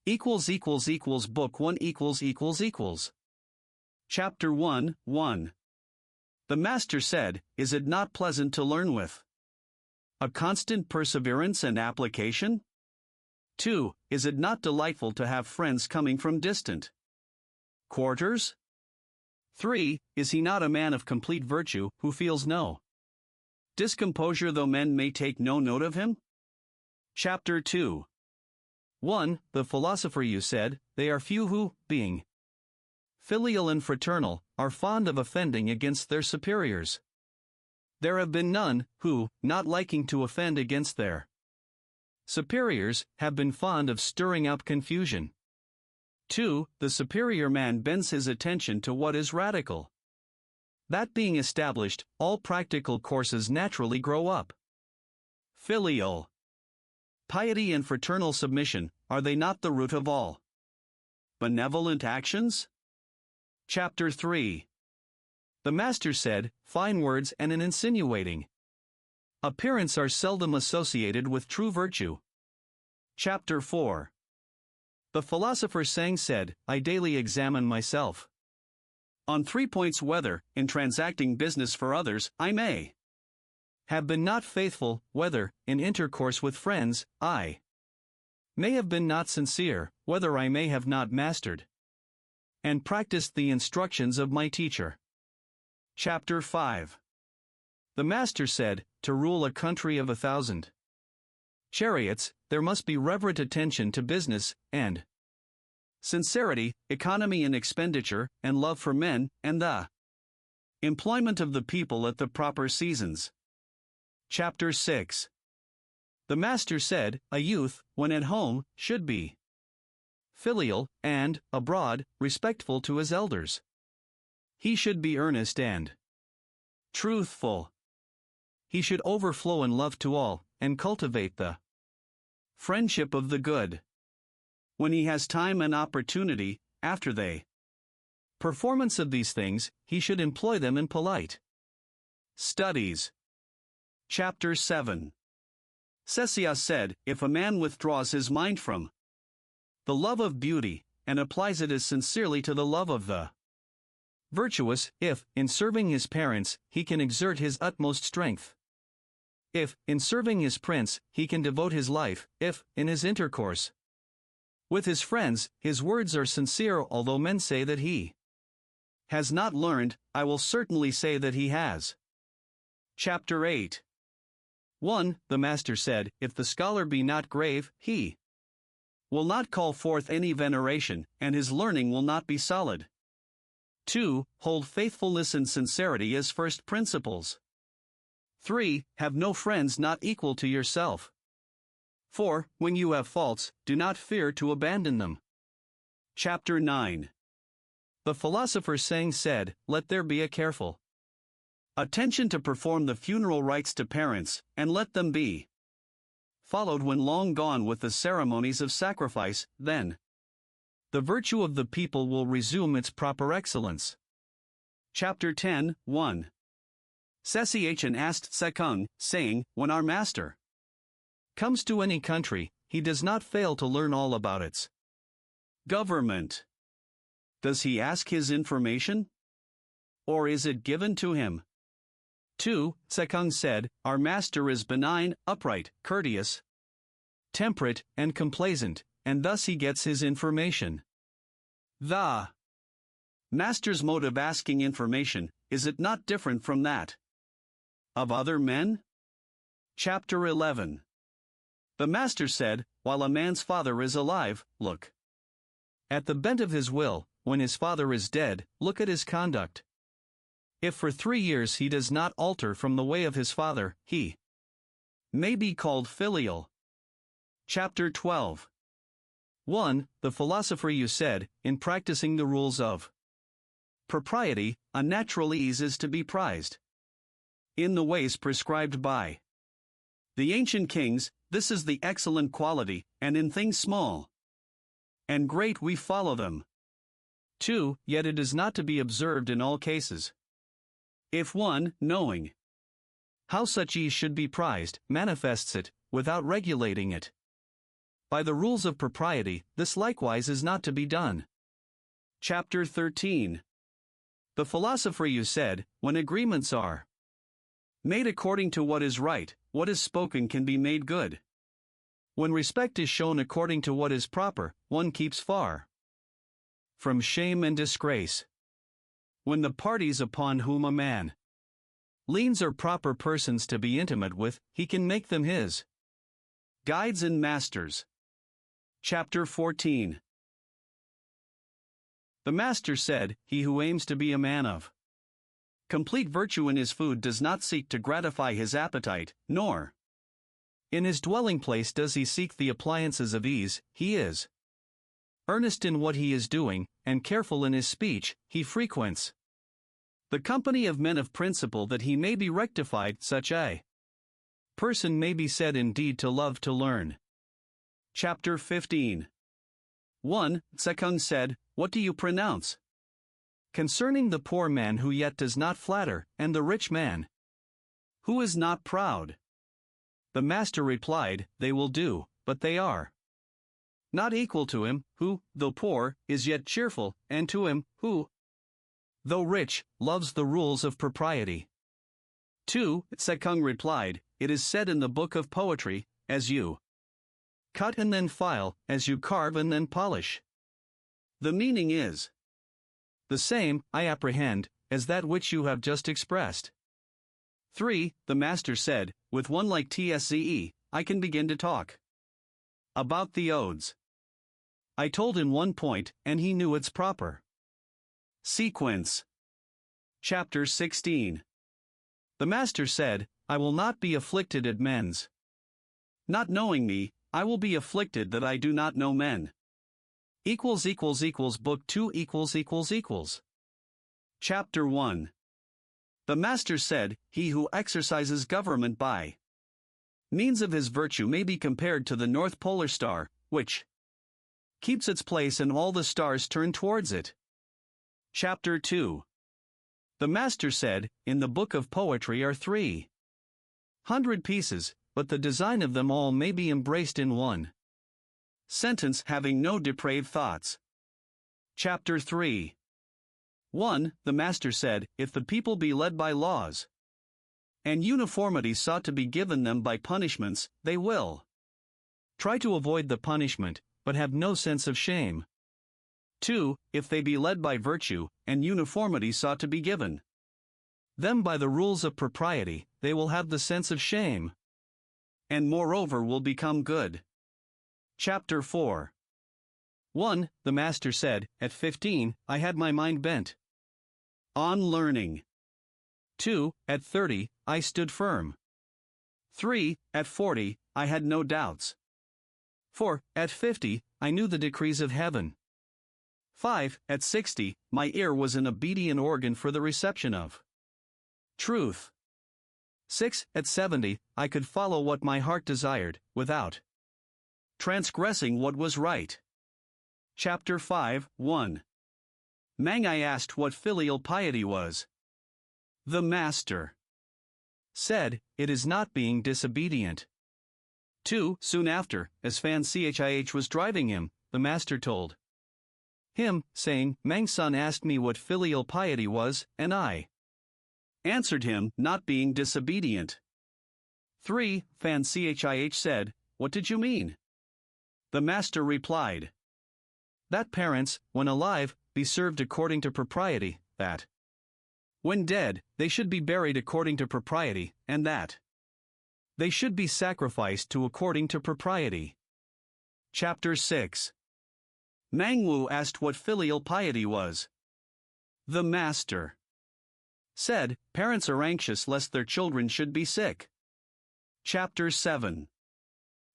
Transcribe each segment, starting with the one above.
Book 1 == Chapter 1 1. The Master said, Is it not pleasant to learn with a constant perseverance and application? 2. Is it not delightful to have friends coming from distant quarters? 3. Is he not a man of complete virtue, who feels no discomposure though men may take no note of him? Chapter 2 1. The philosopher you said, they are few who, being filial and fraternal, are fond of offending against their superiors. There have been none, who, not liking to offend against their superiors, have been fond of stirring up confusion. 2. The superior man bends his attention to what is radical. That being established, all practical courses naturally grow up. Filial piety and fraternal submission, are they not the root of all benevolent actions? Chapter 3 The Master said, Fine words and an insinuating appearance are seldom associated with true virtue. Chapter 4 The philosopher Sang said, I daily examine myself on 3 points: whether, in transacting business for others, I may have been not faithful; whether, in intercourse with friends, I may have been not sincere; whether I may have not mastered and practiced the instructions of my teacher. Chapter 5 The Master said, To rule a country of 1,000 chariots, there must be reverent attention to business, and sincerity, economy in expenditure, and love for men, and the employment of the people at the proper seasons. Chapter 6 The Master said, A youth, when at home, should be filial, and, abroad, respectful to his elders. He should be earnest and truthful. He should overflow in love to all, and cultivate the friendship of the good. When he has time and opportunity, after the performance of these things, he should employ them in polite studies. Chapter 7 Ctesias said, If a man withdraws his mind from the love of beauty, and applies it as sincerely to the love of the virtuous, if, in serving his parents, he can exert his utmost strength; if, in serving his prince, he can devote his life; if, in his intercourse with his friends, his words are sincere, although men say that he has not learned, I will certainly say that he has. Chapter 8 1. The Master said, If the scholar be not grave, he will not call forth any veneration, and his learning will not be solid. 2. Hold faithfulness and sincerity as first principles. 3. Have no friends not equal to yourself. 4. When you have faults, do not fear to abandon them. Chapter 9 The philosopher Sang said, Let there be a careful attention to perform the funeral rites to parents, and let them be followed when long gone with the ceremonies of sacrifice, then the virtue of the people will resume its proper excellence. Chapter 10 1. Ctesias asked Sekung, saying, When our master comes to any country, he does not fail to learn all about its government. Does he ask his information? Or is it given to him? 2. Sekung said, Our master is benign, upright, courteous, temperate, and complaisant, and thus he gets his information. The master's mode of asking information, is it not different from that of other men? Chapter 11 The Master said, While a man's father is alive, look at the bent of his will; when his father is dead, look at his conduct. If for 3 years he does not alter from the way of his father, he may be called filial. Chapter 12 1. The philosopher you said, in practicing the rules of propriety, a natural ease is to be prized in the ways prescribed by the ancient kings. This is the excellent quality, and in things small and great we follow them. 2. Yet it is not to be observed in all cases. If one, knowing how such ease should be prized, manifests it, without regulating it, By the rules of propriety, this likewise is not to be done. Chapter 13. The philosopher you said, when agreements are made according to what is right, what is spoken can be made good. When respect is shown according to what is proper, one keeps far from shame and disgrace. When the parties upon whom a man leans are proper persons to be intimate with, he can make them his guides and masters. Chapter 14. The master said, he who aims to be a man of complete virtue in his food does not seek to gratify his appetite, nor in his dwelling place does he seek the appliances of ease. He is earnest in what he is doing, and careful in his speech. He frequents the company of men of principle that he may be rectified. Such a person may be said indeed to love to learn. Chapter 15. 1. Tsekung said, what do you pronounce concerning the poor man who yet does not flatter, and the rich man who is not proud? The master replied, they will do, but they are not equal to him, who, though poor, is yet cheerful, and to him, who, though rich, loves the rules of propriety. 2. Tsekung replied, it is said in the book of poetry, as you cut and then file, as you carve and then polish. The meaning is the same, I apprehend, as that which you have just expressed. 3. The master said, with one like Tsze, I can begin to talk about the odes. I told him one point, and he knew its proper sequence. Chapter 16. The master said, I will not be afflicted at men's not knowing me, I will be afflicted that I do not know men. Book 2 == Chapter 1. The master said, he who exercises government by means of his virtue may be compared to the North Polar Star, which keeps its place and all the stars turn towards it. Chapter 2. The master said, in the book of poetry are 300 pieces, but the design of them all may be embraced in one sentence, having no depraved thoughts. Chapter 3. 1. The master said, if the people be led by laws, and uniformity sought to be given them by punishments, they will try to avoid the punishment, but have no sense of shame. 2. If they be led by virtue, and uniformity sought to be given them by the rules of propriety, they will have the sense of shame, and moreover will become good. Chapter 4. 1. The master said, at 15, I had my mind bent on learning. 2. At 30, I stood firm. 3. At 40, I had no doubts. 4. At 50, I knew the decrees of heaven. 5. At 60, my ear was an obedient organ for the reception of truth. 6. At 70, I could follow what my heart desired, without transgressing what was right. Chapter 5. 1. Mang I asked what filial piety was. The master said, it is not being disobedient. 2. Soon after, as Fan Chih was driving him, the master told him, saying, Mang's son asked me what filial piety was, and I answered him, not being disobedient. 3. Fan Chih said, what did you mean? The master replied, that parents, when alive, be served according to propriety, that when dead, they should be buried according to propriety, and that they should be sacrificed to according to propriety. Chapter 6. Mang Wu asked what filial piety was. The master said, parents are anxious lest their children should be sick. Chapter 7.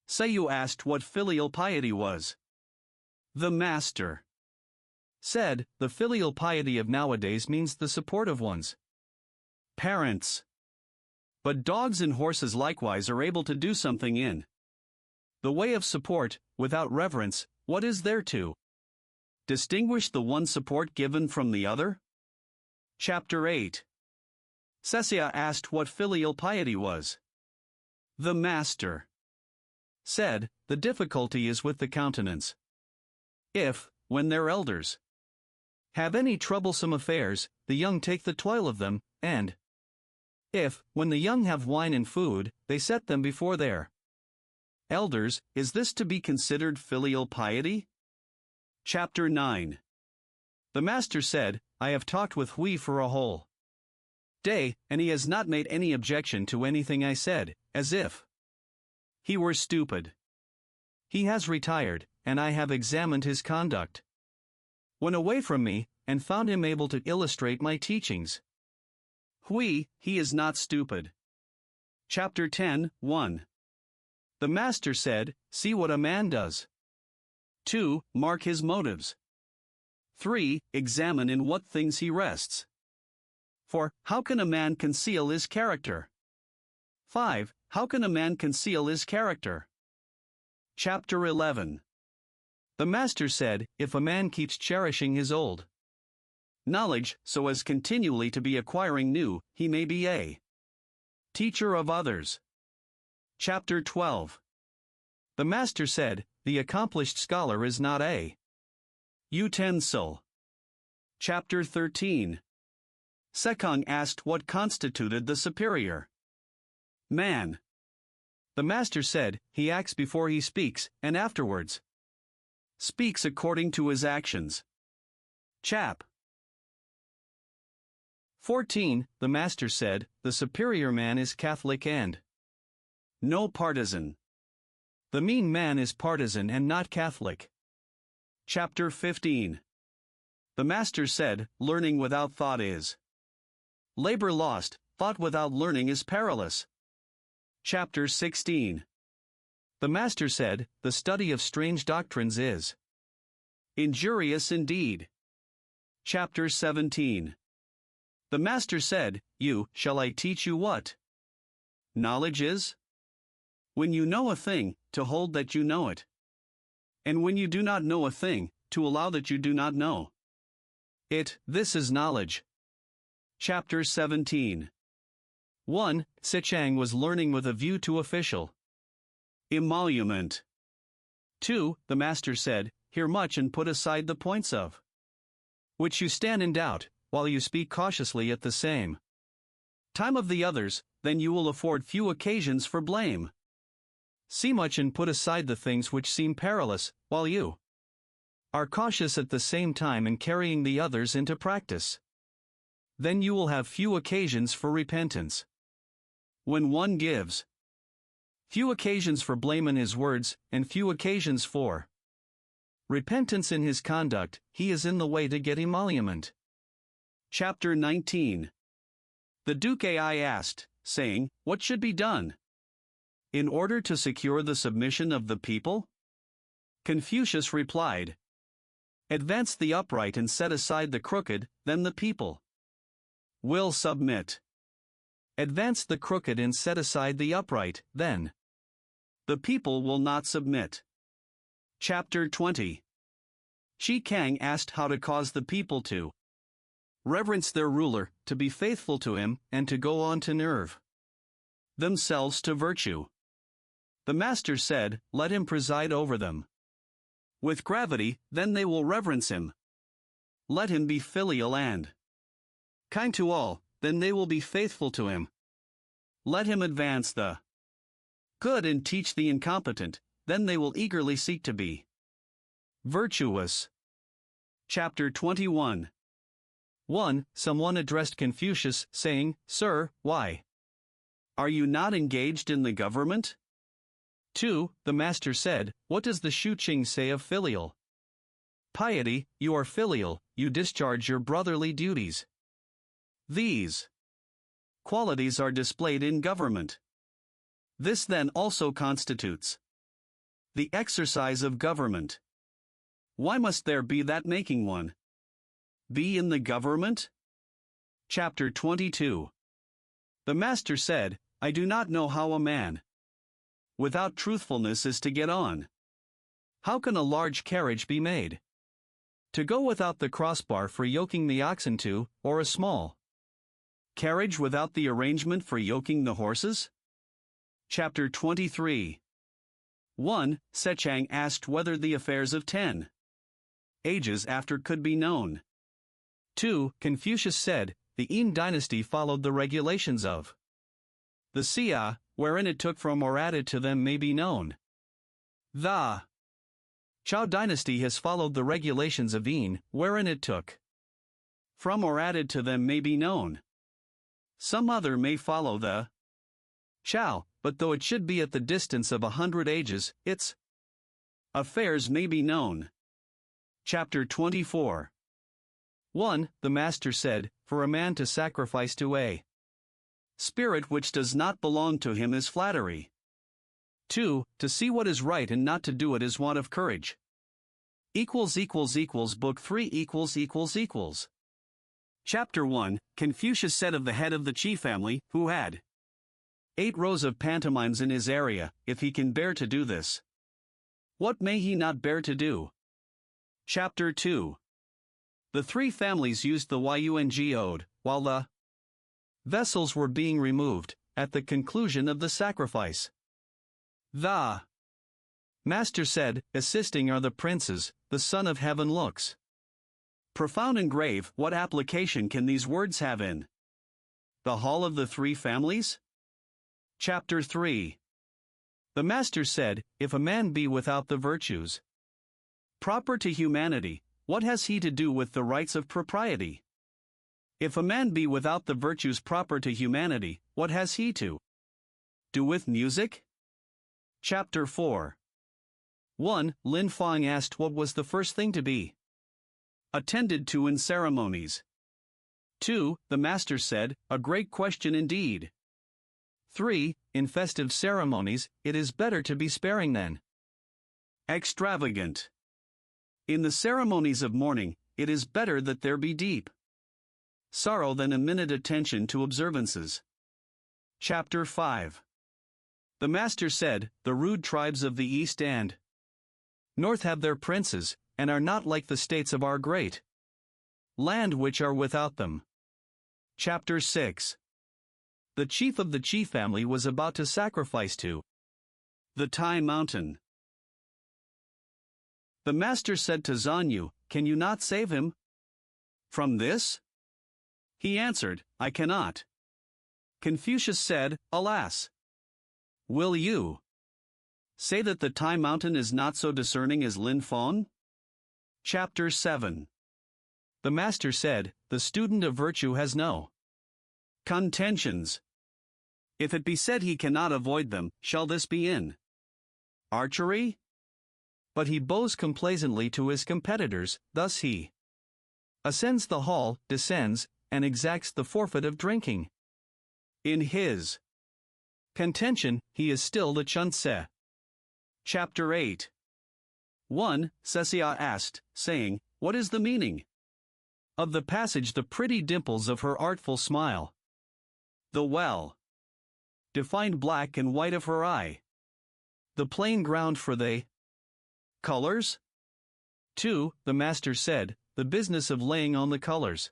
Seiyu asked what filial piety was. The master said, the filial piety of nowadays means the support of one's parents. But dogs and horses likewise are able to do something in the way of support, without reverence. What is there to distinguish the one support given from the other? Chapter 8. Sesia asked what filial piety was. The master said, the difficulty is with the countenance. If, when their elders have any troublesome affairs, the young take the toil of them, and if, when the young have wine and food, they set them before their elders, is this to be considered filial piety? Chapter 9. The master said, I have talked with Hui for a whole day, and he has not made any objection to anything I said, as if he were stupid. He has retired, and I have examined his conduct when away from me, and found him able to illustrate my teachings. Hui, he is not stupid. Chapter 10, 1. The master said, see what a man does. 2. Mark his motives. 3. Examine in what things he rests. 4. How can a man conceal his character? 5. How can a man conceal his character? Chapter 11. The master said, if a man keeps cherishing his old knowledge so as continually to be acquiring new, he may be a teacher of others. Chapter 12. The master said, the accomplished scholar is not a utensil. Chapter 13. Sekong asked what constituted the superior man. The master said, he acts before he speaks, and afterwards speaks according to his actions. Chap. 14. The master said, the superior man is Catholic and no partisan. The mean man is partisan and not Catholic. Chapter 15. The master said, learning without thought is labor lost, thought without learning is perilous. Chapter 16. The master said, the study of strange doctrines is injurious indeed. Chapter 17. The master said, shall I teach you what knowledge is? When you know a thing, to hold that you know it. And when you do not know a thing, to allow that you do not know it. This is knowledge. Chapter 17. 1. Sichang was learning with a view to official emolument. 2. The master said, hear much and put aside the points of which you stand in doubt, while you speak cautiously at the same time of the others, then you will afford few occasions for blame. See much and put aside the things which seem perilous, while you are cautious at the same time in carrying the others into practice. Then you will have few occasions for repentance. When one gives few occasions for blame in his words, and few occasions for repentance in his conduct, he is in the way to get emolument. Chapter 19. The Duke Ai asked, saying, what should be done in order to secure the submission of the people? Confucius replied, advance the upright and set aside the crooked, then the people will submit. Advance the crooked and set aside the upright, then the people will not submit. Chapter 20. Shi Kang asked how to cause the people to reverence their ruler, to be faithful to him, and to go on to nerve themselves to virtue. The master said, let him preside over them with gravity, then they will reverence him. Let him be filial and kind to all, then they will be faithful to him. Let him advance the good and teach the incompetent, then they will eagerly seek to be virtuous. Chapter 21. 1. Someone addressed Confucius, saying, Sir, why are you not engaged in the government? 2. The master said, what does the Shuqing say of filial piety? You are filial, you discharge your brotherly duties. These qualities are displayed in government. This then also constitutes the exercise of government. Why must there be that making one be in the government? Chapter 22. The master said, I do not know how a man without truthfulness is to get on. How can a large carriage be made to go without the crossbar for yoking the oxen to, or a small carriage without the arrangement for yoking the horses? Chapter 23. 1. Sechang asked whether the affairs of 10 ages after could be known. 2. Confucius said, the Yin dynasty followed the regulations of the Xia, wherein it took from or added to them may be known. The Zhao dynasty has followed the regulations of Yin, wherein it took from or added to them may be known. Some other may follow the Zhao, but though it should be at the distance of 100 ages, its affairs may be known. Chapter 24. 1. The Master said, for a man to sacrifice to a spirit which does not belong to him is flattery. 2. To see what is right and not to do it is want of courage. Book 3 == Chapter 1. Confucius said of the head of the Qi family, who had 8 rows of pantomimes in his area, if he can bear to do this, what may he not bear to do? Chapter 2. The 3 families used the Yung ode, while the vessels were being removed, at the conclusion of the sacrifice. The Master said, assisting are the princes, the Son of Heaven looks profound and grave. What application can these words have in the hall of the 3 families? Chapter 3. The Master said, if a man be without the virtues proper to humanity, what has he to do with the rights of propriety? If a man be without the virtues proper to humanity, what has he to do with music? Chapter 4. 1. Lin Fang asked what was the first thing to be attended to in ceremonies. 2. The Master said, a great question indeed. 3. In festive ceremonies, it is better to be sparing than extravagant. In the ceremonies of mourning, it is better that there be deep sorrow than a minute attention to observances. Chapter 5. The Master said, the rude tribes of the East and North have their princes, and are not like the states of our great land which are without them. Chapter 6. The chief of the Qi family was about to sacrifice to the Tai mountain. The Master said to Zanyu, can you not save him from this? He answered, I cannot. Confucius said, alas! Will you say that the Tai mountain is not so discerning as Lin Fang? Chapter 7. The Master said, the student of virtue has no contentions. If it be said he cannot avoid them, shall this be in archery? But he bows complacently to his competitors, thus he ascends the hall, descends, and exacts the forfeit of drinking. In his contention, he is still the Chunse. Chapter 8. 1. Cecilia asked, saying, what is the meaning of the passage, the pretty dimples of her artful smile, the well defined black and white of her eye, the plain ground for the colors? 2. The Master said, the business of laying on the colors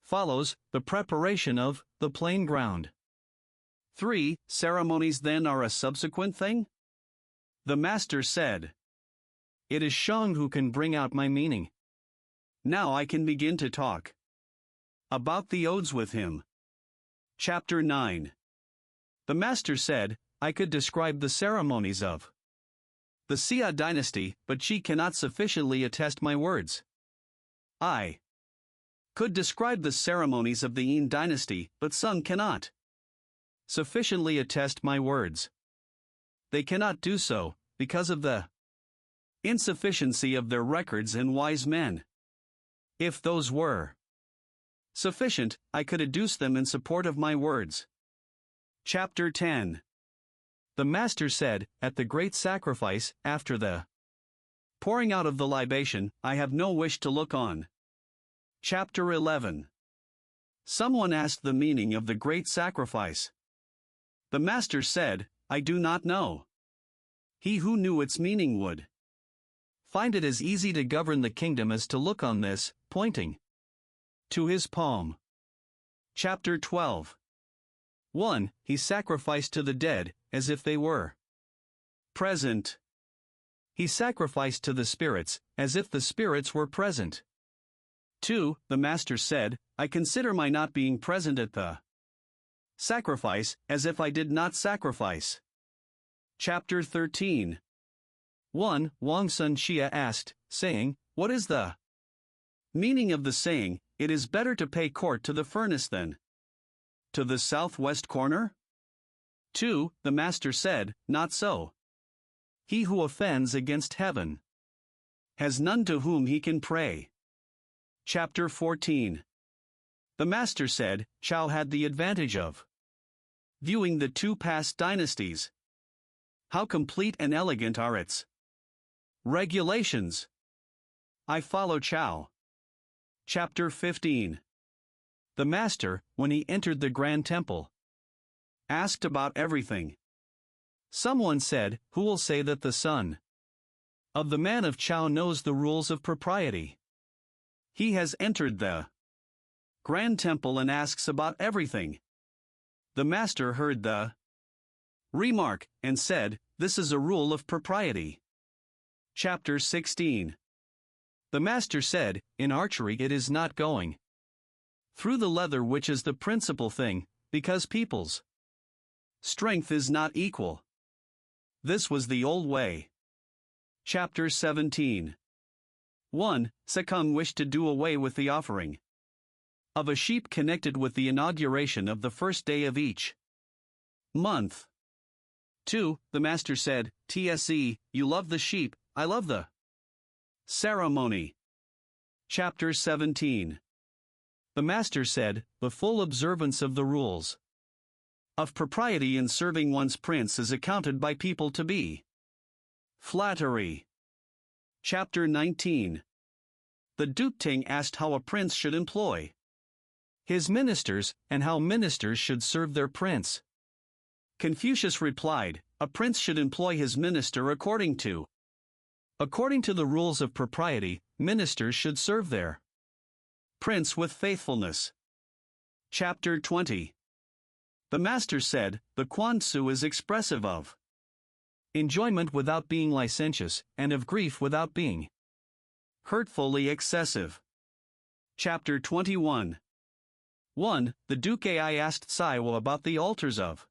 follows the preparation of the plain ground. 3. Ceremonies then are a subsequent thing? The Master said, it is Shang who can bring out my meaning. Now I can begin to talk about the odes with him. Chapter 9. The Master said, I could describe the ceremonies of the Xia dynasty, but she cannot sufficiently attest my words. I could describe the ceremonies of the Yin dynasty, but some cannot sufficiently attest my words. They cannot do so, because of the insufficiency of their records and wise men. If those were sufficient, I could adduce them in support of my words. Chapter 10. The Master said, at the great sacrifice, after the pouring out of the libation, I have no wish to look on. Chapter 11. Someone asked the meaning of the great sacrifice. The Master said, I do not know. He who knew its meaning would find it as easy to govern the kingdom as to look on this, pointing to his palm. Chapter 12. 1. He sacrificed to the dead, as if they were Present. He sacrificed to the spirits, as if the spirits were present. 2. The master said, I consider my not being present at the sacrifice, as if I did not sacrifice. Chapter 13. 1. Wang Sun Xia asked, saying, What is the meaning of the saying, it is better to pay court to the furnace than to the southwest corner? 2. The master said, Not so. He who offends against heaven has none to whom he can pray. Chapter 14. The master said, Chao had the advantage of viewing the two past dynasties. How complete and elegant are its regulations. I follow Chao. Chapter 15. The master, when he entered the grand temple, asked about everything. Someone said, Who will say that the son of the man of Chao knows the rules of propriety? He has entered the grand temple and asks about everything. The master heard the remark and said, This is a rule of propriety. Chapter 16. The master said, In archery it is not going through the leather, which is the principal thing, because people's strength is not equal. This was the old way. Chapter 17. 1. Sekung wished to do away with the offering of a sheep connected with the inauguration of the first day of each month. 2. The master said, TSE, you love the sheep, I love the ceremony. Chapter 17. The master said, The full observance of the rules of propriety in serving one's prince is accounted by people to be flattery. Chapter 19. The Duke Ting asked how a prince should employ his ministers, and how ministers should serve their prince. Confucius replied, A prince should employ his minister according to the rules of propriety. Ministers should serve their prince with faithfulness. Chapter 20. The master said, The Quan Tzu is expressive of enjoyment without being licentious, and of grief without being hurtfully excessive. Chapter 21. 1. The Duke Ai asked Saiwa about the altars of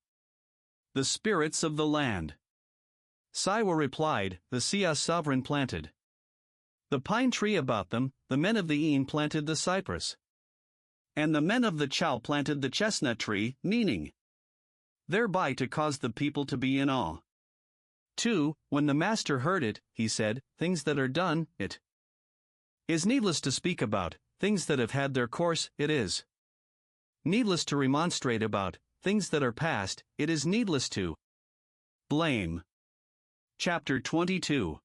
the spirits of the land. Saiwa replied, The Xia sovereign planted the pine tree about them, the men of the Yin planted the cypress, and the men of the Chao planted the chestnut tree, meaning thereby to cause the people to be in awe. 2. When the master heard it, he said, Things that are done, it is needless to speak about. Things that have had their course, it is needless to remonstrate about. Things that are past, it is needless to blame. Chapter 22.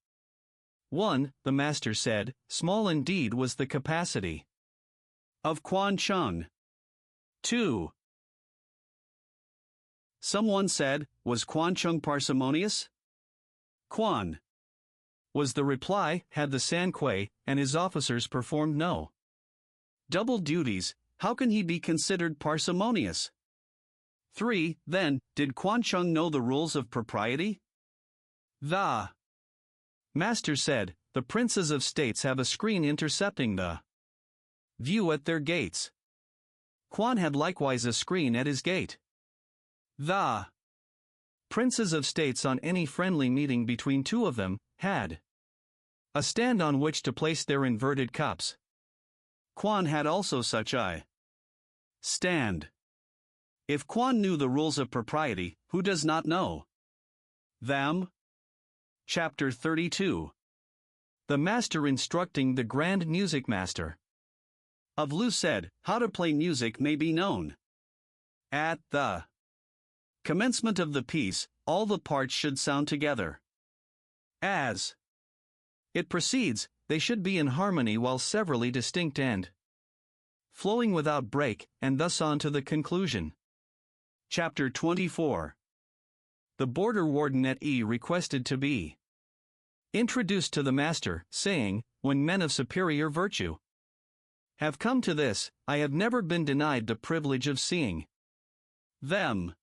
1. The master said, Small indeed was the capacity of Quan Chung. 2. Someone said, Was Quan Chung parsimonious? Quan was the reply, had the San Kuei and his officers performed no double duties, how can he be considered parsimonious? 3. Then, did Quan Chung know the rules of propriety? The master said, The princes of states have a screen intercepting the view at their gates. Quan had likewise a screen at his gate. The princes of states on any friendly meeting between two of them had a stand on which to place their inverted cups. Quan had also such a stand. If Quan knew the rules of propriety, who does not know them? Chapter 32. The master instructing the grand music master of Lu said, How to play music may be known. At the commencement of the piece, all the parts should sound together. As it proceeds, they should be in harmony while severally distinct and flowing without break, and thus on to the conclusion. Chapter 24. The border warden at E requested to be introduced to the master, saying, When men of superior virtue have come to this, I have never been denied the privilege of seeing them.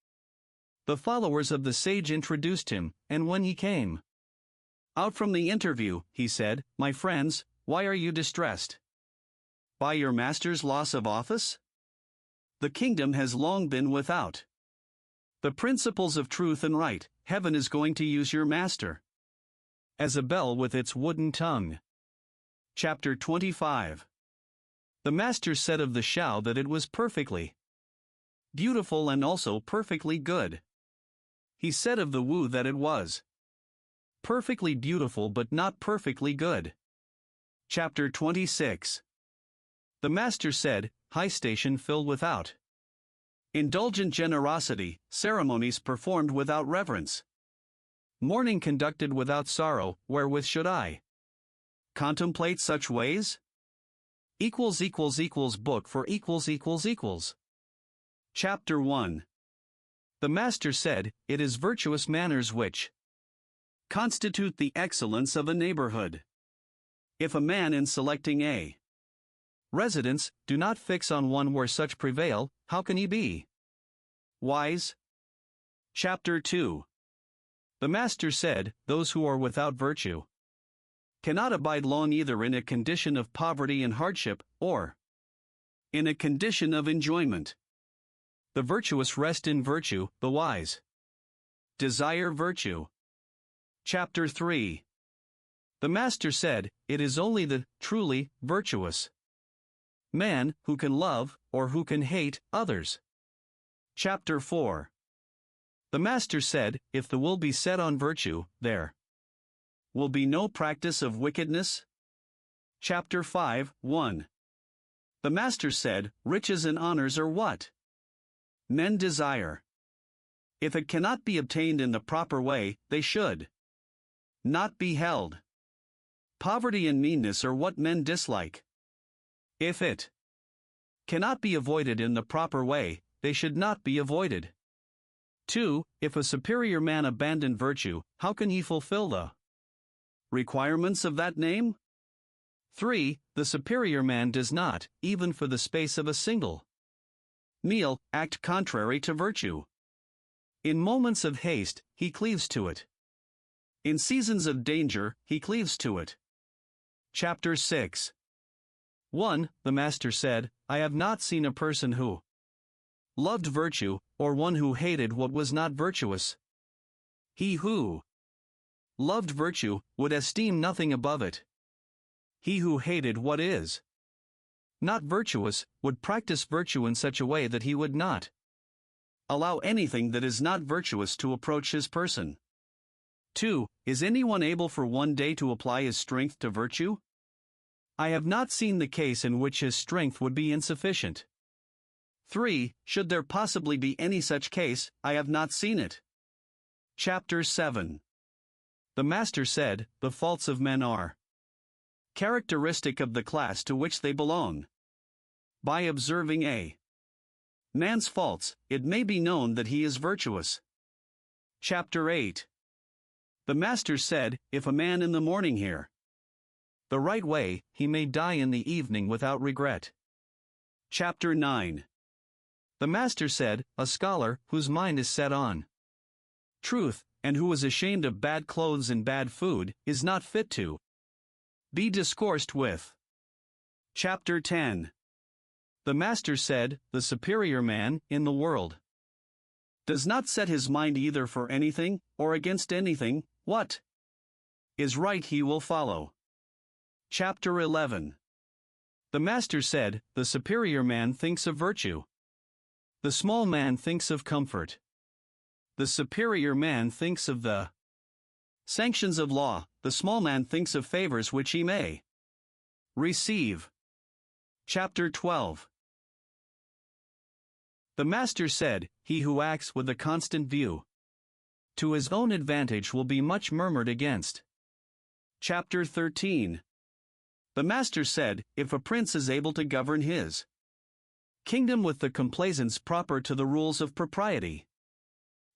The followers of the sage introduced him, and when he came out from the interview, he said, "My friends, why are you distressed? By your master's loss of office? The kingdom has long been without the principles of truth and right. Heaven is going to use your master as a bell with its wooden tongue." Chapter 25. The master said of the Shao that it was perfectly beautiful and also perfectly good. He said of the Wu that it was perfectly beautiful but not perfectly good. Chapter 26. The master said, "High station filled without indulgent generosity, ceremonies performed without reverence, mourning conducted without sorrow, wherewith should I contemplate such ways?" Book for Chapter 1. The master said, "It is virtuous manners which constitute the excellence of a neighborhood. If a man in selecting a residence do not fix on one where such prevail, how can he be wise?" Chapter 2. The master said, "Those who are without virtue cannot abide long either in a condition of poverty and hardship, or in a condition of enjoyment. The virtuous rest in virtue, the wise desire virtue." Chapter 3. The master said, "It is only the truly virtuous man who can love, or who can hate, others." Chapter 4. The master said, "If the will be set on virtue, there will be no practice of wickedness." Chapter 5, 1. The master said, "Riches and honors are what men desire. If it cannot be obtained in the proper way, they should not be held. Poverty and meanness are what men dislike. If it cannot be avoided in the proper way, they should not be avoided." 2. If a superior man abandon virtue, how can he fulfill the requirements of that name? 3. The superior man does not, even for the space of a single meal, act contrary to virtue. In moments of haste, he cleaves to it. In seasons of danger, he cleaves to it. Chapter 6. 1. The master said, "I have not seen a person who loved virtue, or one who hated what was not virtuous. He who loved virtue would esteem nothing above it. He who hated what is not virtuous would practice virtue in such a way that he would not allow anything that is not virtuous to approach his person." 2. Is anyone able for one day to apply his strength to virtue? I have not seen the case in which his strength would be insufficient. 3. Should there possibly be any such case, I have not seen it. Chapter 7. The master said, "The faults of men are characteristic of the class to which they belong. By observing a man's faults, it may be known that he is virtuous." Chapter 8. The master said, "If a man in the morning hear the right way, he may die in the evening without regret." Chapter 9. The master said, "A scholar, whose mind is set on truth, and who is ashamed of bad clothes and bad food, is not fit to be discoursed with." Chapter 10. The master said, "The superior man, in the world, does not set his mind either for anything, or against anything. What is right he will follow." Chapter 11. The master said, "The superior man thinks of virtue. The small man thinks of comfort. The superior man thinks of the sanctions of law, the small man thinks of favors which he may receive." Chapter 12. The master said, "He who acts with a constant view to his own advantage will be much murmured against." Chapter 13. The master said, "If a prince is able to govern his kingdom with the complaisance proper to the rules of propriety,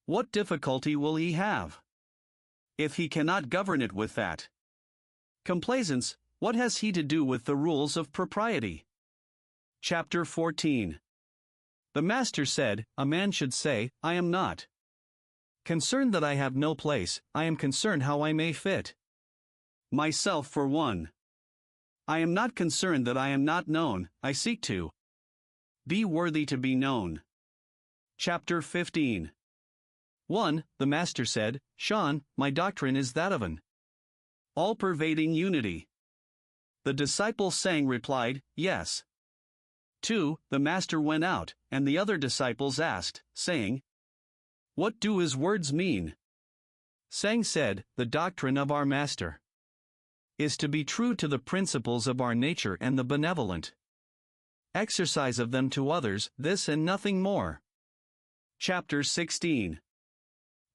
what difficulty will he have? If he cannot govern it with that complaisance, what has he to do with the rules of propriety?" Chapter 14. The master said, "A man should say, I am not Concerned that I have no place, I am concerned how I may fit myself for one. I am not concerned that I am not known, I seek to be worthy to be known. Chapter 15. 1. The Master said, Sean, my doctrine is that of an all-pervading unity. The disciple saying replied, Yes. 2. The Master went out, and the other disciples asked, saying, What do his words mean? Sang said, The doctrine of our Master is to be true to the principles of our nature and the benevolent exercise of them to others, this and nothing more. Chapter 16.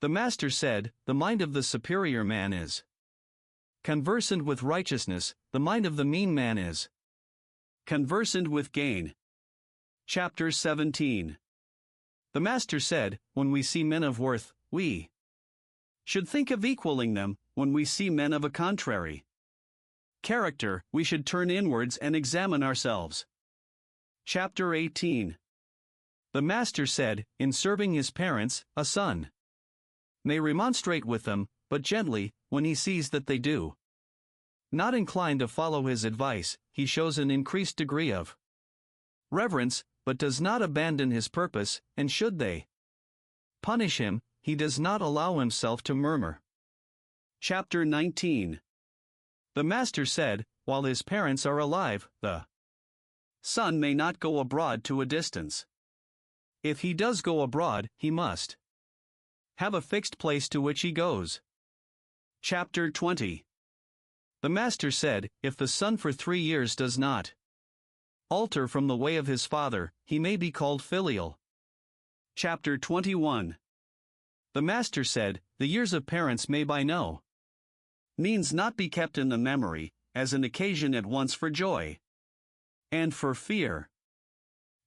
The Master said, The mind of the superior man is conversant with righteousness, the mind of the mean man is conversant with gain. Chapter 17. The Master said, When we see men of worth, we should think of equaling them. When we see men of a contrary character, we should turn inwards and examine ourselves. Chapter 18. The Master said, In serving his parents, a son may remonstrate with them, but gently, when he sees that they do not incline to follow his advice, he shows an increased degree of reverence, but does not abandon his purpose, and should they punish him, he does not allow himself to murmur. Chapter 19. The Master said, While his parents are alive, the son may not go abroad to a distance. If he does go abroad, he must have a fixed place to which he goes. Chapter 20. The Master said, If the son for 3 years does not alter from the way of his father, he may be called filial. Chapter 21. The Master said, The years of parents may by no means not be kept in the memory, as an occasion at once for joy and for fear.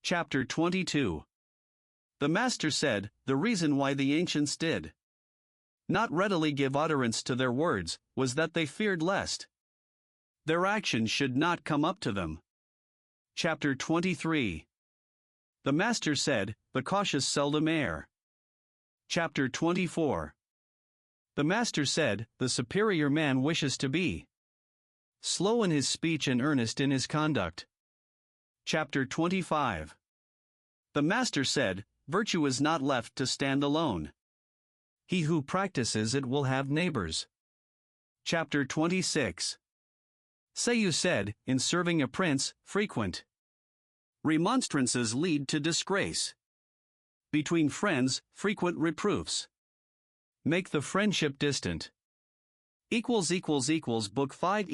Chapter 22. The Master said, The reason why the ancients did not readily give utterance to their words was that they feared lest their actions should not come up to them. Chapter 23. The Master said, The cautious seldom err. Chapter 24. The Master said, The superior man wishes to be slow in his speech and earnest in his conduct. Chapter 25. The Master said, Virtue is not left to stand alone. He who practices it will have neighbors. Chapter 26. Say you said, In serving a prince, frequent remonstrances lead to disgrace. Between friends, frequent reproofs make the friendship distant. Book 5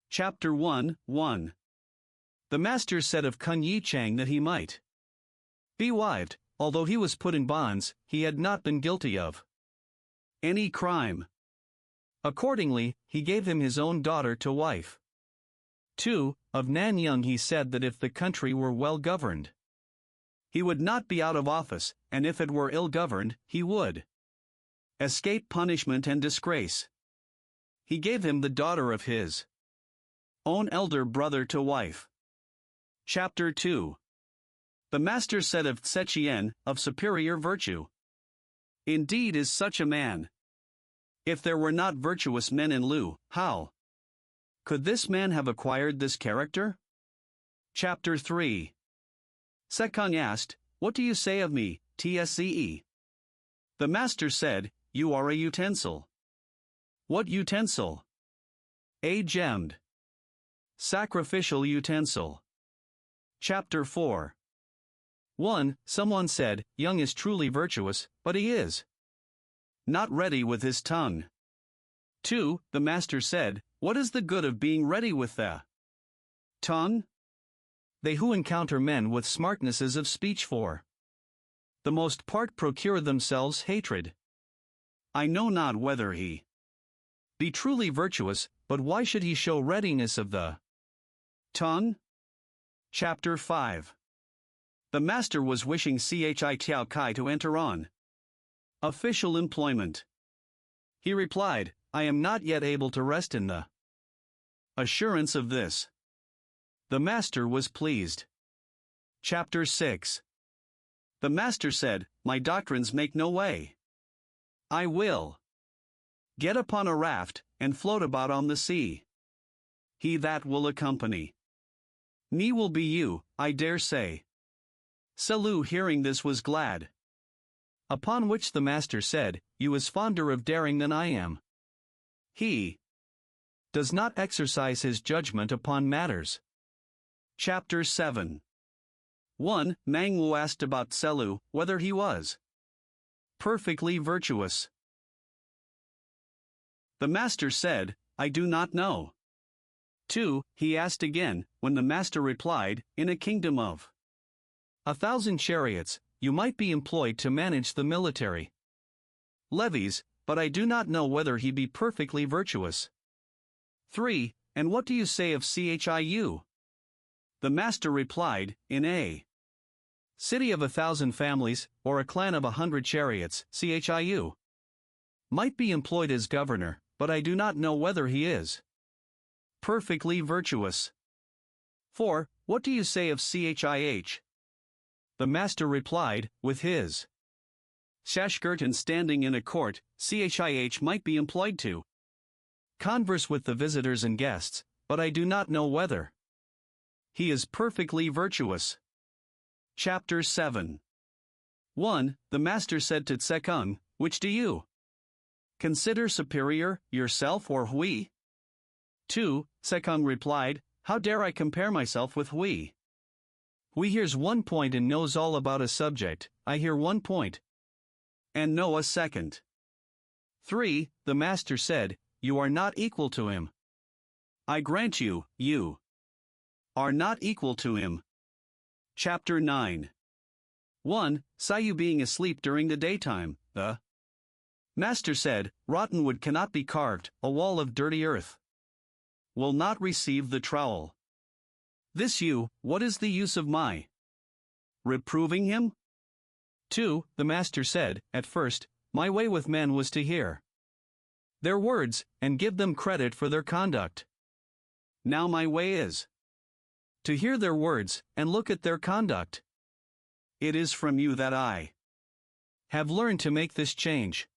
Chapter 1. The Master said of Kun Yi Chang that he might be wived, although he was put in bonds, he had not been guilty of any crime. Accordingly, he gave him his own daughter to wife. 2. Of Nan Young he said that if the country were well governed, he would not be out of office, and if it were ill governed, he would escape punishment and disgrace. He gave him the daughter of his own elder brother to wife. Chapter 2. The Master said of Tse Chien, of superior virtue, Indeed is such a man. If there were not virtuous men in Lu, how could this man have acquired this character? Chapter 3. Sekong asked, What do you say of me, Tse? The Master said, You are a utensil. What utensil? A gemmed sacrificial utensil. Chapter 4. 1. Someone said, Young is truly virtuous, but he is not ready with his tongue. 2. The Master said, What is the good of being ready with the tongue? They who encounter men with smartnesses of speech for the most part procure themselves hatred. I know not whether he be truly virtuous, but why should he show readiness of the tongue? Chapter 5. The Master was wishing Chi Tiao Kai to enter on official employment. He replied, I am not yet able to rest in the assurance of this. The Master was pleased. Chapter 6. The master said, "My doctrines make no way. I will get upon a raft, and float about on the sea. He that will accompany me will be you, I dare say." Selu hearing this was glad. Upon which the master said, "You is fonder of daring than I am. He does not exercise his judgment upon matters." Chapter 7. 1. Mangwu asked about Selu, whether he was perfectly virtuous. The master said, "I do not know." 2. He asked again, when the master replied, "In a kingdom of 1,000 chariots, you might be employed to manage the military levies, but I do not know whether he be perfectly virtuous." 3. And what do you say of Chiu? The master replied, "In a city of 1,000 families, or a clan of 100 chariots, Chiu might be employed as governor, but I do not know whether he is perfectly virtuous." 4. What do you say of Chih? The master replied, "With his shashgirtan standing in a court, Chih might be employed to converse with the visitors and guests, but I do not know whether he is perfectly virtuous." Chapter 7. 1. The master said to Tsekung, "Which do you consider superior, yourself or Hui?" 2. Tsekung replied, "How dare I compare myself with Hui? Hui hears one point and knows all about a subject, I hear one point and know a second." 3. The master said, "You are not equal to him. I grant you, you are not equal to him." Chapter 9. 1. Sayu being asleep during the daytime, the master said, "Rotten wood cannot be carved, a wall of dirty earth will not receive the trowel. This you, what is the use of my reproving him?" 2. The master said, "At first, my way with men was to hear their words, and give them credit for their conduct. Now my way is to hear their words, and look at their conduct. It is from you that I have learned to make this change."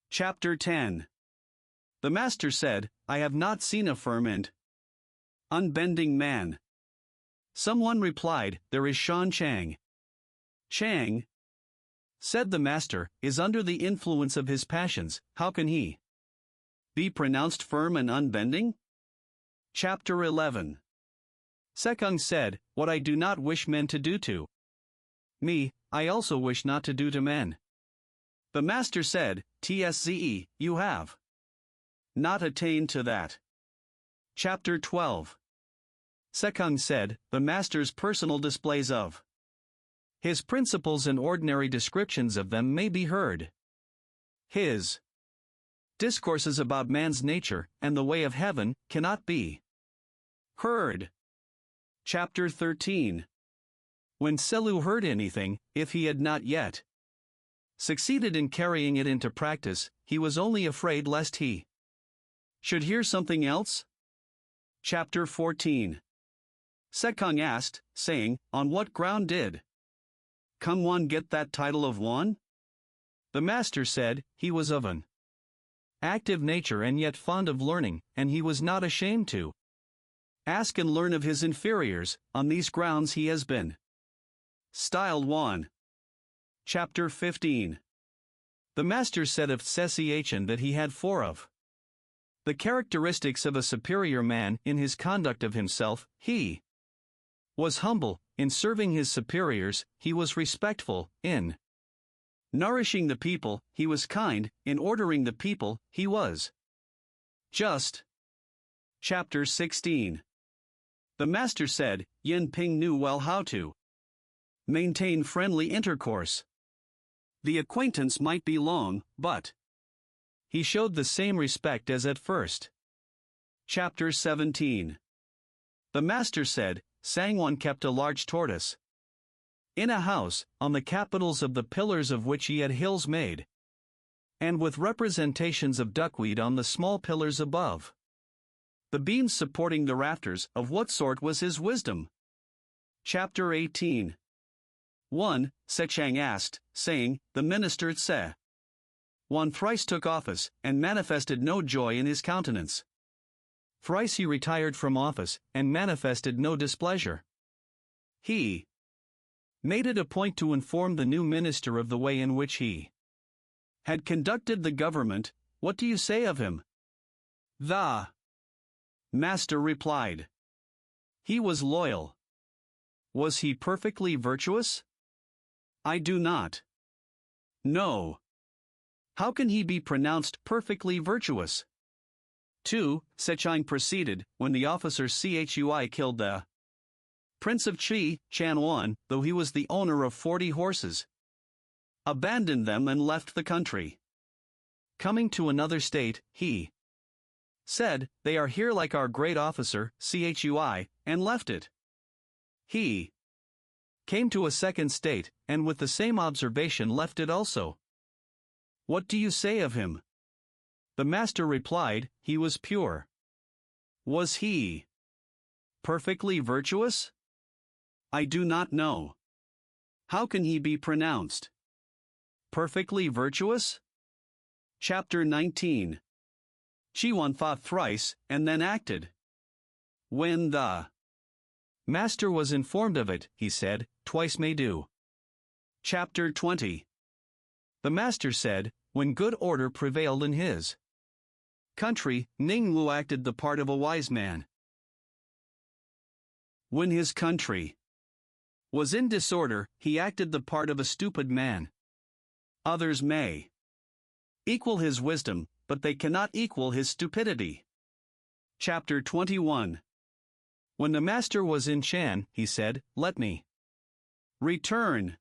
Chapter 10. The master said, "I have not seen a firm and unbending man." Someone replied, "There is Shan Chang." "Chang," said the master, "is under the influence of his passions, how can he be pronounced firm and unbending?" Chapter 11. Sekung said, "What I do not wish men to do to me, I also wish not to do to men." The master said, "Tzze, you have not attained to that." Chapter 12. Sekung said, "The master's personal displays of his principles and ordinary descriptions of them may be heard. His discourses about man's nature and the way of heaven cannot be heard." Chapter 13. When Selu heard anything, if he had not yet succeeded in carrying it into practice, he was only afraid lest he should hear something else. Chapter 14. Sekung asked, saying, "On what ground did Kung Wan get that title of Wan?" The master said, "He was of an active nature and yet fond of learning, and he was not ashamed to ask and learn of his inferiors. On these grounds he has been styled Wan." Chapter 15. The master said of Tsesiachin that he had four of the characteristics of a superior man in his conduct of himself. He was humble, in serving his superiors; he was respectful, in nourishing the people; he was kind, in ordering the people; he was just. Chapter 16. The master said, Yin Ping knew well how to maintain friendly intercourse. The acquaintance might be long, but he showed the same respect as at first. Chapter 17. The master said, Sangwon kept a large tortoise in a house, on the capitals of the pillars of which he had hills made, and with representations of duckweed on the small pillars above. The beams supporting the rafters, of what sort was his wisdom? Chapter 18. 1. Sechang asked, saying, the minister Tse. 1. Thrice took office, and manifested no joy in his countenance. Thrice he retired from office, and manifested no displeasure. He made it a point to inform the new minister of the way in which he had conducted the government. What do you say of him? The master replied. He was loyal. Was he perfectly virtuous? I do not know. How can he be pronounced perfectly virtuous? 2. Sechang proceeded, when the officer Chui killed the Prince of Chi, Chanwan, though he was the owner of 40 horses, abandoned them and left the country. Coming to another state, he said, they are here like our great officer, Chui, and left it. He came to a second state, and with the same observation left it also. What do you say of him? The master replied, he was pure. Was he perfectly virtuous? I do not know. How can he be pronounced perfectly virtuous? Chapter 19. Chiwan thought thrice, and then acted. When the master was informed of it, he said, twice may do. Chapter 20. The master said, when good order prevailed in his country, Ningwu acted the part of a wise man. When his country was in disorder, he acted the part of a stupid man. Others may equal his wisdom, but they cannot equal his stupidity. Chapter 21. When the master was in Shan, he said, let me return.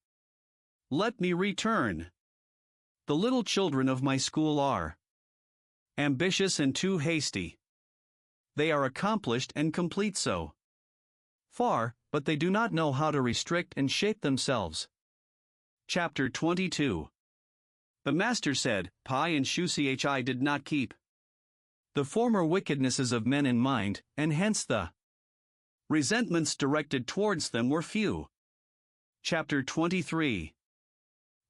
Let me return. The little children of my school are ambitious and too hasty. They are accomplished and complete so far, but they do not know how to restrict and shape themselves. Chapter 22. The master said, Pai and Shuchi did not keep the former wickednesses of men in mind, and hence the resentments directed towards them were few. Chapter 23.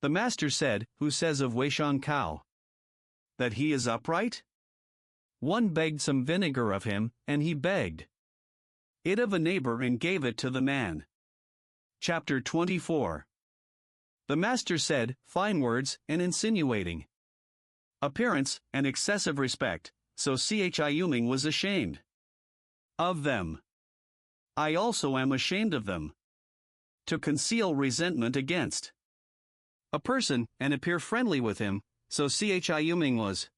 The master said, who says of Weishang Kao that he is upright? One begged some vinegar of him, and he begged it of a neighbor and gave it to the man. Chapter 24. The master said, fine words, and insinuating appearance, and excessive respect, so Chi Yuming was ashamed of them. I also am ashamed of them. To conceal resentment against a person, and appear friendly with him, so Chi Yuming was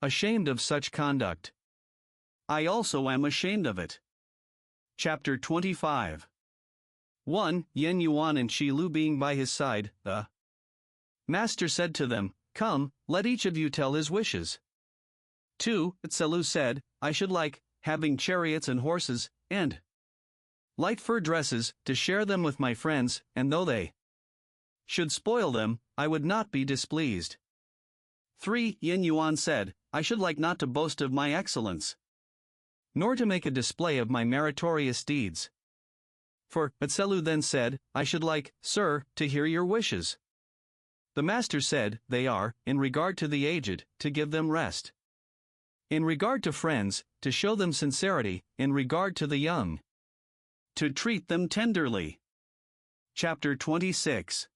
ashamed of such conduct. I also am ashamed of it. Chapter 25. 1. Yen Yuan and Shi Lu being by his side, the master said to them, come, let each of you tell his wishes. 2. Tse Lu said, I should like, having chariots and horses, and light fur dresses, to share them with my friends, and though they should spoil them, I would not be displeased. 3. Yen Yuan said, I should like not to boast of my excellence, nor to make a display of my meritorious deeds. For Tse Lu then said, I should like, sir, to hear your wishes. The master said, they are, in regard to the aged, to give them rest. In regard to friends, to show them sincerity, in regard to the young, to treat them tenderly. Chapter 26.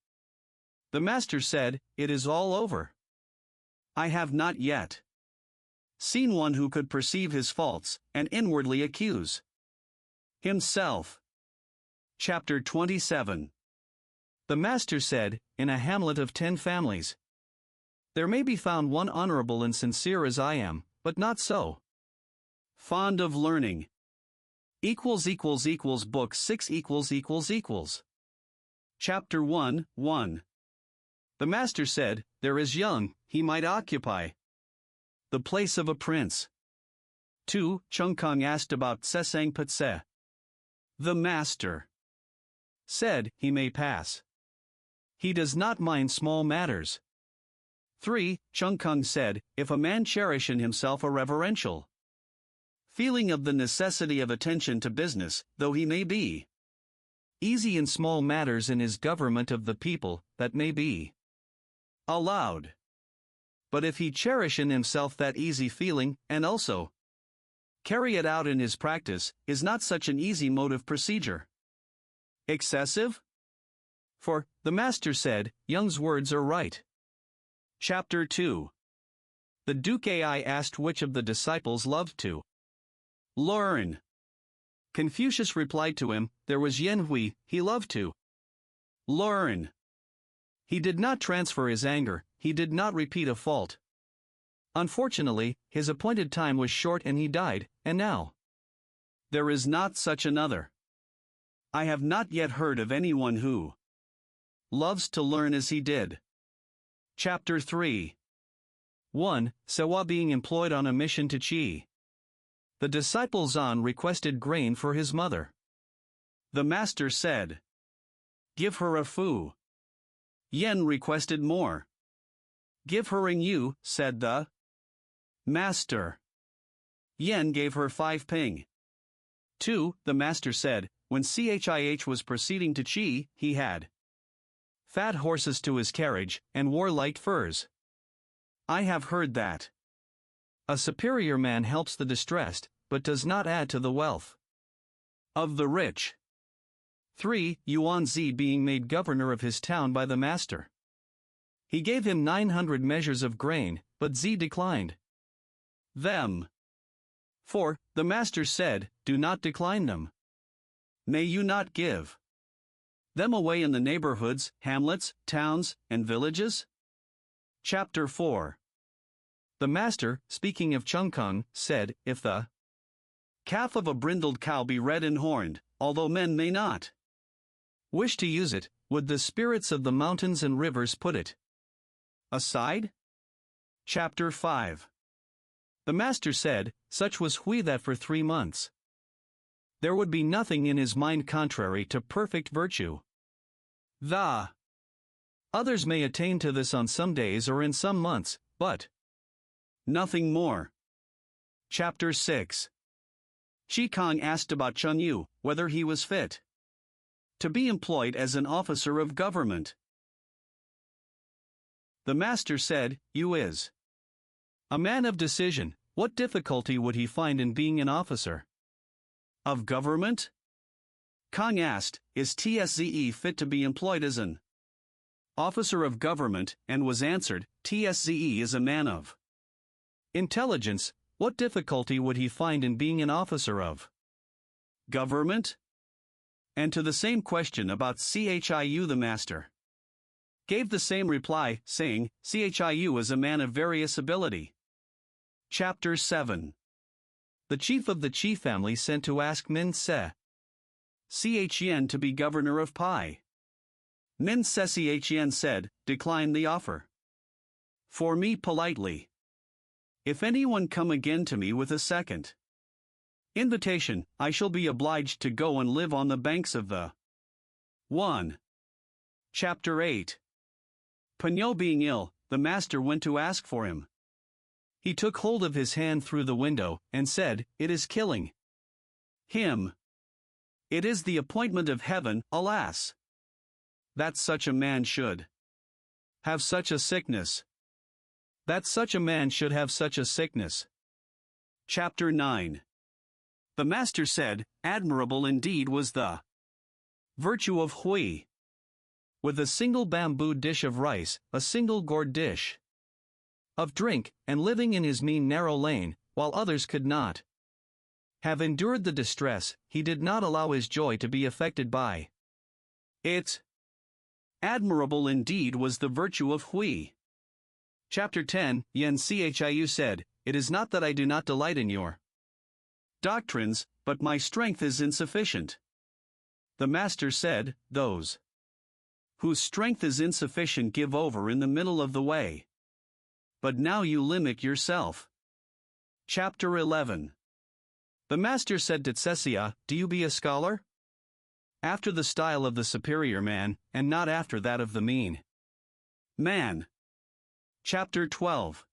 The master said, it is all over. I have not yet seen one who could perceive his faults, and inwardly accuse himself. Chapter 27. The master said, in a hamlet of 10 families, there may be found one honorable and sincere as I am, but not so fond of learning. Book 6 =====. Chapter 1:1. The master said, there is young, he might occupy the place of a prince. 2. Chung Kong asked about Sesang Patse. The master said, he may pass. He does not mind small matters. 3. Chung Kong said, if a man cherish in himself a reverential feeling of the necessity of attention to business, though he may be easy in small matters in his government of the people, that may be allowed. But if he cherish in himself that easy feeling, and also carry it out in his practice, is not such an easy mode of procedure excessive? For, the master said, Young's words are right. Chapter 2. The Duke Ai asked which of the disciples loved to learn. Confucius replied to him, there was Yen Hui, he loved to learn. He did not transfer his anger, he did not repeat a fault. Unfortunately, his appointed time was short and he died, and now there is not such another. I have not yet heard of anyone who loves to learn as he did. Chapter 3. 1. Sewa being employed on a mission to Qi. The disciple Zan requested grain for his mother. The master said, give her a fu. Yen requested more. Give her an yu, said the master. Yen gave her 5 ping. 2. The master said, when Chih was proceeding to Qi, he had fat horses to his carriage, and wore light furs. I have heard that a superior man helps the distressed, but does not add to the wealth of the rich. 3. Yuan Zi being made governor of his town by the master. He gave him 900 measures of grain, but Zi declined them. 4. The master said, do not decline them. May you not give them away in the neighborhoods, hamlets, towns, and villages? Chapter 4. The master, speaking of Chungkung, said, if the calf of a brindled cow be red and horned, although men may not wish to use it, would the spirits of the mountains and rivers put it aside? Chapter 5. The master said, such was Hui that for 3 months there would be nothing in his mind contrary to perfect virtue. The others may attain to this on some days or in some months, but nothing more. Chapter 6. Shi Kang asked about Chun Yu, whether he was fit to be employed as an officer of government. The master said, Yu is a man of decision, what difficulty would he find in being an officer of government? Kang asked, is Tsze fit to be employed as an officer of government, and was answered, Tsze is a man of intelligence, what difficulty would he find in being an officer of government? And to the same question about Chiu the master gave the same reply, saying, Chiu is a man of various ability. Chapter 7. The chief of the Qi family sent to ask Min Se Chen to be governor of Pai. Min Se Chen said, decline the offer. For me politely. If anyone come again to me with a second invitation, I shall be obliged to go and live on the banks of the 1. Chapter 8. Pagno being ill, the master went to ask for him. He took hold of his hand through the window, and said, it is killing him. It is the appointment of heaven, alas! That such a man should have such a sickness. That such a man should have such a sickness. Chapter 9. The master said, admirable indeed was the virtue of Hui. With a single bamboo dish of rice, a single gourd dish of drink, and living in his mean narrow lane, while others could not have endured the distress, he did not allow his joy to be affected by it. Admirable indeed was the virtue of Hui. Chapter 10. Yen Chiu said, it is not that I do not delight in your doctrines, but my strength is insufficient. The master said, those whose strength is insufficient give over in the middle of the way. But now you limit yourself. Chapter 11. The master said to Tsesia, do you be a scholar? After the style of the superior man, and not after that of the mean man. Chapter 12.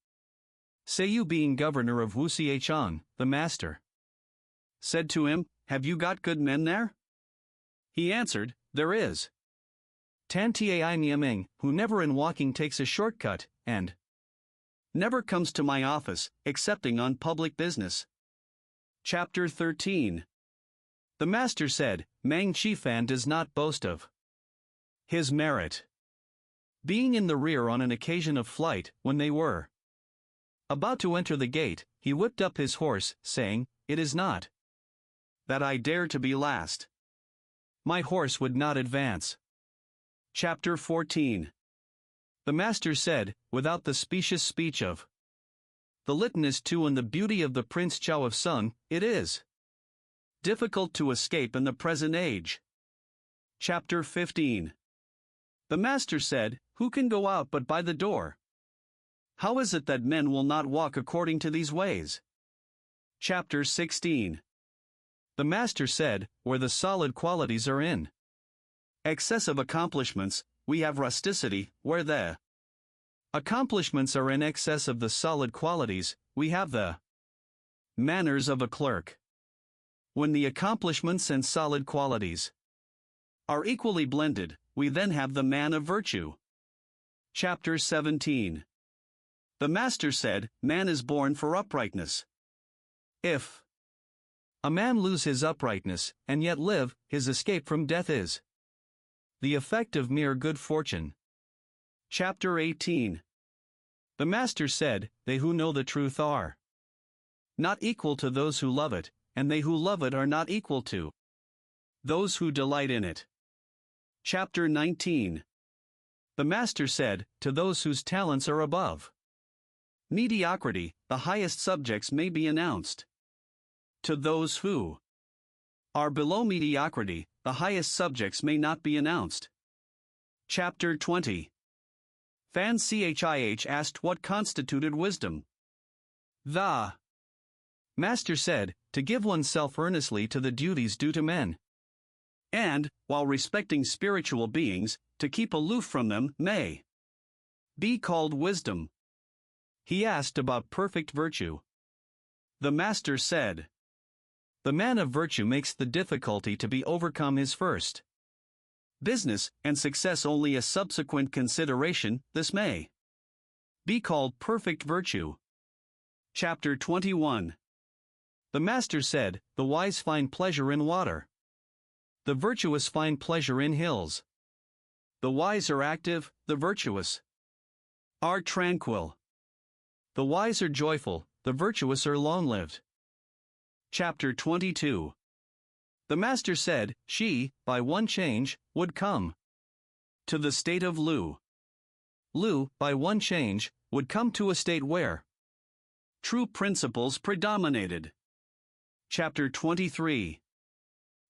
Seiyu being governor of Wuxiechang, the master said to him, have you got good men there? He answered, there is. Tan Tai Niaming, who never in walking takes a shortcut, and never comes to my office, excepting on public business. Chapter 13. The master said, Mang Chi Fan does not boast of his merit being in the rear on an occasion of flight. When they were about to enter the gate, he whipped up his horse, saying, It is not that I dare to be last. My horse would not advance. Chapter 14. The master said, without the specious speech of the litanies too and the beauty of the Prince Chow of Sung, it is difficult to escape in the present age. Chapter 15. The master said, Who can go out but by the door? How is it that men will not walk according to these ways? Chapter 16. The master said, Where the solid qualities are in excessive accomplishments, we have rusticity. Where the accomplishments are in excess of the solid qualities, we have the manners of a clerk. When the accomplishments and solid qualities are equally blended, we then have the man of virtue. Chapter 17. The master said, Man is born for uprightness. If a man lose his uprightness, and yet live, his escape from death is the effect of mere good fortune. Chapter 18. The master said, They who know the truth are not equal to those who love it, and they who love it are not equal to those who delight in it. Chapter 19. The master said, To those whose talents are above mediocrity, the highest subjects may be announced. To those who are below mediocrity, the highest subjects may not be announced. Chapter 20. Fan Chih asked what constituted wisdom. The master said, To give oneself earnestly to the duties due to men, and, while respecting spiritual beings, to keep aloof from them may be called wisdom. He asked about perfect virtue. The master said, The man of virtue makes the difficulty to be overcome his first business, and success only a subsequent consideration. This may be called perfect virtue. Chapter 21. The master said, The wise find pleasure in water. The virtuous find pleasure in hills. The wise are active, the virtuous are tranquil. The wise are joyful, the virtuous are long-lived. Chapter 22. The master said, She, by one change, would come to the state of Lu. Lu, by one change, would come to a state where true principles predominated. Chapter 23.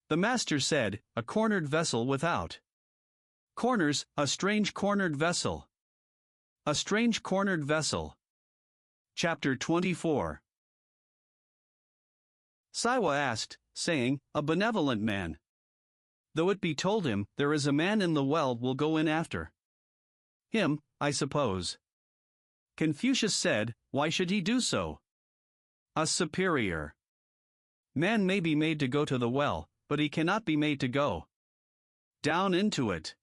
The master said, A cornered vessel without corners, a strange cornered vessel. A strange cornered vessel. Chapter 24. Saiwa asked, saying, A benevolent man, though it be told him, There is a man in the well, will go in after him, I suppose. Confucius said, Why should he do so? A superior man may be made to go to the well, but he cannot be made to go down into it.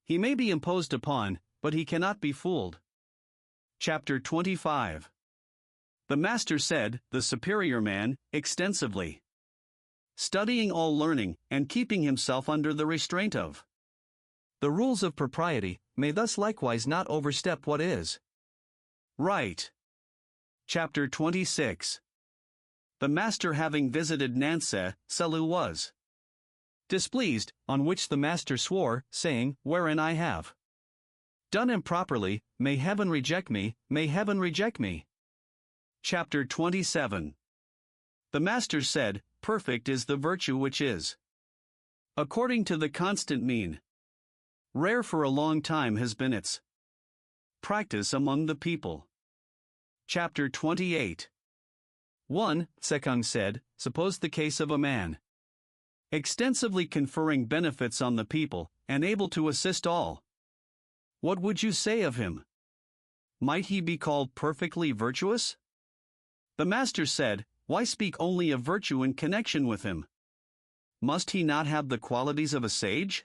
He may be imposed upon, but he cannot be fooled. Chapter 25. The master said, The superior man, extensively studying all learning, and keeping himself under the restraint of the rules of propriety, may thus likewise not overstep what is right. Chapter 26. The master having visited Nanse, Selu was displeased, on which the master swore, saying, Wherein I have done improperly, may heaven reject me, may heaven reject me. Chapter 27. The master said, Perfect is the virtue which is according to the constant mean. Rare for a long time has been its practice among the people. Chapter 28. 1. Sekung said, Suppose the case of a man extensively conferring benefits on the people, and able to assist all. What would you say of him? Might he be called perfectly virtuous? The master said, Why speak only of virtue in connection with him? must he not have the qualities of a sage?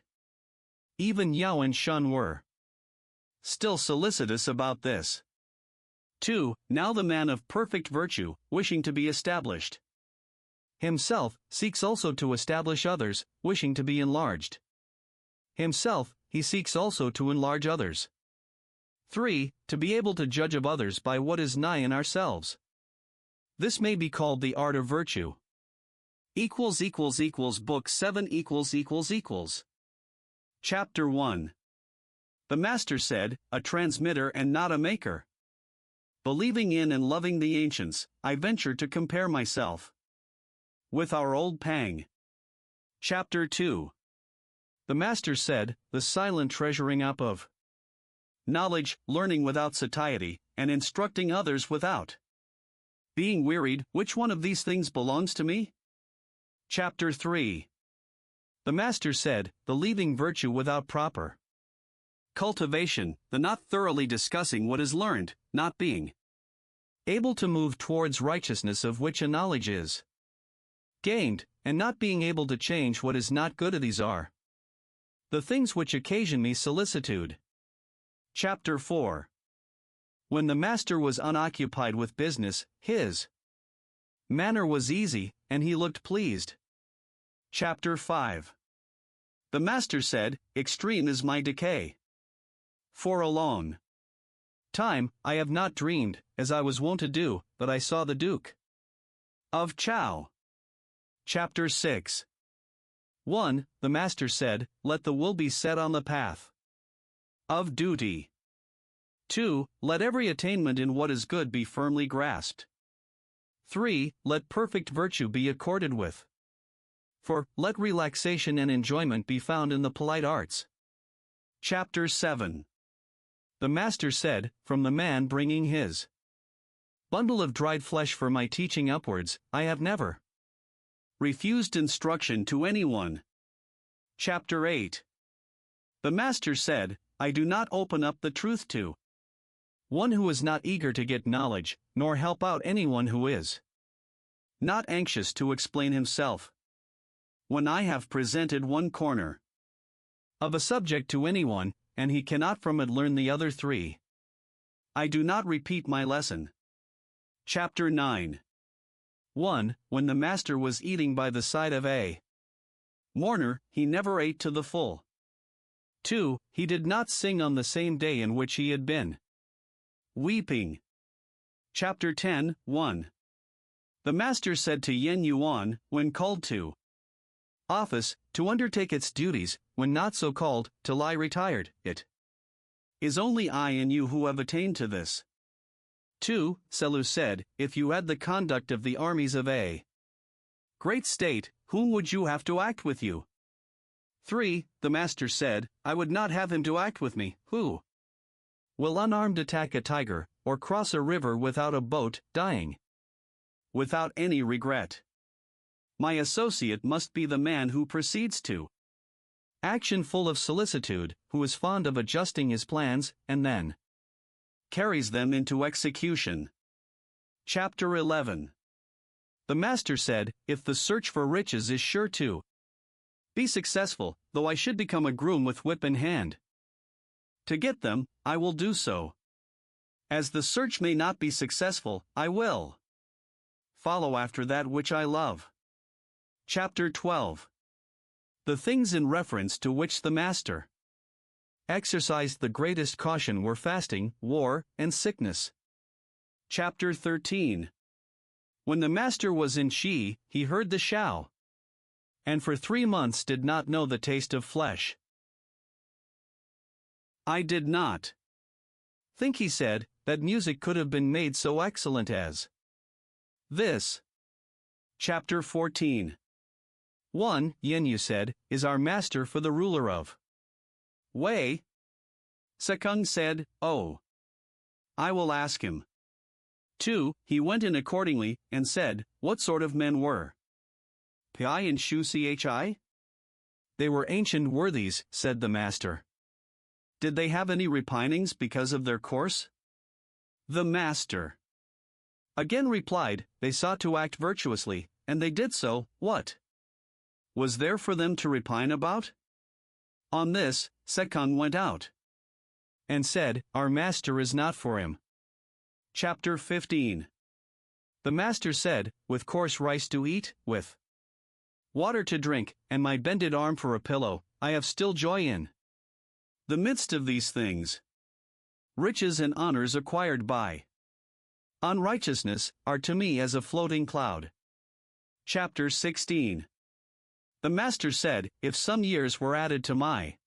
Even Yao and Shun were still solicitous about this. 2. Now the man of perfect virtue, wishing to be established himself, seeks also to establish others, wishing to be enlarged himself, he seeks also to enlarge others. 3. To be able to judge of others by what is nigh in ourselves. This may be called the art of virtue. Book 7 == Chapter 1. The Master said, a transmitter and not a maker. Believing in and loving the ancients, I venture to compare myself with our old Pang. Chapter 2. The Master said, the silent treasuring up of knowledge, learning without satiety, and instructing others without being wearied, which one of these things belongs to me? Chapter 3. The Master said, the leaving virtue without proper cultivation, the not thoroughly discussing what is learned, not being able to move towards righteousness of which a knowledge is gained, and not being able to change what is not good. These are the things which occasion me solicitude. Chapter 4. When the Master was unoccupied with business, his manner was easy, and he looked pleased. Chapter 5. The Master said, extreme is my decay. For a long time, I have not dreamed, as I was wont to do, that I saw the Duke of Chow. Chapter 6. 1. The Master said, let the will be set on the path of duty. 2. Let every attainment in what is good be firmly grasped. 3. Let perfect virtue be accorded with. 4. Let relaxation and enjoyment be found in the polite arts. Chapter 7. The Master said, from the man bringing his bundle of dried flesh for my teaching upwards, I have never refused instruction to anyone. Chapter 8. The Master said, I do not open up the truth to one who is not eager to get knowledge, nor help out anyone who is not anxious to explain himself. When I have presented one corner of a subject to anyone, and he cannot from it learn the other 3, I do not repeat my lesson. Chapter 9. 1. When the Master was eating by the side of a mourner, he never ate to the full. 2. He did not sing on the same day in which he had been weeping. Chapter 10. 1. The Master said to Yen Yuan, when called to office, to undertake its duties, when not so called, to lie retired. It is only I and you who have attained to this. 2. Selu said, if you had the conduct of the armies of a great state, whom would you have to act with you? 3. The Master said, I would not have him to act with me, who will unarmed attack a tiger, or cross a river without a boat, dying without any regret. My associate must be the man who proceeds to action full of solicitude, who is fond of adjusting his plans, and then carries them into execution. Chapter 11. The Master said, if the search for riches is sure to be successful, though I should become a groom with whip in hand to get them, I will do so. As the search may not be successful, I will follow after that which I love. Chapter 12. The things in reference to which the Master exercised the greatest caution were fasting, war, and sickness. Chapter 13. When the Master was in Shi, he heard the Shao, and for 3 months did not know the taste of flesh. I did not think, he said, that music could have been made so excellent as this. Chapter 14. 1. Yen Yu said, is our Master for the ruler of Wei? Sekung said, oh, I will ask him. 2. He went in accordingly, and said, what sort of men were Pi and Shu Chi? They were ancient worthies, said the Master. Did they have any repinings because of their course? The Master again replied, they sought to act virtuously, and they did so. What was there for them to repine about? On this, Sekon went out and said, Our master is not for him. Chapter 15. The master said, With coarse rice to eat, with water to drink, and my bended arm for a pillow, I have still joy in the midst of these things. Riches and honors acquired by unrighteousness are to me as a floating cloud. Chapter 16. The master said, If some years were added to my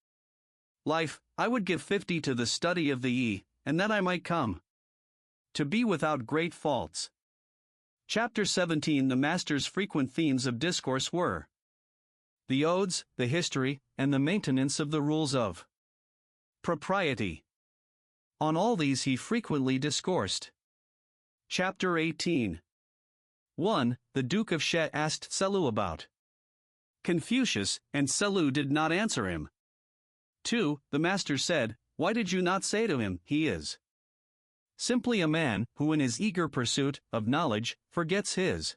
life, I would give 50 to the study of the Yi, and that I might come to be without great faults. Chapter 17. The master's frequent themes of discourse were the odes, the history, and the maintenance of the rules of propriety. On all these he frequently discoursed. Chapter 18. 1. The Duke of She asked Selu about Confucius, and Selu did not answer him. 2. The master said, Why did you not say to him, He is simply a man who in his eager pursuit of knowledge forgets his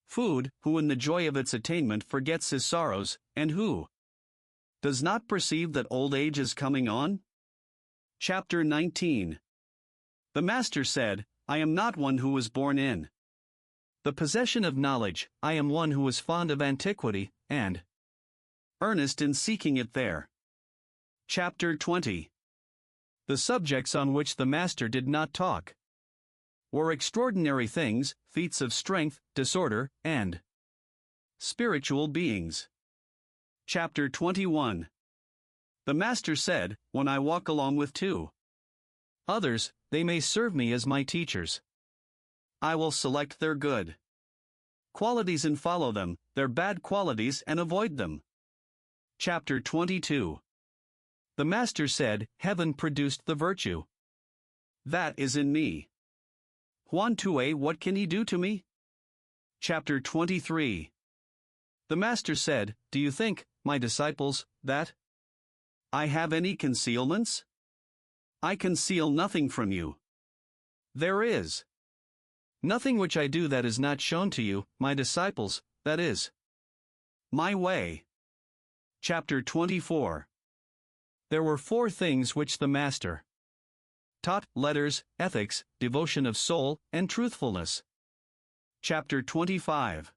food, who in the joy of its attainment forgets his sorrows, and who does not perceive that old age is coming on? Chapter 19. The master said, I am not one who was born in the possession of knowledge, I am one who is fond of antiquity, and earnest in seeking it there. Chapter 20. The subjects on which the master did not talk were extraordinary things, feats of strength, disorder, and spiritual beings. Chapter 21. The master said, When I walk along with two others, they may serve me as my teachers. I will select their good qualities and follow them, their bad qualities and avoid them. Chapter 22. The master said, Heaven produced the virtue that is in me. Huan Tue, what can he do to me? Chapter 23. The master said, Do you think, my disciples, that I have any concealments? I conceal nothing from you. There is nothing which I do that is not shown to you, my disciples, that is my way. Chapter 24. There were 4 things which the master taught: letters, ethics, devotion of soul, and truthfulness. Chapter 25.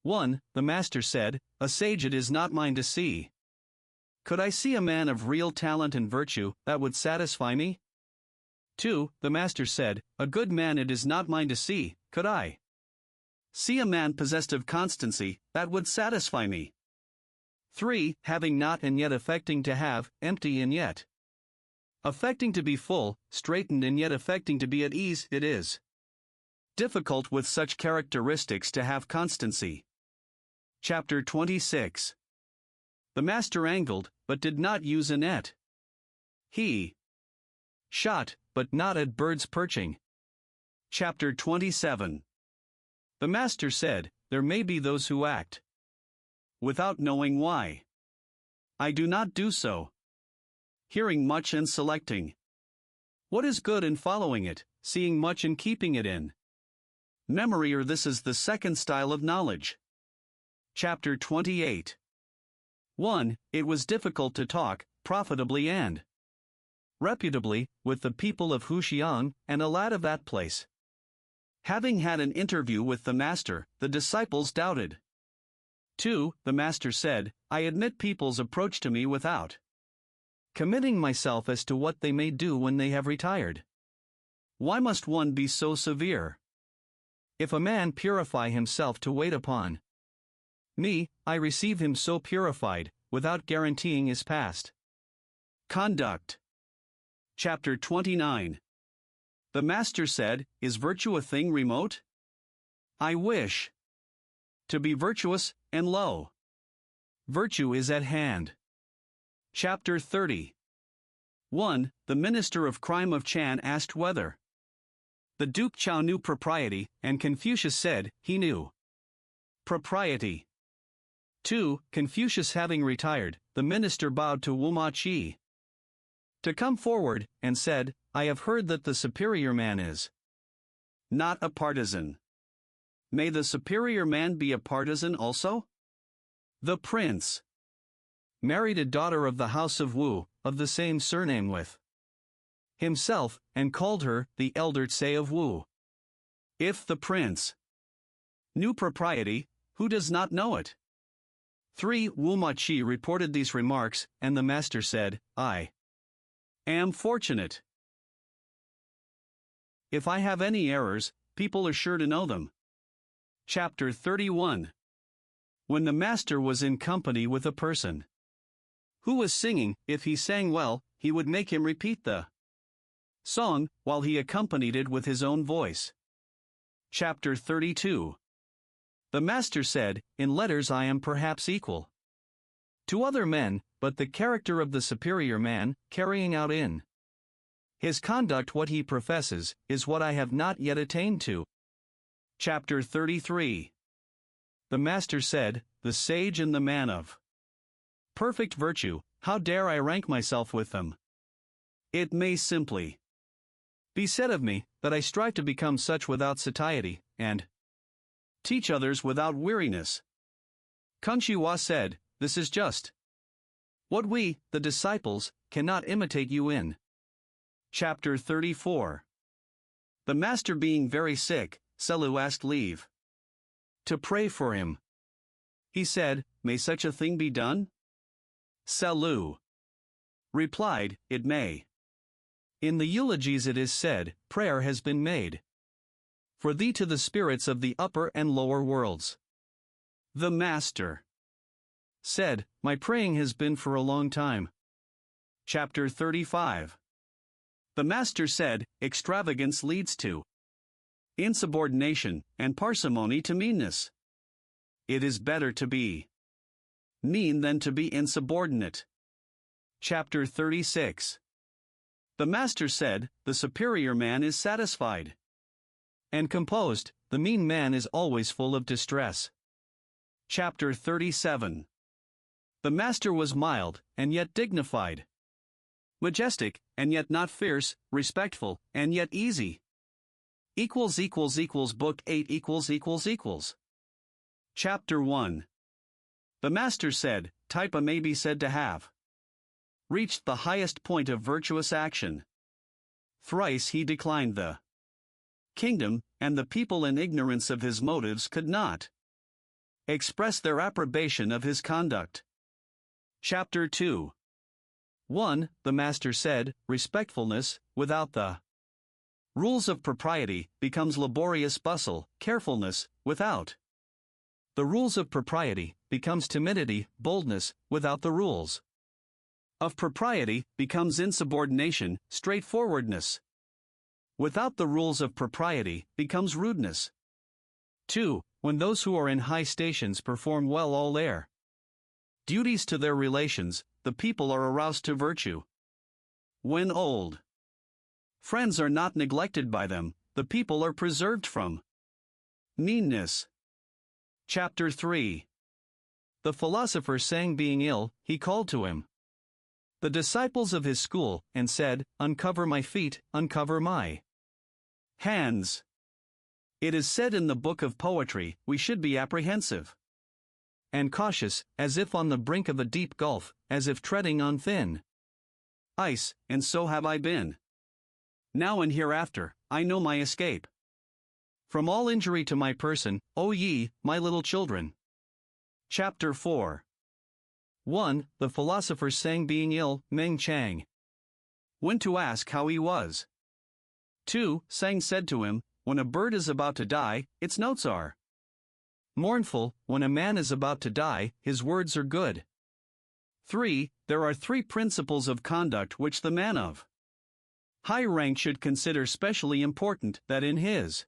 1. The master said, A sage it is not mine to see. Could I see a man of real talent and virtue, that would satisfy me? 2. The master said, A good man it is not mine to see. Could I see a man possessed of constancy, that would satisfy me? 3. Having not and yet affecting to have, empty and yet affecting to be full, straitened and yet affecting to be at ease, it is difficult with such characteristics to have constancy. Chapter 26. The master angled, but did not use a net. He shot, but not at birds perching. Chapter 27. The master said, There may be those who act without knowing why. I do not do so. Hearing much and selecting what is good and following it, seeing much and keeping it in memory, or this is the second style of knowledge. Chapter 28. 1. It was difficult to talk, profitably and reputably, with the people of Huxiang, and a lad of that place. Having had an interview with the master, the disciples doubted. 2. The master said, I admit people's approach to me without committing myself as to what they may do when they have retired. Why must one be so severe? If a man purify himself to wait upon me, I receive him so purified, without guaranteeing his past conduct. Chapter 29. The master said, Is virtue a thing remote? I wish to be virtuous, and lo, virtue is at hand. Chapter 30. 1. The minister of crime of Chan asked whether the Duke Chao knew propriety, and Confucius said, he knew propriety. 2. Confucius having retired, the minister bowed to Wu Ma Chi to come forward, and said, I have heard that the superior man is not a partisan. May the superior man be a partisan also? The prince married a daughter of the house of Wu, of the same surname with himself, and called her the elder Tsai of Wu. If the prince knew propriety, who does not know it? 3. Wu Machi reported these remarks, and the master said, I am fortunate. If I have any errors, people are sure to know them. Chapter 31. When the master was in company with a person who was singing, if he sang well, he would make him repeat the song, while he accompanied it with his own voice. Chapter 32. The master said, in letters I am perhaps equal to other men, but the character of the superior man, carrying out in his conduct what he professes, is what I have not yet attained to. Chapter 33. The master said, the sage and the man of perfect virtue, how dare I rank myself with them? It may simply be said of me, that I strive to become such without satiety, and teach others without weariness. Confucius said, this is just what we, the disciples, cannot imitate you in. Chapter 34. The master being very sick, Selu asked leave to pray for him. He said, may such a thing be done? Selu replied, it may. In the eulogies it is said, prayer has been made for thee to the spirits of the upper and lower worlds. The master said, my praying has been for a long time. Chapter 35. The master said, extravagance leads to insubordination, and parsimony to meanness. It is better to be mean than to be insubordinate. Chapter 36. The master said, the superior man is satisfied and composed, the mean man is always full of distress. Chapter 37. The master was mild, and yet dignified, majestic, and yet not fierce, respectful, and yet easy. Book 8 == Chapter 1. The master said, Taipa may be said to have reached the highest point of virtuous action. Thrice he declined the kingdom, and the people in ignorance of his motives could not express their approbation of his conduct. Chapter 2. 1. The master said, respectfulness, without the rules of propriety, becomes laborious bustle, carefulness, without the rules of propriety, becomes timidity, boldness, without the rules of propriety, becomes insubordination, straightforwardness. Without the rules of propriety, becomes rudeness. 2. When those who are in high stations perform well all their duties to their relations, the people are aroused to virtue. When old friends are not neglected by them, the people are preserved from meanness. Chapter 3. The philosopher sang being ill, he called to him the disciples of his school, and said, uncover my feet, uncover my hands. It is said in the book of poetry, we should be apprehensive and cautious, as if on the brink of a deep gulf, as if treading on thin ice, and so have I been. Now and hereafter, I know my escape from all injury to my person, O ye, my little children. Chapter 4. 1. The philosopher sang being ill, Meng Chang went to ask how he was. 2. Sang said to him, when a bird is about to die, its notes are mournful, when a man is about to die, his words are good. 3. There are 3 principles of conduct which the man of high rank should consider specially important, that in his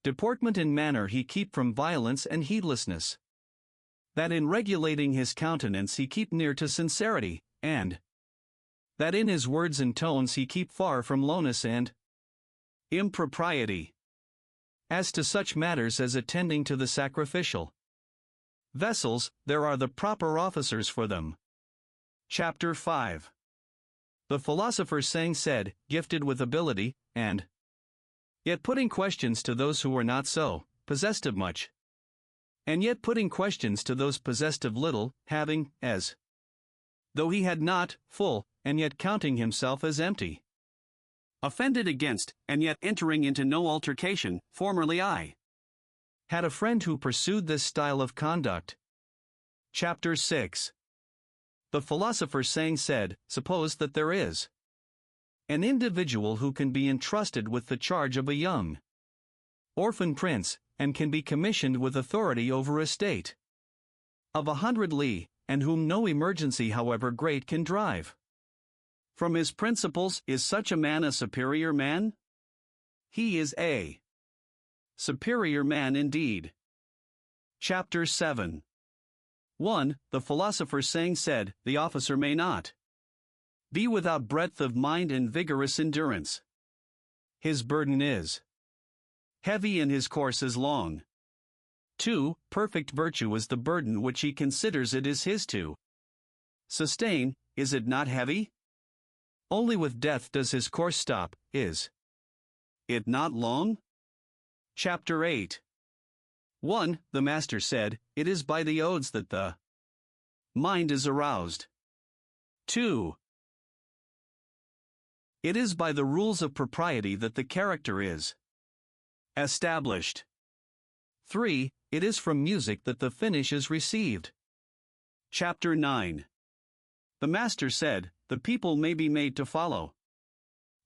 deportment and manner he keep from violence and heedlessness, that in regulating his countenance he keep near to sincerity, and that in his words and tones he keep far from lowness and impropriety. As to such matters as attending to the sacrificial vessels, there are the proper officers for them. Chapter 5. The philosopher sang said, gifted with ability, and yet putting questions to those who were not so, possessed of much and yet putting questions to those possessed of little, having, as though he had not, full, and yet counting himself as empty. Offended against, and yet entering into no altercation, formerly I had a friend who pursued this style of conduct. Chapter 6. The philosopher saying said, suppose that there is an individual who can be entrusted with the charge of a young orphan prince, and can be commissioned with authority over a state of 100 li, and whom no emergency however great can drive from his principles. Is such a man a superior man? He is a superior man indeed. Chapter 7. 1. The philosopher saying said, the officer may not be without breadth of mind and vigorous endurance. His burden is heavy and his course is long. 2. Perfect virtue is the burden which he considers it is his to sustain. Is it not heavy? Only with death does his course stop. Is it not long? Chapter 8. 1. The master said, it is by the odes that the mind is aroused. 2. It is by the rules of propriety that the character is established. 3. It is from music that the finish is received. Chapter 9. The master said, the people may be made to follow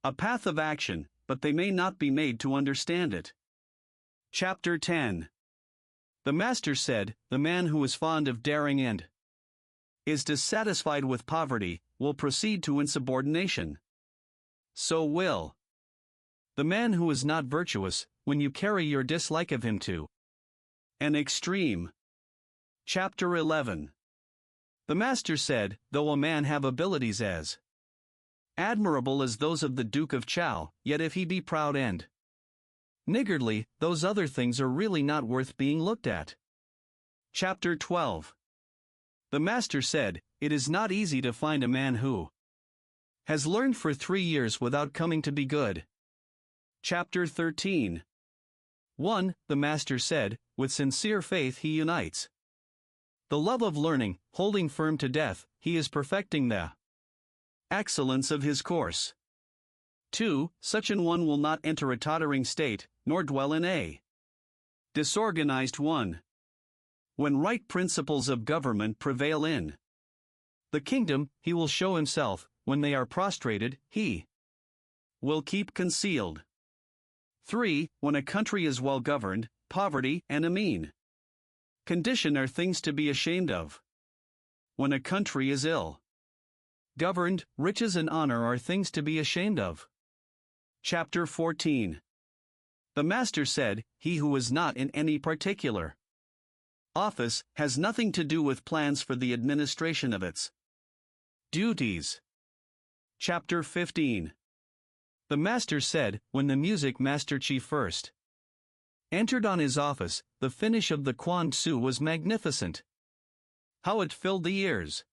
a path of action, but they may not be made to understand it. Chapter 10. The master said, the man who is fond of daring and is dissatisfied with poverty will proceed to insubordination. So will the man who is not virtuous, when you carry your dislike of him to an extreme. Chapter 11. The master said, though a man have abilities as admirable as those of the Duke of Chow, yet if he be proud and niggardly, those other things are really not worth being looked at. Chapter 12. The master said, it is not easy to find a man who has learned for 3 years without coming to be good. Chapter 13. 1. The master said, with sincere faith he unites the love of learning, holding firm to death, he is perfecting the excellence of his course. 2. Such an one will not enter a tottering state, nor dwell in a disorganized one. When right principles of government prevail in the kingdom, he will show himself. When they are prostrated, he will keep concealed. 3. When a country is well governed, poverty and a mean condition are things to be ashamed of. When a country is ill governed, riches and honor are things to be ashamed of. Chapter 14. The master said, he who is not in any particular office has nothing to do with plans for the administration of its duties. Chapter 15. The master said, when the music master chief first entered on his office, the finish of the Quan Tzu was magnificent. How it filled the ears.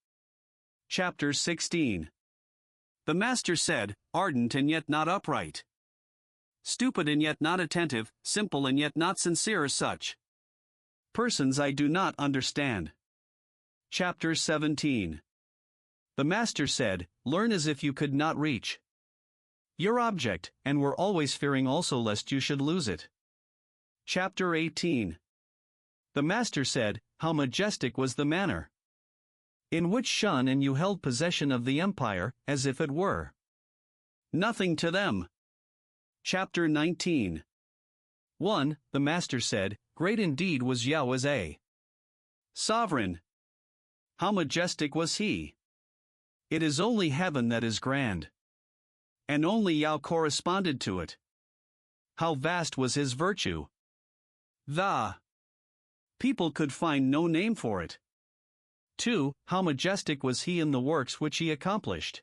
Chapter 16. The master said, ardent and yet not upright, stupid and yet not attentive, simple and yet not sincere are such persons I do not understand. Chapter 17. The master said, learn as if you could not reach your object, and were always fearing also lest you should lose it. Chapter 18. The master said, how majestic was the manner in which Shun and you held possession of the empire, as if it were nothing to them. Chapter 19. 1. The master said, great indeed was Yao as a sovereign. How majestic was he! It is only heaven that is grand, and only Yao corresponded to it. How vast was his virtue! The people could find no name for it. 2. How majestic was he in the works which he accomplished!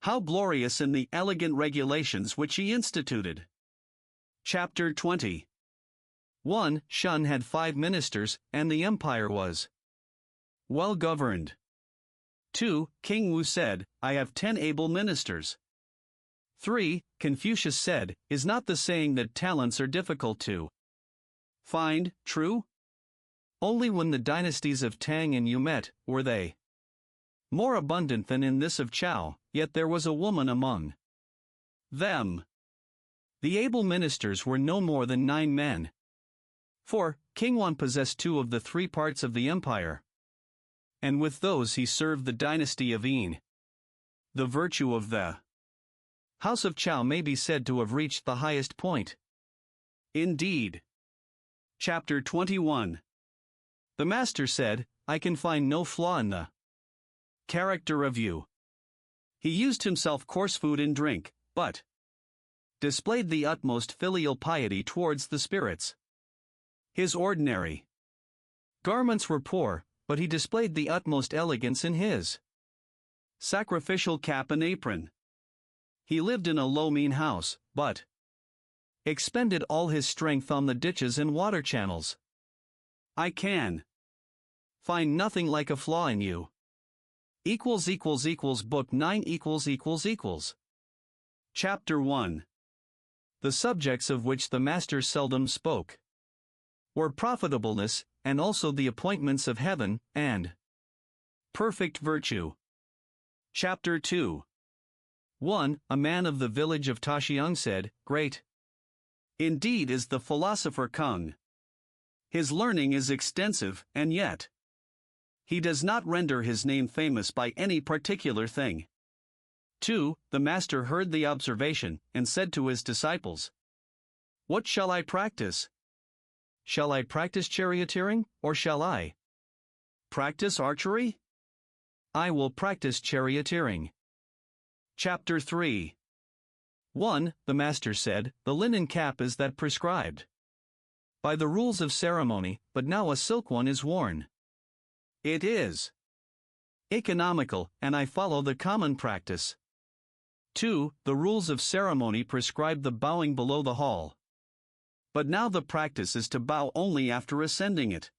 How glorious in the elegant regulations which he instituted! Chapter 20. 1. Shun had 5 ministers, and the empire was well governed. 2. King Wu said, I have 10 able ministers. 3. Confucius said, is not the saying that talents are difficult to find true? Only when the dynasties of Tang and Yu met were they more abundant than in this of Chao, yet there was a woman among them. The able ministers were no more than 9 men. For King Wan possessed 2 of the 3 parts of the empire, and with those he served the dynasty of Yin. The virtue of the House of Chao may be said to have reached the highest point. Indeed. Chapter 21. The master said, I can find no flaw in the character of you. He used himself coarse food and drink, but displayed the utmost filial piety towards the spirits. His ordinary garments were poor, but he displayed the utmost elegance in his sacrificial cap and apron. He lived in a low mean house, but expended all his strength on the ditches and water channels. I can find nothing like a flaw in you. Book 9 Chapter 1. The subjects of which the master seldom spoke were profitableness, and also the appointments of heaven, and perfect virtue. Chapter 2. 1. A man of the village of Taxiang said, Great indeed is the philosopher Kung. His learning is extensive, and yet he does not render his name famous by any particular thing. 2. The master heard the observation, and said to his disciples, What shall I practice? Shall I practice charioteering, or shall I practice archery? I will practice charioteering. Chapter 3. 1. The master said, The linen cap is that prescribed by the rules of ceremony, but now a silk one is worn. It is economical, and I follow the common practice. 2. The rules of ceremony prescribe the bowing below the hall, but now the practice is to bow only after ascending it.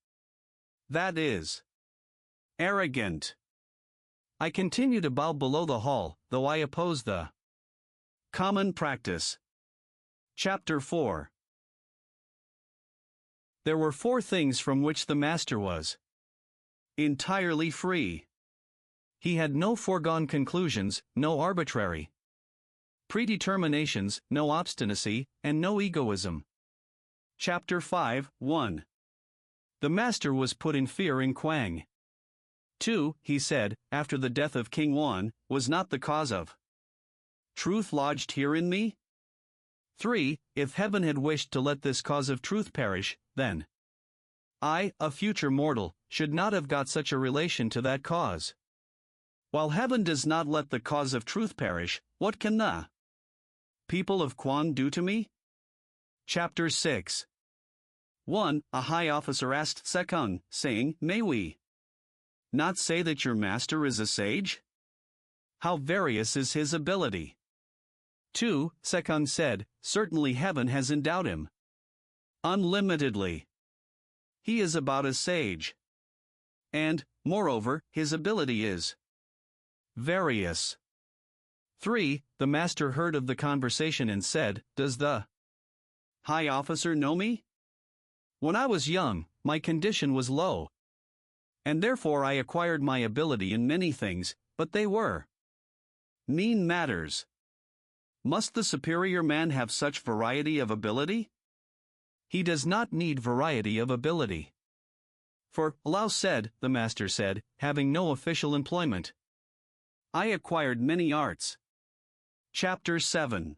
That is arrogant. I continue to bow below the hall, though I oppose the common practice. Chapter 4. There were 4 things from which the master was entirely free. He had no foregone conclusions, no arbitrary predeterminations, no obstinacy, and no egoism. Chapter 5. 1. The master was put in fear in Kwang. 2. He said, after the death of King Wan, was not the cause of truth lodged here in me? 3. If heaven had wished to let this cause of truth perish, then I, a future mortal, should not have got such a relation to that cause. While heaven does not let the cause of truth perish, what can the people of Quan do to me? Chapter 6. 1. A high officer asked Sekung, saying, May we not say that your master is a sage? How various is his ability? 2. Sekung said, Certainly heaven has endowed him unlimitedly. He is about a sage. And, moreover, his ability is various. 3. The master heard of the conversation and said, Does the high officer know me? When I was young, my condition was low, and therefore I acquired my ability in many things, but they were mean matters. Must the superior man have such variety of ability? He does not need variety of ability. For, Lao said, the master said, having no official employment, I acquired many arts. Chapter 7.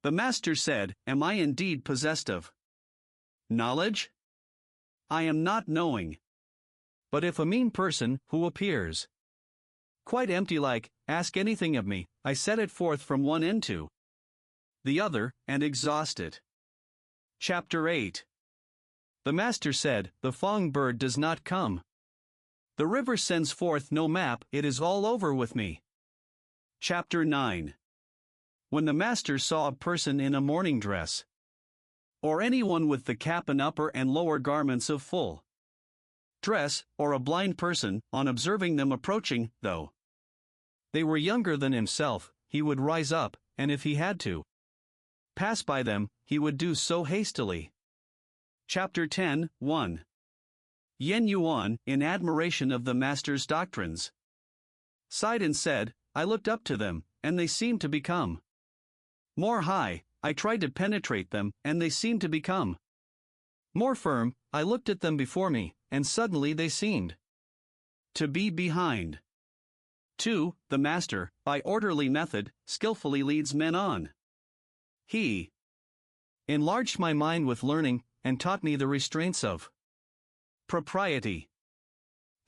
The master said, Am I indeed possessed of knowledge? I am not knowing. But if a mean person, who appears quite empty like, ask anything of me, I set it forth from one end to the other, and exhaust it. Chapter 8. The master said, The Fong bird does not come. The river sends forth no map, it is all over with me. Chapter 9. When the master saw a person in a morning dress, or anyone with the cap and upper and lower garments of full dress, or a blind person, on observing them approaching, though they were younger than himself, he would rise up, and if he had to pass by them, he would do so hastily. Chapter 10. 1. Yen Yuan, in admiration of the master's doctrines, sighed and said, I looked up to them, and they seemed to become more high. I tried to penetrate them, and they seemed to become more firm. I looked at them before me, and suddenly they seemed to be behind. 2. The master, by orderly method, skillfully leads men on. He enlarged my mind with learning, and taught me the restraints of propriety.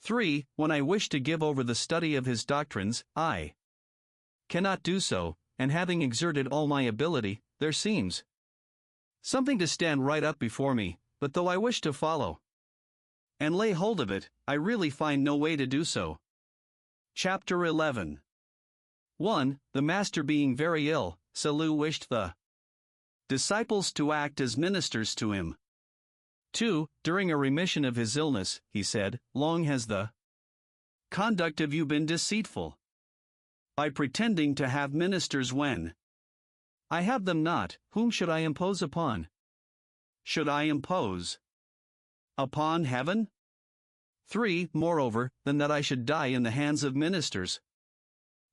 3. When I wish to give over the study of his doctrines, I cannot do so, and having exerted all my ability, there seems something to stand right up before me, but though I wish to follow and lay hold of it, I really find no way to do so. Chapter 11. 1. The master being very ill, Salu wished the disciples to act as ministers to him. 2. During a remission of his illness, he said, Long has the conduct of you been deceitful, by pretending to have ministers when I have them not. Whom should I impose upon? Should I impose upon heaven? 3. Moreover, than that I should die in the hands of ministers,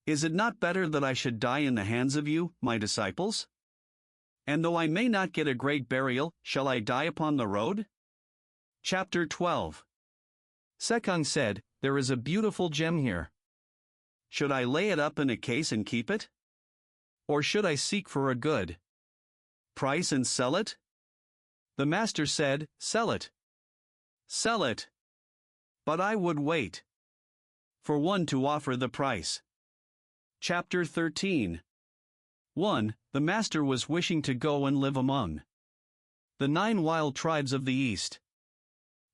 is it not better that I should die in the hands of you, my disciples? And though I may not get a great burial, shall I die upon the road? Chapter 12. Sekung said, There is a beautiful gem here. Should I lay it up in a case and keep it? Or should I seek for a good price and sell it? The master said, Sell it. Sell it. But I would wait for one to offer the price. Chapter 13. 1. The master was wishing to go and live among the 9 wild tribes of the East.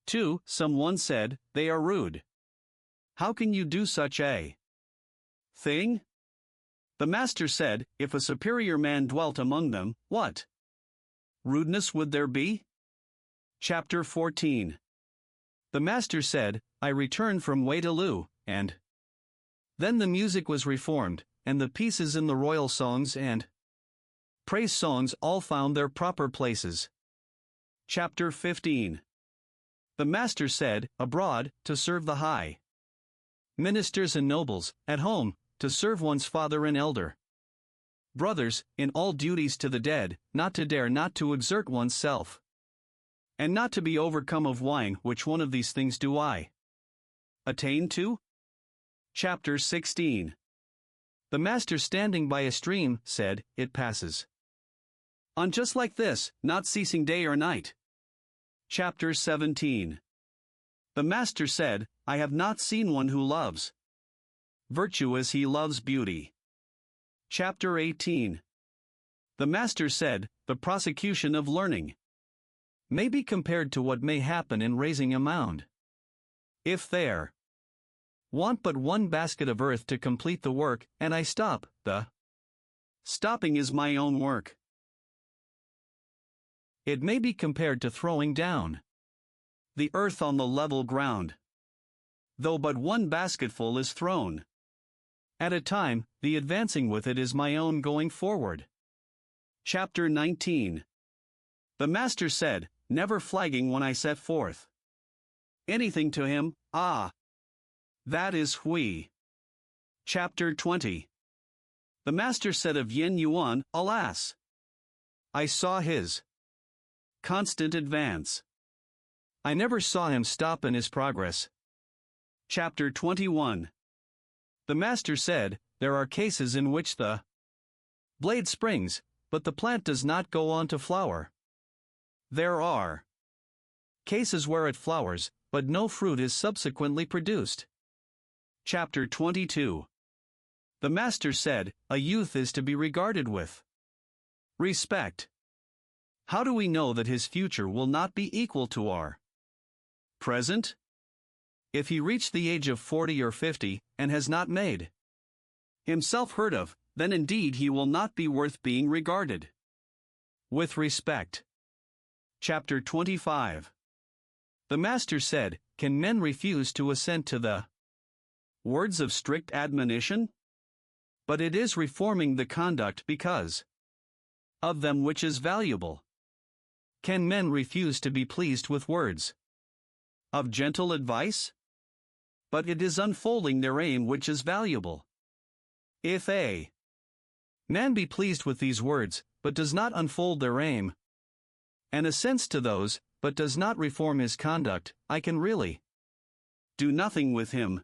2. Someone said, They are rude. How can you do such a thing? The master said, If a superior man dwelt among them, what rudeness would there be? Chapter 14. The master said, I returned from Waitaloo, and then the music was reformed, and the pieces in the royal songs and praise songs all found their proper places. Chapter 15. The master said, Abroad, to serve the high ministers and nobles, at home, to serve one's father and elder brothers, in all duties to the dead, not to dare not to exert one's self, and not to be overcome of wine. Which one of these things do I attain to? Chapter 16. The master, standing by a stream, said, It passes on just like this, not ceasing day or night. Chapter 17. The master said, I have not seen one who loves virtue as he loves beauty. Chapter 18. The master said, The prosecution of learning may be compared to what may happen in raising a mound. If there want but one basket of earth to complete the work, and I stop, the stopping is my own work. It may be compared to throwing down the earth on the level ground. Though but one basketful is thrown at a time, the advancing with it is my own going forward. Chapter 19. The master said, never flagging when I set forth anything to him, that is Hui. Chapter 20. The master said of Yen Yuan, Alas! I saw his constant advance. I never saw him stop in his progress. Chapter 21. The master said, There are cases in which the blade springs, but the plant does not go on to flower. There are cases where it flowers, but no fruit is subsequently produced. Chapter 22. The master said, A youth is to be regarded with respect. How do we know that his future will not be equal to our present? If he reached the age of 40 or 50, and has not made himself heard of, then indeed he will not be worth being regarded with respect. Chapter 25. The master said, Can men refuse to assent to the words of strict admonition? But it is reforming the conduct because of them which is valuable. Can men refuse to be pleased with words Of gentle advice? But it is unfolding their aim which is valuable. If a man be pleased with these words, but does not unfold their aim, and assents to those, but does not reform his conduct, I can really do nothing with him.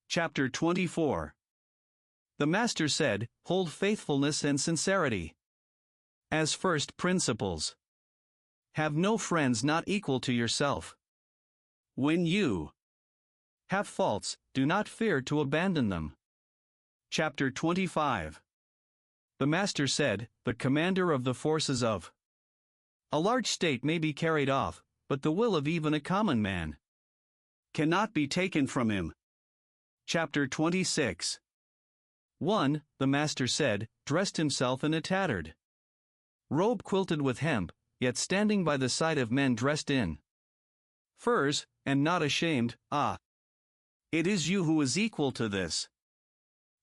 Chapter 24. The Master said, hold faithfulness and sincerity as first principles. Have no friends not equal to yourself. When you have faults, do not fear to abandon them. Chapter 25. The Master said, the commander of the forces of a large state may be carried off, but the will of even a common man cannot be taken from him. Chapter 26. One, the Master said, dressed himself in a tattered robe quilted with hemp, yet standing by the side of men dressed in furs, and not ashamed. It is you who is equal to this.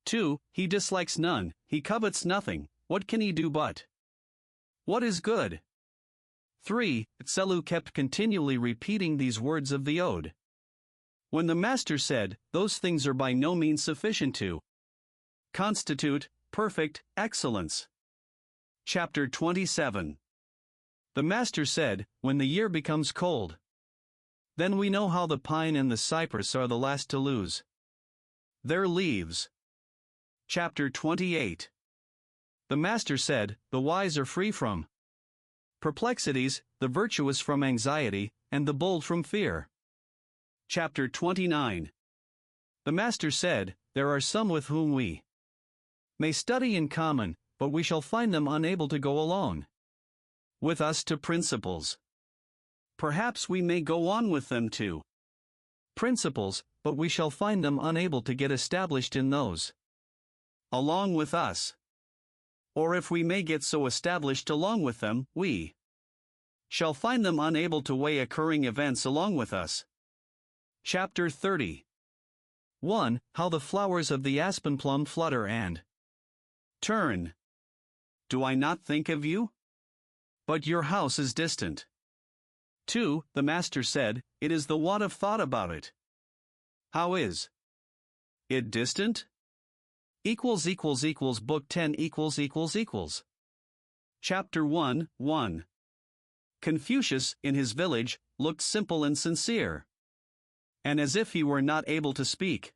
2. He dislikes none, he covets nothing, what can he do but what is good? 3. Tselu kept continually repeating these words of the ode. When the Master said, those things are by no means sufficient to constitute perfect excellence. Chapter 27. The Master said, when the year becomes cold, then we know how the pine and the cypress are the last to lose their leaves. Chapter 28. The Master said, the wise are free from perplexities, the virtuous from anxiety, and the bold from fear. Chapter 29. The Master said, there are some with whom we may study in common, but we shall find them unable to go alone with us to principles. Perhaps we may go on with them to principles, but we shall find them unable to get established in those along with us. Or if we may get so established along with them, we shall find them unable to weigh occurring events along with us. Chapter 30. 1. How the flowers of the aspen plum flutter and turn. Do I not think of you? But your house is distant. 2. The Master said, it is the want of thought about it. How is it distant? Book 10 Chapter 1, 1. Confucius, in his village, looked simple and sincere, and as if he were not able to speak.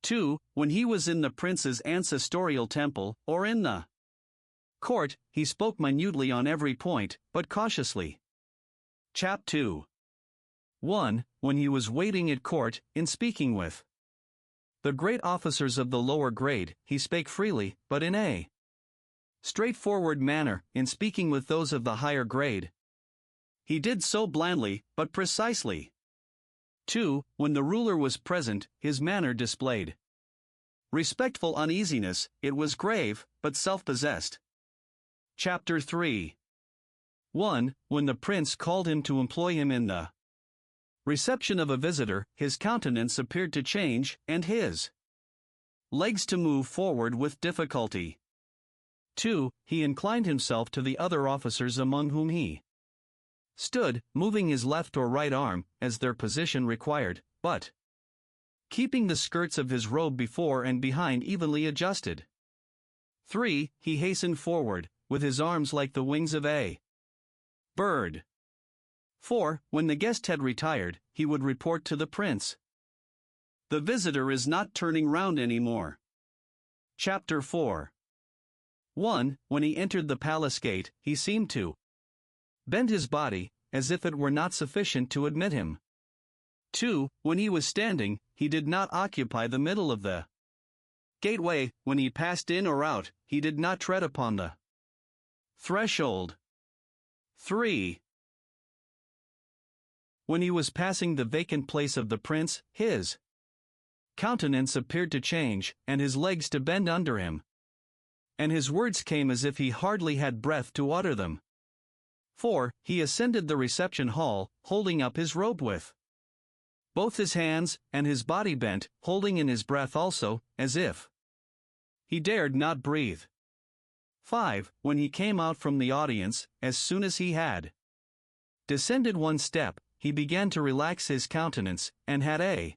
2. When he was in the prince's ancestorial temple, or in the court, he spoke minutely on every point, but cautiously. Chapter 2. 1. When he was waiting at court, in speaking with the great officers of the lower grade, he spake freely, but in a straightforward manner. In speaking with those of the higher grade, he did so blandly, but precisely. 2. When the ruler was present, his manner displayed respectful uneasiness, it was grave, but self-possessed. Chapter 3. 1. When the prince called him to employ him in the reception of a visitor, his countenance appeared to change, and his legs to move forward with difficulty. 2. He inclined himself to the other officers among whom he stood, moving his left or right arm, as their position required, but keeping the skirts of his robe before and behind evenly adjusted. 3. He hastened forward, with his arms like the wings of a bird. 4. When the guest had retired, he would report to the prince, the visitor is not turning round any more. Chapter 4. 1. When he entered the palace gate, he seemed to bend his body, as if it were not sufficient to admit him. 2. When he was standing, he did not occupy the middle of the gateway. When he passed in or out, he did not tread upon the threshold. 3. When he was passing the vacant place of the prince, his countenance appeared to change, and his legs to bend under him, and his words came as if he hardly had breath to utter them. 4. He ascended the reception hall, holding up his robe with both his hands, and his body bent, holding in his breath also, as if he dared not breathe. 5. When he came out from the audience, as soon as he had descended one step, he began to relax his countenance, and had a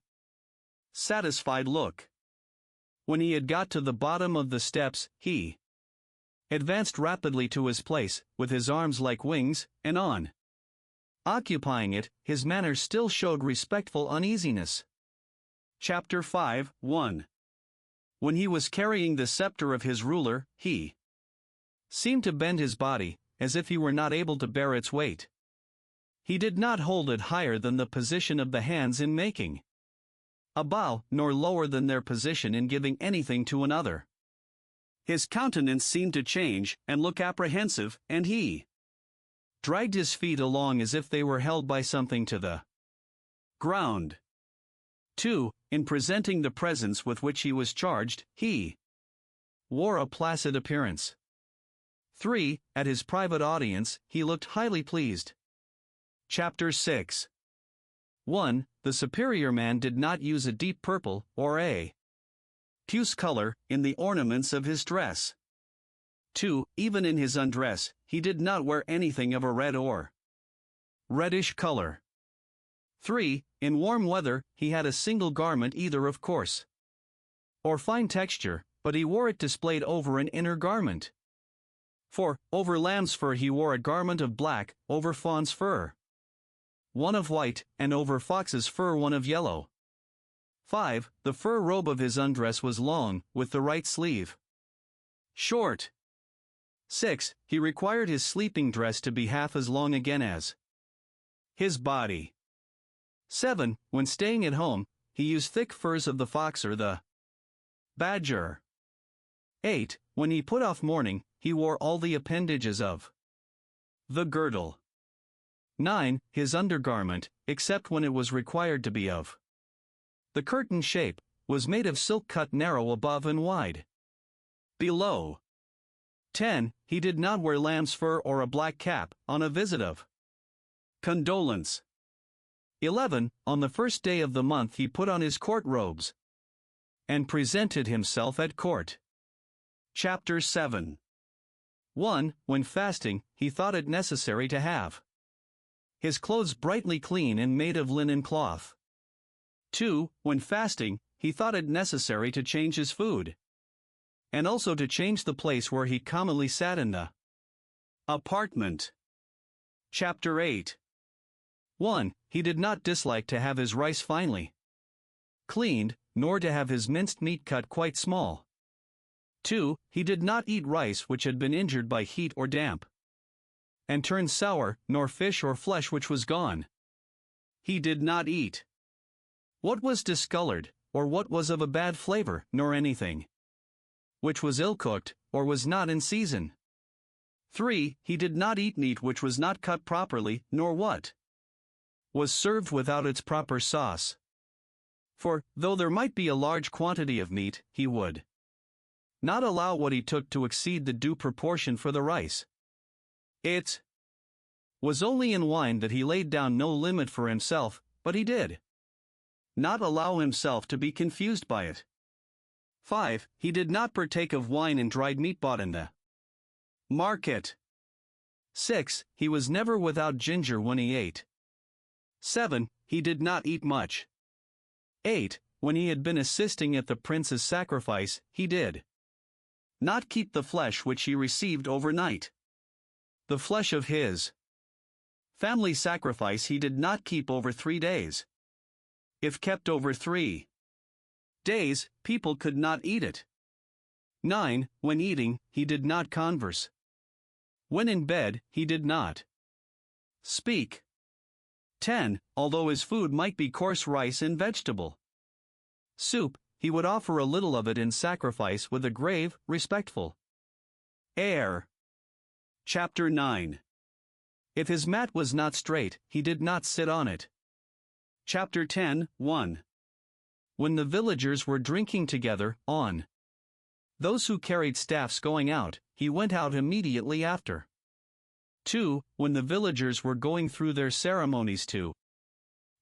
satisfied look. When he had got to the bottom of the steps, he advanced rapidly to his place, with his arms like wings, and on occupying it, his manner still showed respectful uneasiness. Chapter 5, 1. When he was carrying the scepter of his ruler, he seemed to bend his body, as if he were not able to bear its weight. He did not hold it higher than the position of the hands in making a bow, nor lower than their position in giving anything to another. His countenance seemed to change, and look apprehensive, and he dragged his feet along as if they were held by something to the ground. 2. In presenting the presents with which he was charged, he wore a placid appearance. 3. At his private audience, he looked highly pleased. Chapter 6. 1. The superior man did not use a deep purple, or a puce color, in the ornaments of his dress. 2. Even in his undress, he did not wear anything of a red or reddish color. 3. In warm weather, he had a single garment either of coarse or fine texture, but he wore it displayed over an inner garment. 4. Over lamb's fur he wore a garment of black, over fawn's fur one of white, and over fox's fur one of yellow. 5. The fur robe of his undress was long, with the right sleeve short. 6. He required his sleeping dress to be half as long again as his body. 7. When staying at home, he used thick furs of the fox or the badger. 8. When he put off mourning, he wore all the appendages of the girdle. 9. His undergarment, except when it was required to be of the curtain shape, was made of silk cut narrow above and wide below. 10. He did not wear lamb's fur or a black cap, on a visit of condolence. 11. On the first day of the month he put on his court robes and presented himself at court. Chapter 7. 1. When fasting, he thought it necessary to have his clothes brightly clean and made of linen cloth. 2. When fasting, he thought it necessary to change his food, and also to change the place where he commonly sat in the apartment. Chapter 8. 1. He did not dislike to have his rice finely cleaned, nor to have his minced meat cut quite small. 2. He did not eat rice which had been injured by heat or damp, and turned sour, nor fish or flesh which was gone. He did not eat what was discolored, or what was of a bad flavor, nor anything which was ill-cooked, or was not in season. 3. He did not eat meat which was not cut properly, nor what was served without its proper sauce. For, though there might be a large quantity of meat, he would not allow what he took to exceed the due proportion for the rice. It was only in wine that he laid down no limit for himself, but he did not allow himself to be confused by it. 5. He did not partake of wine and dried meat bought in the market. 6. He was never without ginger when he ate. 7. He did not eat much. 8. When he had been assisting at the prince's sacrifice, he did not keep the flesh which he received overnight. The flesh of his family sacrifice he did not keep over 3 days. If kept over 3 days, people could not eat it. 9. When eating, he did not converse. When in bed, he did not speak. 10. Although his food might be coarse rice and vegetable soup, he would offer a little of it in sacrifice with a grave, respectful air. Chapter 9. If his mat was not straight, he did not sit on it. Chapter 10, 1. When the villagers were drinking together, on those who carried staffs going out, he went out immediately after. 2. When the villagers were going through their ceremonies to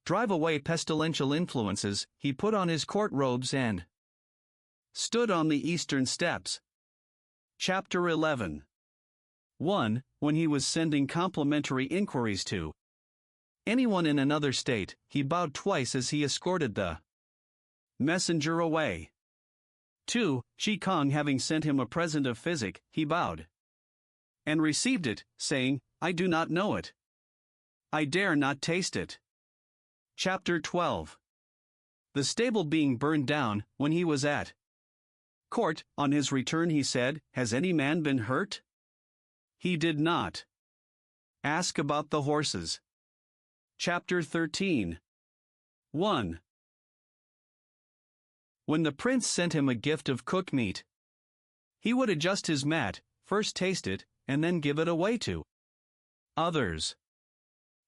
drive away pestilential influences, he put on his court robes and stood on the eastern steps. Chapter 11. 1. When he was sending complimentary inquiries to anyone in another state, he bowed twice as he escorted the messenger away. 2. Shi Kong having sent him a present of physic, he bowed and received it, saying, I do not know it. I dare not taste it. Chapter 12. The stable being burned down, when he was at court, on his return he said, Has any man been hurt? He did not. Ask about the horses. Chapter 13. 1. When the prince sent him a gift of cooked meat, he would adjust his mat, first taste it, and then give it away to others.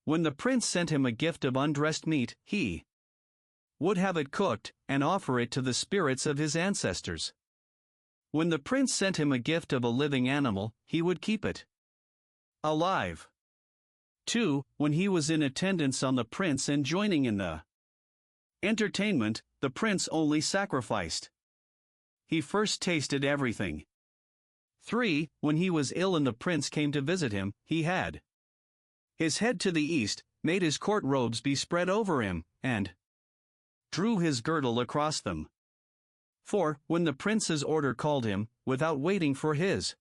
When the prince sent him a gift of undressed meat, he would have it cooked, and offer it to the spirits of his ancestors. When the prince sent him a gift of a living animal, he would keep it alive. 2. When he was in attendance on the prince and joining in the entertainment, the prince only sacrificed. He first tasted everything. 3. When he was ill and the prince came to visit him, he had his head to the east, made his court robes be spread over him, and drew his girdle across them. 4. When the prince's order called him, without waiting for his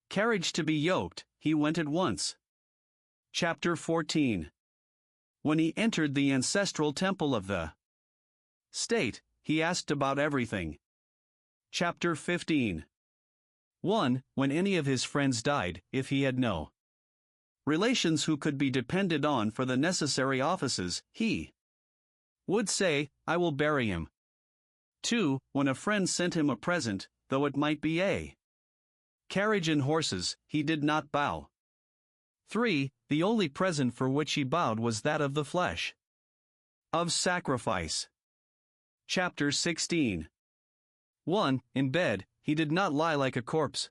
carriage to be yoked, he went at once. Chapter 14. When he entered the ancestral temple of the state, he asked about everything. Chapter 15. 1. When any of his friends died, if he had no relations who could be depended on for the necessary offices, he would say, I will bury him. 2. When a friend sent him a present, though it might be a carriage and horses, he did not bow. 3. The only present for which he bowed was that of the flesh of sacrifice. Chapter 16. 1. In bed, he did not lie like a corpse.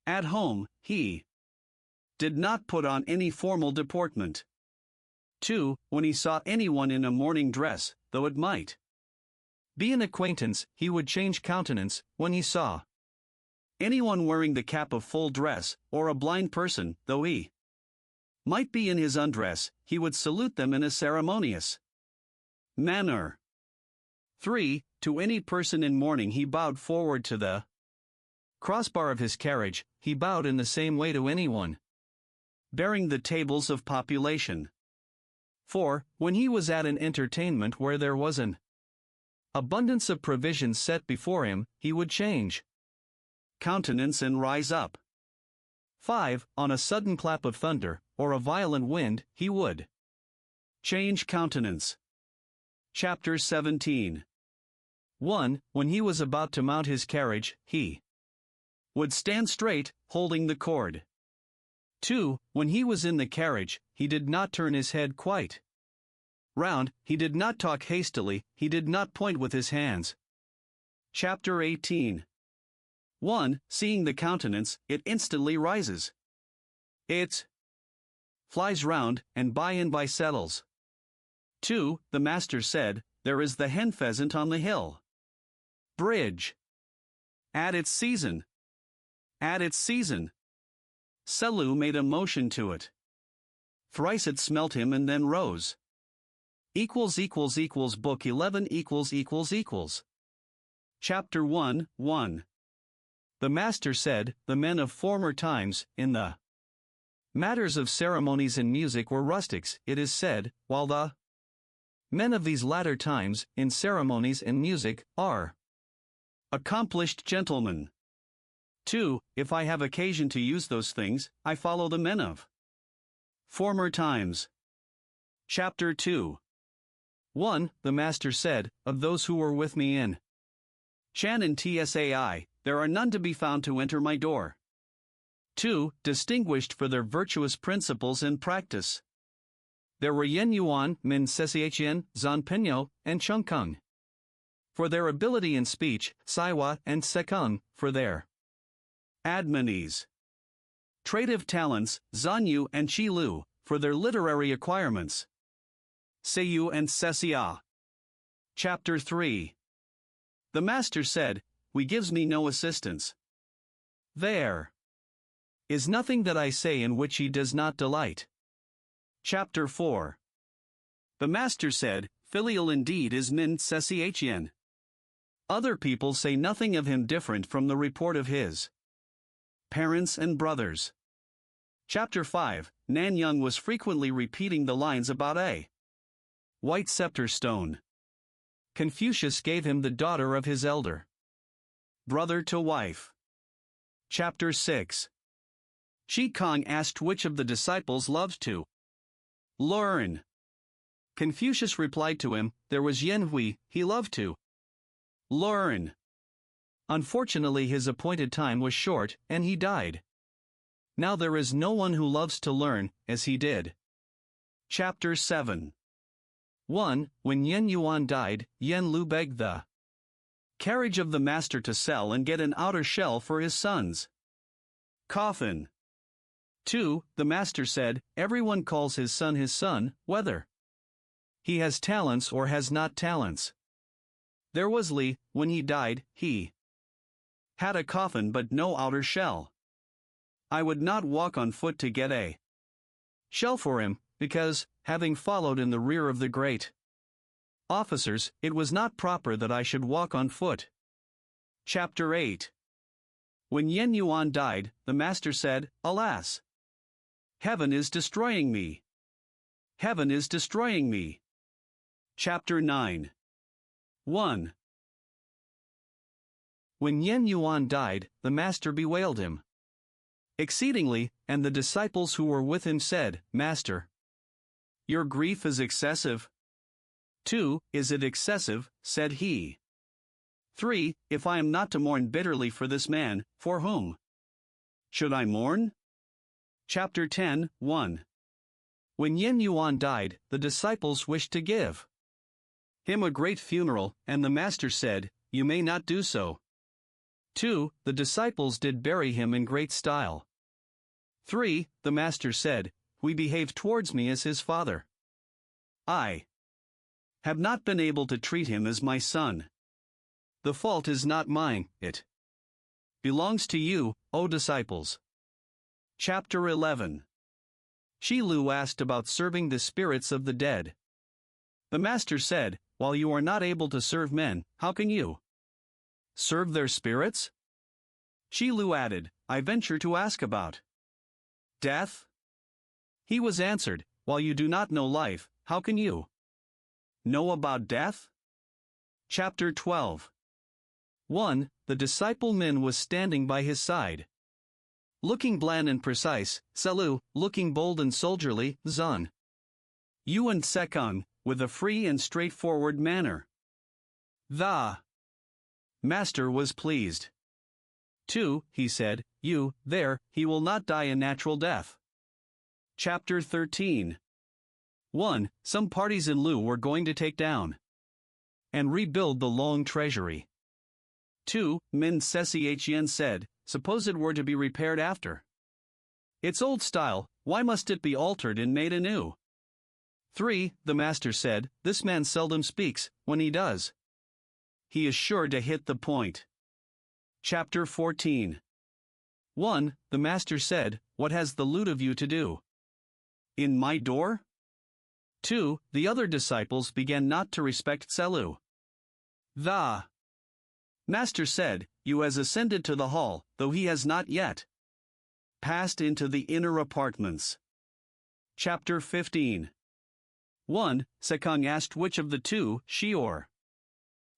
At home, he did not put on any formal deportment. 2. When he saw anyone in a morning dress, though it might be an acquaintance, he would change countenance. When he saw anyone wearing the cap of full dress, or a blind person, though he might be in his undress, he would salute them in a ceremonious manner. 3. To any person in mourning he bowed forward to the crossbar of his carriage, he bowed in the same way to anyone bearing the tables of population. 4. When he was at an entertainment where there was an abundance of provisions set before him, he would change countenance and rise up. 5. On a sudden clap of thunder, or a violent wind, he would change countenance. Chapter 17. 1. When he was about to mount his carriage, he would stand straight, holding the cord. 2. When he was in the carriage, he did not turn his head quite round, he did not talk hastily, he did not point with his hands. Chapter 18. 1. Seeing the countenance, it instantly rises. It flies round, and by and by settles. 2. The master said, There is the hen pheasant on the hill bridge. At its season. At its season. Selu made a motion to it. Thrice it smelt him and then rose. Book 11 Chapter 1, 1. The master said, The men of former times, in the matters of ceremonies and music were rustics, it is said, while the men of these latter times, in ceremonies and music, are accomplished gentlemen. 2. If I have occasion to use those things, I follow the men of former times. Chapter 2. 1. The master said, Of those who were with me in Chan and Tsai, there are none to be found to enter my door. 2. Distinguished for their virtuous principles and practice. There were Yen Yuan, Min Sesiachian, Zan Pinyo, and Chung Kung. For their ability in speech, Saiwa and Sekung, for their admonies. Tradive talents, Zanyu and Chi Lu, for their literary acquirements. Seiyu and Sesia. Chapter 3. The master said, We gives me no assistance. There is nothing that I say in which he does not delight. Chapter 4. The master said, "Filial indeed is min session. Other people say nothing of him different from the report of his parents and brothers." Chapter 5. Nan Young was frequently repeating the lines about a white scepter stone. Confucius gave him the daughter of his elder brother to wife. Chapter 6. Shi Kong asked which of the disciples loved to learn. Confucius replied to him, there was Yen Hui, he loved to learn. Unfortunately, his appointed time was short, and he died. Now there is no one who loves to learn, as he did. Chapter 7. 1. When Yen Yuan died, Yen Lu begged the carriage of the master to sell and get an outer shell for his son's coffin. 2. The master said, everyone calls his son, whether he has talents or has not talents. There was Li, when he died, he had a coffin but no outer shell. I would not walk on foot to get a shell for him, because, having followed in the rear of the great officers, it was not proper that I should walk on foot. Chapter 8. When Yen Yuan died, the master said, alas! Heaven is destroying me. Heaven is destroying me. Chapter 9. 1. When Yen Yuan died, the master bewailed him exceedingly, and the disciples who were with him said, Master, your grief is excessive. 2. Is it excessive? Said he. 3. If I am not to mourn bitterly for this man, for whom should I mourn? Chapter 10. 1. When Yen Yuan died, the disciples wished to give him a great funeral, and the master said, you may not do so. 2. The disciples did bury him in great style. 3. The master said, he behaved towards me as his father. I have not been able to treat him as my son. The fault is not mine, it belongs to you, O disciples. Chapter 11. Shi Lu asked about serving the spirits of the dead. The master said, while you are not able to serve men, how can you serve their spirits? Shi Lu added, I venture to ask about death. He was answered, while you do not know life, how can you know about death? Chapter 12. 1. The disciple Min was standing by his side, looking bland and precise, Selu, looking bold and soldierly, Zun. Yu and Sekung, with a free and straightforward manner. The master was pleased. 2. He said, you, there, he will not die a natural death. Chapter 13. 1. Some parties in Lu were going to take down and rebuild the long treasury. 2. Min Session said, suppose it were to be repaired after its old style, why must it be altered and made anew? 3. The master said, this man seldom speaks, when he does, he is sure to hit the point. Chapter 14. 1. The master said, what has the lute of you to do in my door? 2. The other disciples began not to respect Selu. The master said, you has ascended to the hall, though he has not yet passed into the inner apartments. Chapter 15. 1. Sekung asked which of the two, Shi or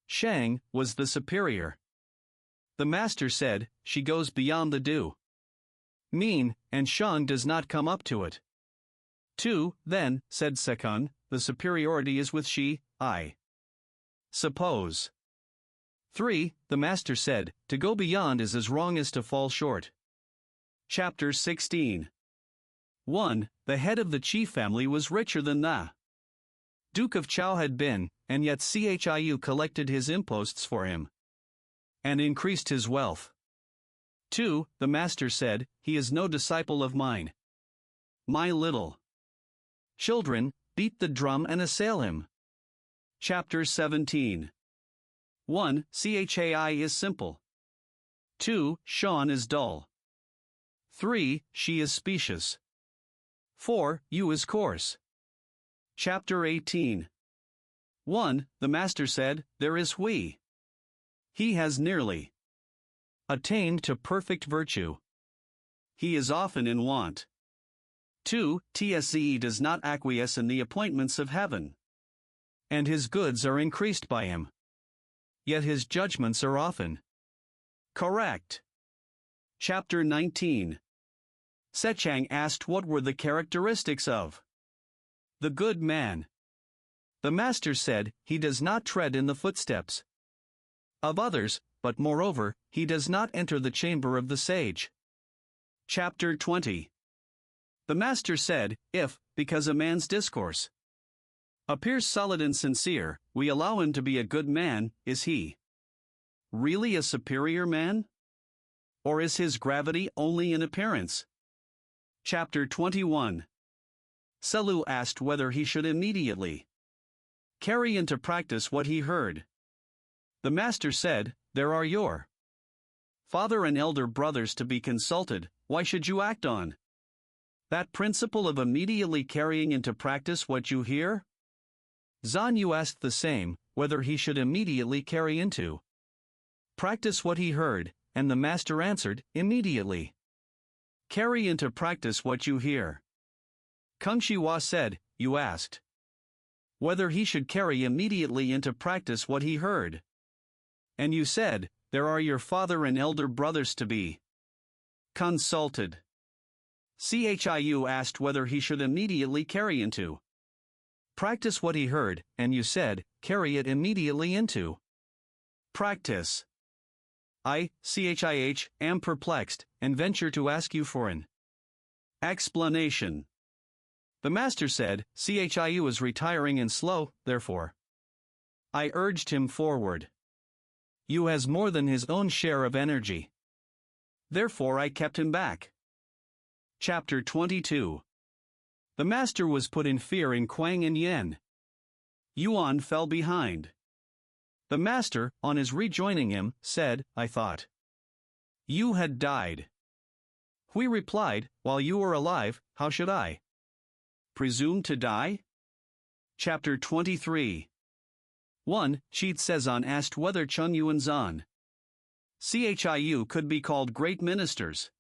Shang, was the superior. The master said, she goes beyond the do mean, and Shang does not come up to it. 2. Then, said Sekung, the superiority is with Shi, I suppose. 3. The master said, to go beyond is as wrong as to fall short. Chapter 16. 1. The head of the chief family was richer than the Duke of Chao had been, and yet Chiu collected his imposts for him and increased his wealth. 2. The master said, he is no disciple of mine. My little children, beat the drum and assail him. Chapter 17. 1. Chai is simple. 2. Sean is dull. 3. She is specious. 4. U is coarse. Chapter 18. 1. The master said, there is Hui. He has nearly attained to perfect virtue. He is often in want. 2. Tsze does not acquiesce in the appointments of heaven, and his goods are increased by him. Yet his judgments are often correct. Chapter 19. Sechang asked what were the characteristics of the good man. The master said, he does not tread in the footsteps of others, but moreover, he does not enter the chamber of the sage. Chapter 20. The master said, if, because a man's discourse appears solid and sincere, we allow him to be a good man, is he really a superior man? Or is his gravity only in appearance? Chapter 21. Selu asked whether he should immediately carry into practice what he heard. The master said, there are your father and elder brothers to be consulted, why should you act on that principle of immediately carrying into practice what you hear? Zan Yu asked the same, whether he should immediately carry into practice what he heard, and the master answered, immediately carry into practice what you hear. Kung Shiwa said, you asked whether he should carry immediately into practice what he heard. And you said, there are your father and elder brothers to be consulted. Chiu asked whether he should immediately carry into practice what he heard, and you said, carry it immediately into practice. I, Chih, am perplexed, and venture to ask you for an explanation. The master said, Chiu is retiring and slow, therefore I urged him forward. You has more than his own share of energy. Therefore I kept him back. Chapter 22. The master was put in fear in Kuang and Yen. Yuan fell behind. The master, on his rejoining him, said, I thought you had died. Hui replied, while you were alive, how should I presume to die? Chapter 23. 1. Shi Tsezan asked whether Chun Yu and Zan Chiu could be called great ministers.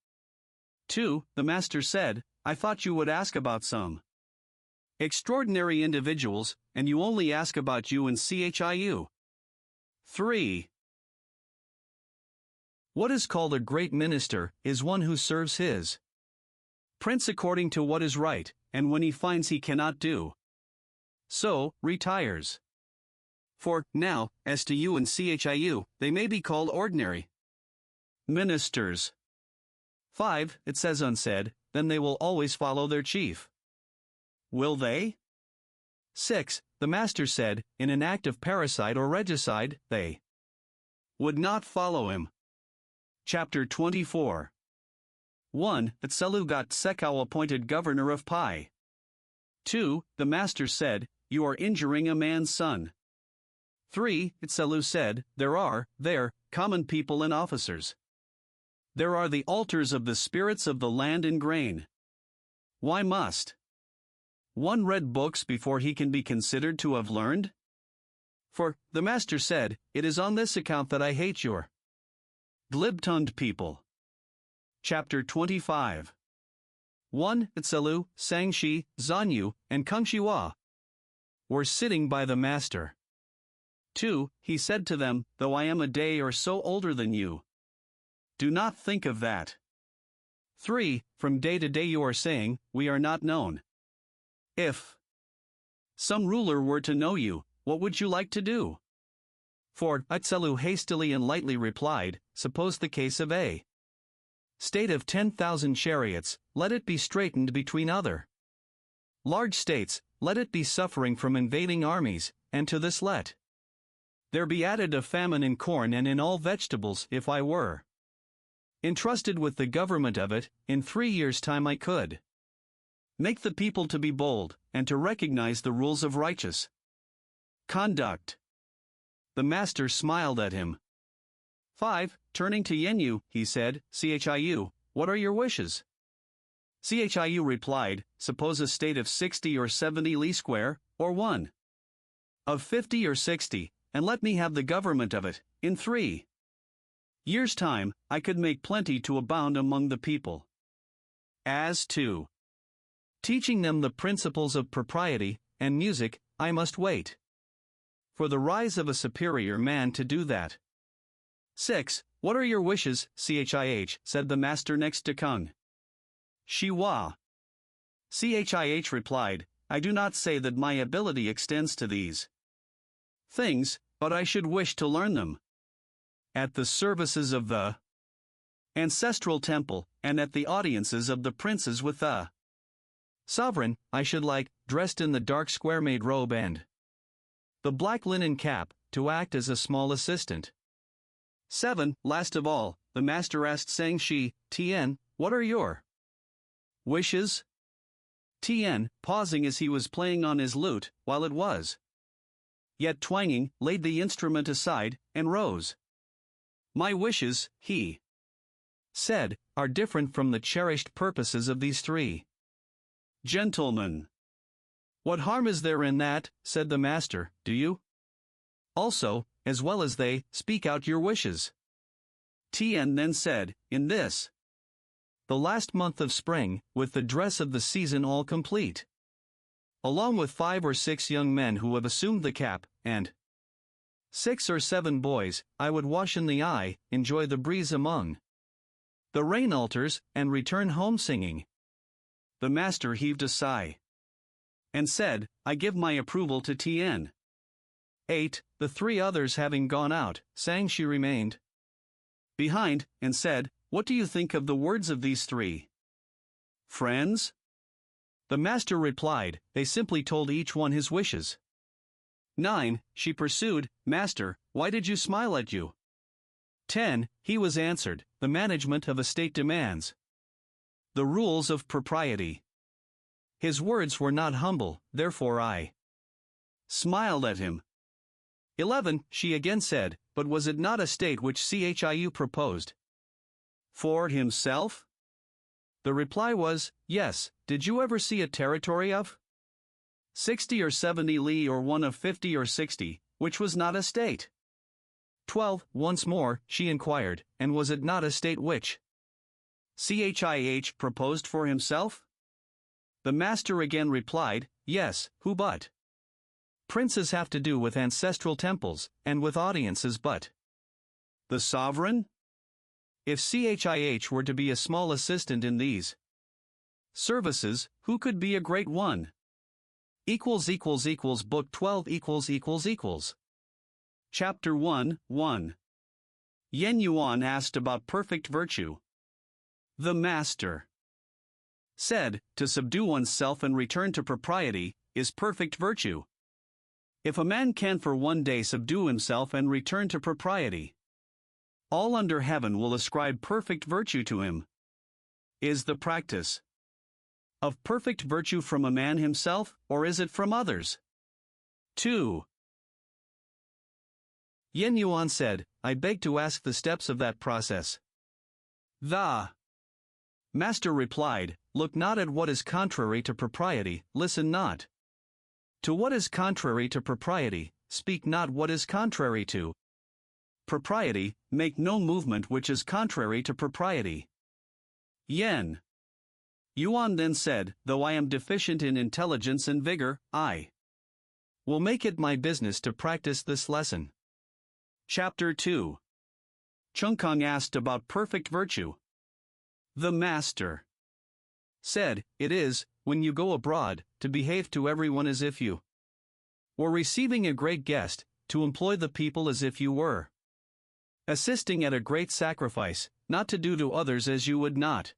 2. The master said, I thought you would ask about some extraordinary individuals, and you only ask about you and Chiu. 3. What is called a great minister is one who serves his prince according to what is right, and when he finds he cannot do so, retires. For, now, as to you and Chiu, they may be called ordinary ministers. 5. It says unsaid, then they will always follow their chief. Will they? 6. The master said, in an act of parricide or regicide, they would not follow him. Chapter 24. 1. Tselu got Sekao appointed governor of Pai. 2. The master said, you are injuring a man's son. 3. Tselu said, there are, common people and officers. There are the altars of the spirits of the land and grain. Why must one read books before he can be considered to have learned? For, the master said, it is on this account that I hate your glib-tongued people. Chapter 25. 1. Tselu, Sangshi, Zanyu, and Kung Shiwa were sitting by the master. 2. He said to them, though I am a day or so older than you, do not think of that. 3. From day to day you are saying, we are not known. If some ruler were to know you, what would you like to do? 4. Tselu hastily and lightly replied, suppose the case of a state of 10,000 chariots, let it be straitened between other large states, let it be suffering from invading armies, and to this let there be added a famine in corn and in all vegetables. If I were entrusted with the government of it, in 3 years' time I could make the people to be bold, and to recognize the rules of righteous conduct. The master smiled at him. 5. Turning to Yenyu, he said, Chiu, what are your wishes? Chiu replied, suppose a state of 60 or 70 li square, or 1 of 50 or 60, and let me have the government of it, in 3 years' time, I could make plenty to abound among the people. As to teaching them the principles of propriety and music, I must wait for the rise of a superior man to do that. 6. What are your wishes, Chih? Said the master next to Kung. Shiwa. Chih replied, I do not say that my ability extends to these things, but I should wish to learn them. At the services of the ancestral temple, and at the audiences of the princes with the sovereign, I should like, dressed in the dark square-made robe and the black linen cap, to act as a small assistant. 7. Last of all, the master asked Sang Shi, Tien, what are your wishes? Tien, pausing as he was playing on his lute, while it was yet twanging, laid the instrument aside, and rose. My wishes, he said, are different from the cherished purposes of these 3 gentlemen. What harm is there in that, said the master, do you also, as well as they, speak out your wishes? Tien then said, in this the last month of spring, with the dress of the season all complete, along with 5 or 6 young men who have assumed the cap, and 6 or 7 boys, I would wash in the eye, enjoy the breeze among the rain altars, and return home singing. The master heaved a sigh and said, I give my approval to Tien. 8. The 3 others having gone out, Sang Shi remained behind, and said, what do you think of the words of these 3 friends? The master replied, they simply told each one his wishes. 9. She pursued, Master, why did you smile at you? 10. He was answered, the management of a state demands the rules of propriety. His words were not humble, therefore I smiled at him. 11. She again said, but was it not a state which Chiu proposed for himself? The reply was, yes. Did you ever see a territory of 60 or 70 li or 1 of 50 or 60, which was not a state? 12. Once more, she inquired, and was it not a state which Chih proposed for himself? The master again replied, yes, who but princes have to do with ancestral temples, and with audiences but the sovereign? If Chih were to be a small assistant in these services, who could be a great one? Book 12 Chapter 1, 1. Yen Yuan asked about perfect virtue. The master said, to subdue oneself and return to propriety, is perfect virtue. If a man can for one day subdue himself and return to propriety, all under heaven will ascribe perfect virtue to him. Is the practice of perfect virtue from a man himself, or is it from others? 2. Yen Yuan said, I beg to ask the steps of that process. The master replied, look not at what is contrary to propriety, listen not to what is contrary to propriety, speak not what is contrary to propriety, make no movement which is contrary to propriety. Yen Yuan then said, though I am deficient in intelligence and vigor, I will make it my business to practice this lesson. Chapter 2. Chungkung asked about perfect virtue. The master said, it is, when you go abroad, to behave to everyone as if you were receiving a great guest, to employ the people as if you were assisting at a great sacrifice, not to do to others as you would not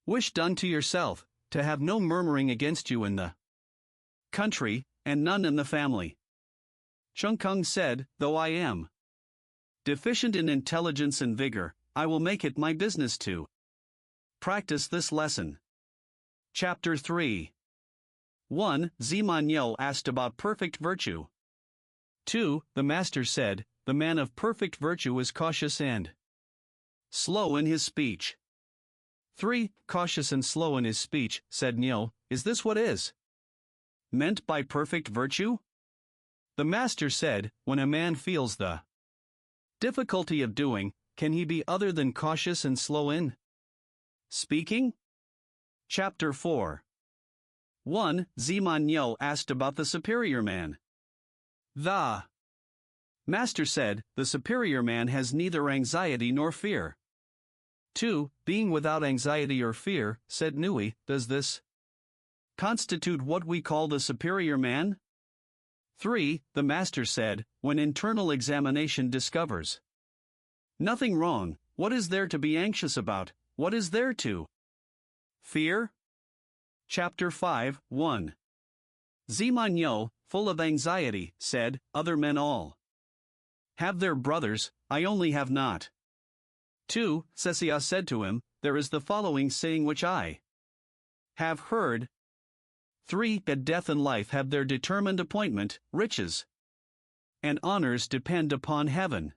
wish done to yourself, to have no murmuring against you in the country, and none in the family. Chungkung said, though I am deficient in intelligence and vigor, I will make it my business to practice this lesson. Chapter 3. 1. Ziman asked about perfect virtue. 2. The master said, the man of perfect virtue is cautious and slow in his speech. 3. Cautious and slow in his speech, said Nyo, is this what is meant by perfect virtue? The master said, when a man feels the difficulty of doing, can he be other than cautious and slow in speaking? Chapter 4. 1. Ziman Nyo asked about the superior man. The master said, the superior man has neither anxiety nor fear. 2. Being without anxiety or fear, said Nui, does this constitute what we call the superior man? 3. The master said, when internal examination discovers nothing wrong, what is there to be anxious about, what is there to fear? Chapter 5, 1. Ziman Yo, full of anxiety, said, other men all have their brothers, I only have not. 2. Sesia said to him, there is the following saying which I have heard. 3. That death and life have their determined appointment, riches and honors depend upon heaven.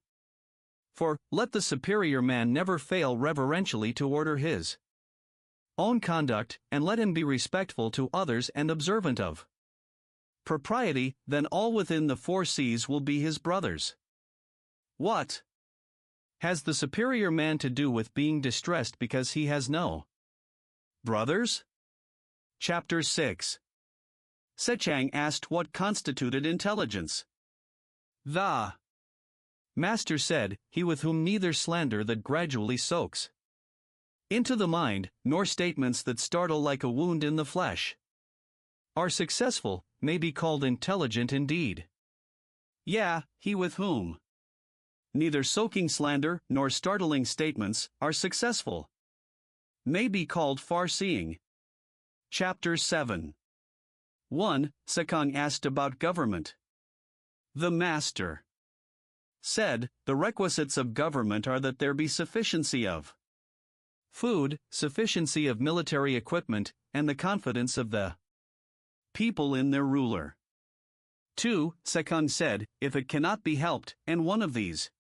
For, let the superior man never fail reverentially to order his own conduct, and let him be respectful to others and observant of propriety, then all within the 4 seas will be his brothers. What has the superior man to do with being distressed because he has no brothers? Chapter 6. Sechang asked what constituted intelligence. The master said, he with whom neither slander that gradually soaks into the mind, nor statements that startle like a wound in the flesh, are successful, may be called intelligent indeed. Yeah, he with whom neither soaking slander nor startling statements are successful, may be called far-seeing. Chapter 7. 1. Sekong asked about government. The master said, the requisites of government are that there be sufficiency of food, sufficiency of military equipment, and the confidence of the people in their ruler. 2. Sekong said, if it cannot be helped, and one of these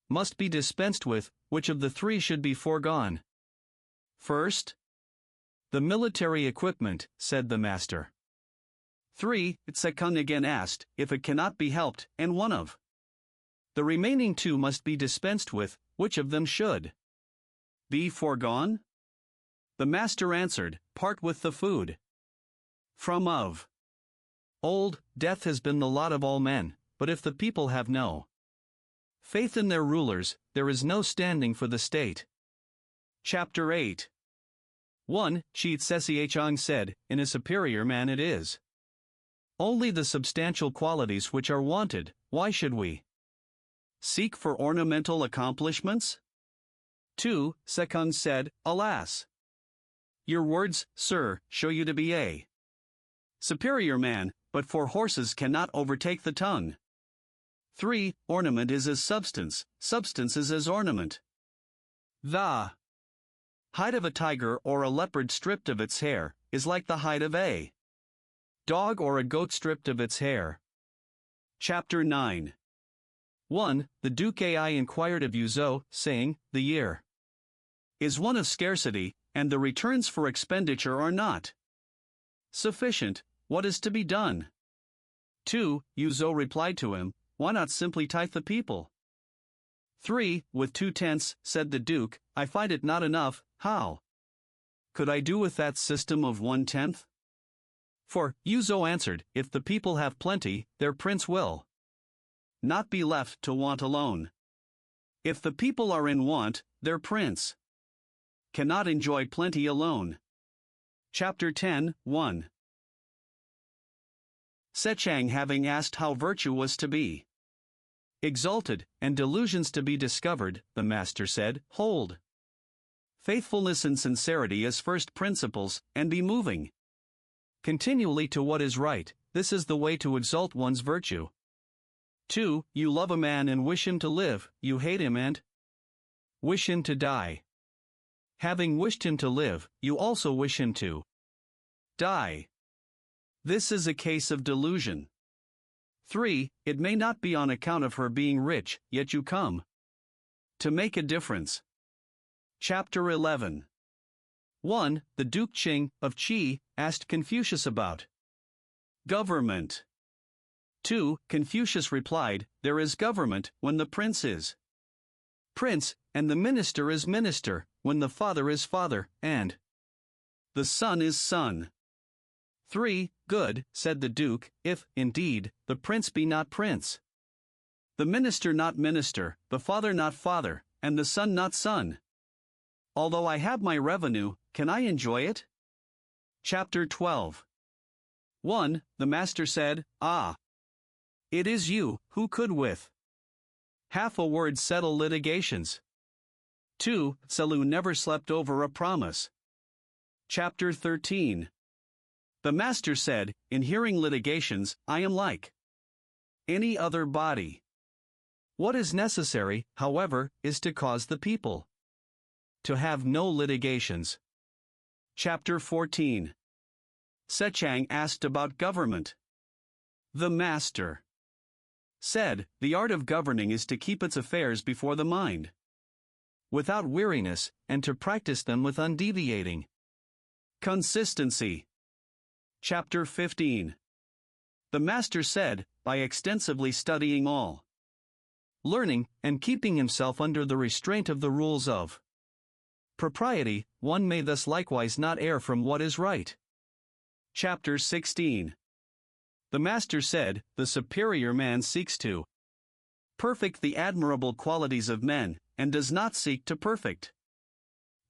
must be dispensed with, which of the 3 should be foregone? First, the military equipment, said the master. 3. Sekong again asked, if it cannot be helped, and one of the remaining 2 must be dispensed with, which of them should be foregone? The master answered, part with the food. From of old, death has been the lot of all men, but if the people have no faith in their rulers, there is no standing for the state. Chapter 8. 1. Chi Tsesiachang said, in a superior man it is only the substantial qualities which are wanted, why should we seek for ornamental accomplishments? 2. Sekong said, alas! Your words, sir, show you to be a superior man, but 4 horses cannot overtake the tongue. 3. Ornament is as substance, substance is as ornament. The hide of a tiger or a leopard stripped of its hair is like the hide of a dog or a goat stripped of its hair. Chapter 9. 1. The Duke Ai inquired of Yuzo, saying, the year is one of scarcity, and the returns for expenditure are not sufficient, what is to be done? 2. Yuzo replied to him, why not simply tithe the people? 3. With 2 tenths, said the Duke, I find it not enough, how could I do with that system of 1/10? For, Yuzo answered, if the people have plenty, their prince will not be left to want alone. If the people are in want, their prince cannot enjoy plenty alone. Chapter 10, 1. Sechang having asked how virtue was to be exalted, and delusions to be discovered, the master said, hold faithfulness and sincerity as first principles, and be moving continually to what is right, this is the way to exalt one's virtue. 2. You love a man and wish him to live, you hate him and wish him to die. Having wished him to live, you also wish him to die. This is a case of delusion. 3. It may not be on account of her being rich, yet you come to make a difference. Chapter 11. 1. The Duke Qing of Qi asked Confucius about government. 2. Confucius replied, "There is government when the prince is prince, and the minister is minister, when the father is father, and the son is son." 3. "Good," said the Duke, "if, indeed, the prince be not prince, the minister not minister, the father not father, and the son not son. Although I have my revenue, can I enjoy it?" Chapter 12. 1. The master said, "Ah! It is you, who could with half a word settle litigations." 2. Selu never slept over a promise. Chapter 13. The master said, "In hearing litigations, I am like any other body. What is necessary, however, is to cause the people to have no litigations." Chapter 14. Sechang asked about government. The master said, "The art of governing is to keep its affairs before the mind without weariness, and to practice them with undeviating consistency." Chapter 15. The master said, "By extensively studying all, learning, and keeping himself under the restraint of the rules of propriety, one may thus likewise not err from what is right." Chapter 16. The master said, "The superior man seeks to perfect the admirable qualities of men, and does not seek to perfect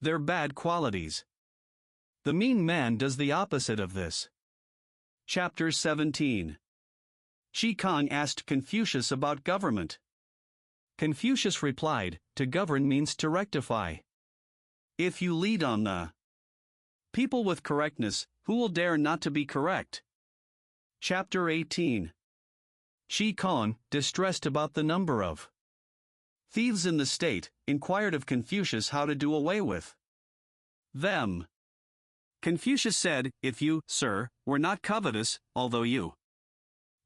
their bad qualities. The mean man does the opposite of this." Chapter 17. Shi Kong asked Confucius about government. Confucius replied, "To govern means to rectify. If you lead on the people with correctness, who will dare not to be correct?" Chapter 18. Shi Kong, distressed about the number of thieves in the state, inquired of Confucius how to do away with them. Confucius said, "If you, sir, were not covetous, although you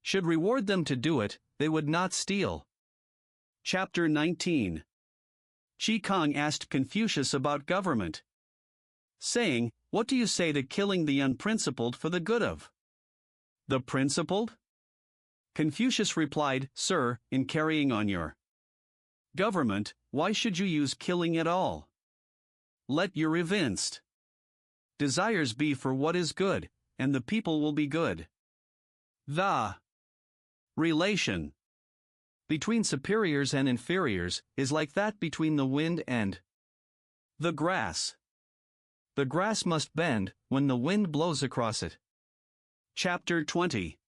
should reward them to do it, they would not steal." Chapter 19. Shi Kong asked Confucius about government, saying, "What do you say to killing the unprincipled for the good of the principled?" Confucius replied, "Sir, in carrying on your government, why should you use killing at all? Let your evinced desires be for what is good, and the people will be good." The relation between superiors and inferiors is like that between the wind and the grass. The grass must bend when the wind blows across it. Chapter 20.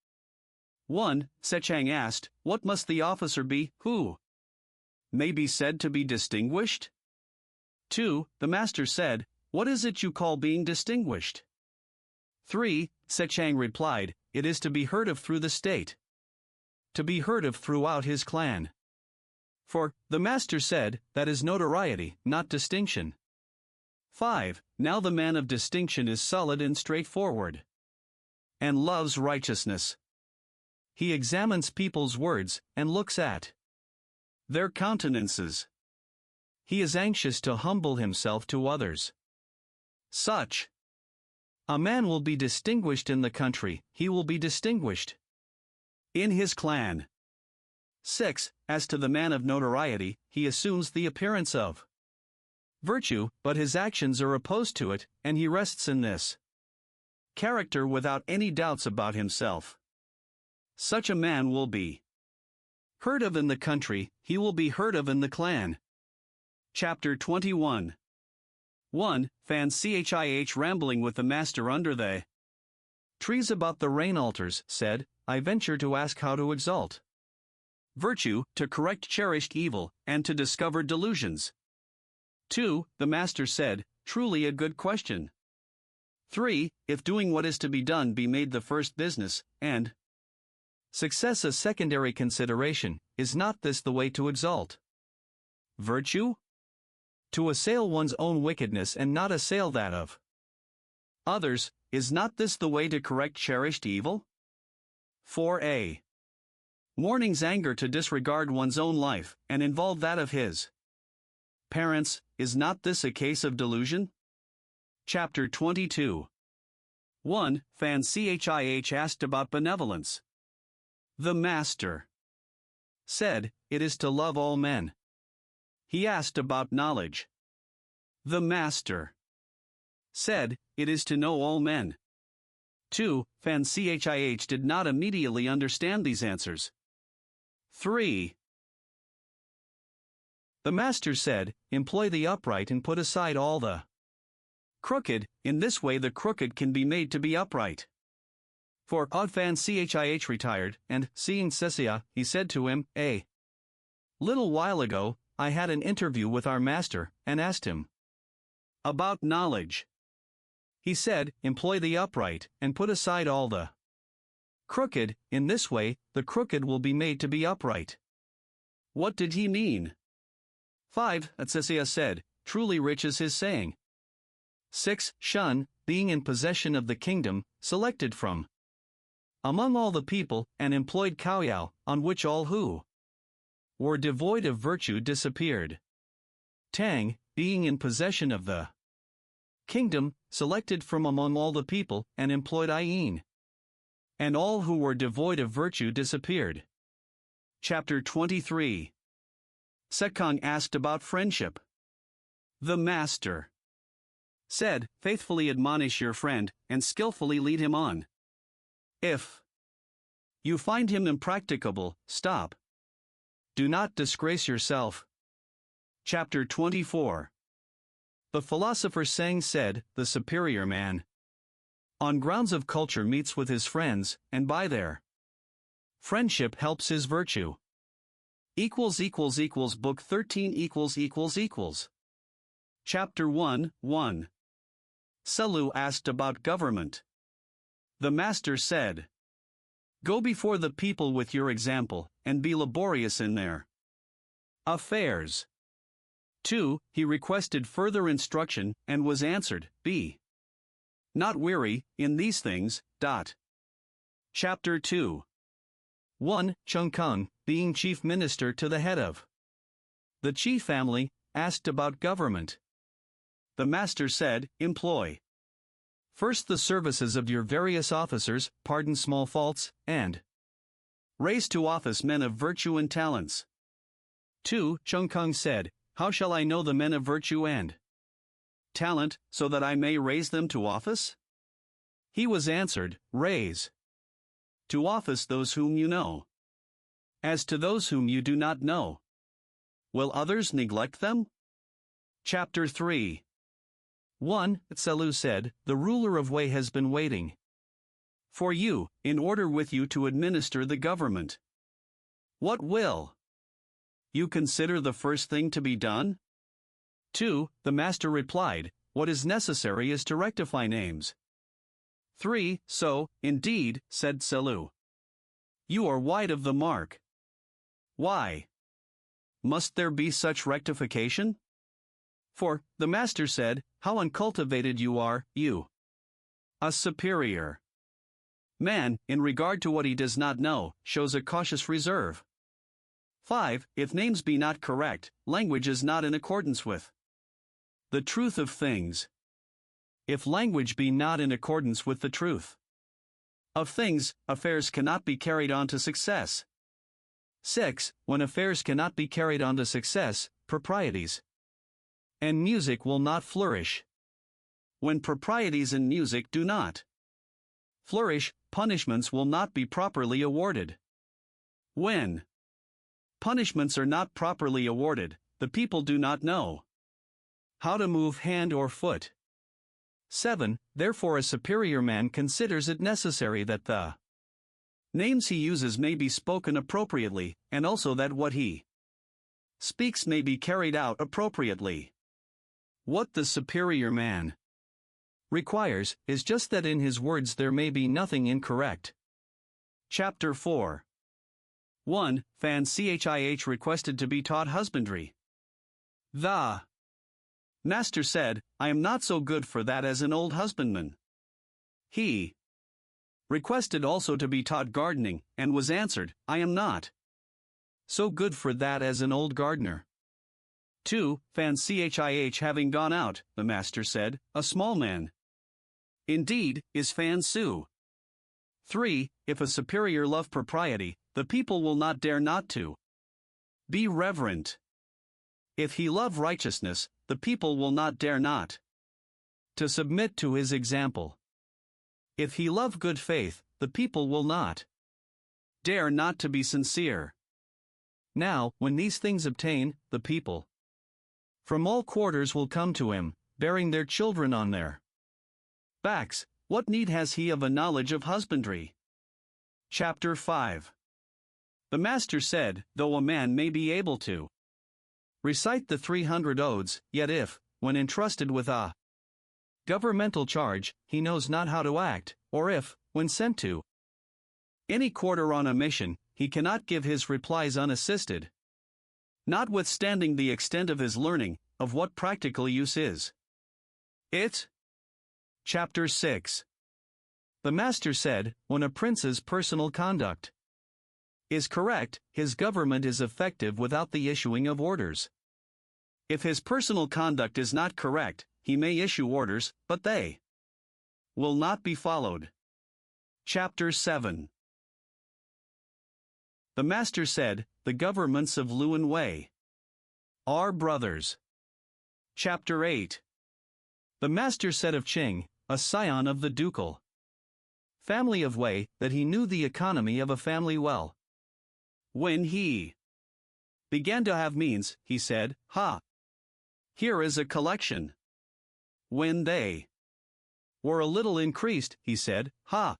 1. Sechang asked, "What must the officer be, who may be said to be distinguished?" 2. The master said, "What is it you call being distinguished?" 3. Sechang replied, "It is to be heard of through the state, to be heard of throughout his clan." For, the master said, that is notoriety, not distinction. 5. Now the man of distinction is solid and straightforward, and loves righteousness. He examines people's words, and looks at their countenances. He is anxious to humble himself to others. Such a man will be distinguished in the country, he will be distinguished in his clan. 6. As to the man of notoriety, he assumes the appearance of virtue, but his actions are opposed to it, and he rests in this character without any doubts about himself. Such a man will be heard of in the country, he will be heard of in the clan. Chapter 21. 1. Fan Chih rambling with the master under the trees about the rain altars, said, "I venture to ask how to exalt virtue, to correct cherished evil, and to discover delusions." 2. The master said, "Truly a good question." 3. If doing what is to be done be made the first business, and success a secondary consideration, is not this the way to exalt virtue? To assail one's own wickedness and not assail that of others, is not this the way to correct cherished evil? 4a. Mourning's anger to disregard one's own life, and involve that of his parents, is not this a case of delusion? Chapter 22. 1. Fan Chih asked about benevolence. The Master said, "It is to love all men." He asked about knowledge. The Master said, "It is to know all men." 2. Fan Chih did not immediately understand these answers. 3. The Master said, "Employ the upright and put aside all the crooked, in this way the crooked can be made to be upright." 4. Fan Chih retired, and, seeing Sesia, he said to him, "A little while ago, I had an interview with our master, and asked him about knowledge. He said, 'Employ the upright, and put aside all the crooked, in this way, the crooked will be made to be upright.'" What did he mean? 5. Sesia said, "Truly rich is his saying." 6. Shun, being in possession of the kingdom, selected from among all the people, and employed Kaoyao, on which all who were devoid of virtue disappeared. Tang, being in possession of the kingdom, selected from among all the people, and employed Yin. And all who were devoid of virtue disappeared. Chapter 23. Sekong asked about friendship. The Master said, "Faithfully admonish your friend, and skillfully lead him on. If you find him impracticable, stop. Do not disgrace yourself." Chapter 24. The philosopher Sang said, "The superior man, on grounds of culture, meets with his friends, and by their friendship helps his virtue." Book 13 ===. Chapter 1. Selu asked about government. The Master said, "Go before the people with your example, and be laborious in their affairs." 2. He requested further instruction, and was answered, "Be not weary in these things." Chapter 2. 1. Chung Kung, being chief minister to the head of the Chi family, asked about government. The Master said, "Employ first the services of your various officers, pardon small faults, and raise to office men of virtue and talents." 2. Chung Kung said, "How shall I know the men of virtue and talent, so that I may raise them to office?" He was answered, "Raise to office those whom you know. As to those whom you do not know, will others neglect them?" Chapter 3. 1. Selu said, "The ruler of Wei has been waiting for you, in order with you to administer the government. What will you consider the first thing to be done?" 2. The Master replied, "What is necessary is to rectify names." 3. "So, indeed," said Selu, "you are wide of the mark. Why must there be such rectification?" 4. The Master said, "How uncultivated you are, you, a superior man, in regard to what he does not know, shows a cautious reserve." 5. If names be not correct, language is not in accordance with the truth of things. If language be not in accordance with the truth of things, affairs cannot be carried on to success. 6. When affairs cannot be carried on to success, proprieties and music will not flourish. When proprieties and music do not flourish, punishments will not be properly awarded. When punishments are not properly awarded, the people do not know how to move hand or foot. 7. Therefore a superior man considers it necessary that the names he uses may be spoken appropriately, and also that what he speaks may be carried out appropriately. What the superior man requires is just that in his words there may be nothing incorrect. Chapter 4. 1. Fan Chih requested to be taught husbandry. The Master said, "I am not so good for that as an old husbandman." He requested also to be taught gardening, and was answered, "I am not so good for that as an old gardener." 2. Fan Chih having gone out, the master said, a small man. Indeed, is Fan Su. 3. If a superior love propriety, the people will not dare not to be reverent. If he love righteousness, the people will not dare not to submit to his example. If he love good faith, the people will not dare not to be sincere. Now, when these things obtain, the people from all quarters will come to him, bearing their children on their backs. What need has he of a knowledge of husbandry? Chapter 5. The master said, though a man may be able to recite the 300 odes, yet if, when entrusted with a governmental charge, he knows not how to act, or if, when sent to any quarter on a mission, he cannot give his replies unassisted, notwithstanding the extent of his learning, of what practical use is it? Chapter 6. The master said, when a prince's personal conduct is correct, his government is effective without the issuing of orders. If his personal conduct is not correct, he may issue orders, but they will not be followed. Chapter 7. The master said, the governments of Lu and Wei are brothers. Chapter 8. The master said of Qing, a scion of the ducal family of Wei, that he knew the economy of a family well. When he began to have means, he said, "Ha! Here is a collection." When they were a little increased, he said, "Ha!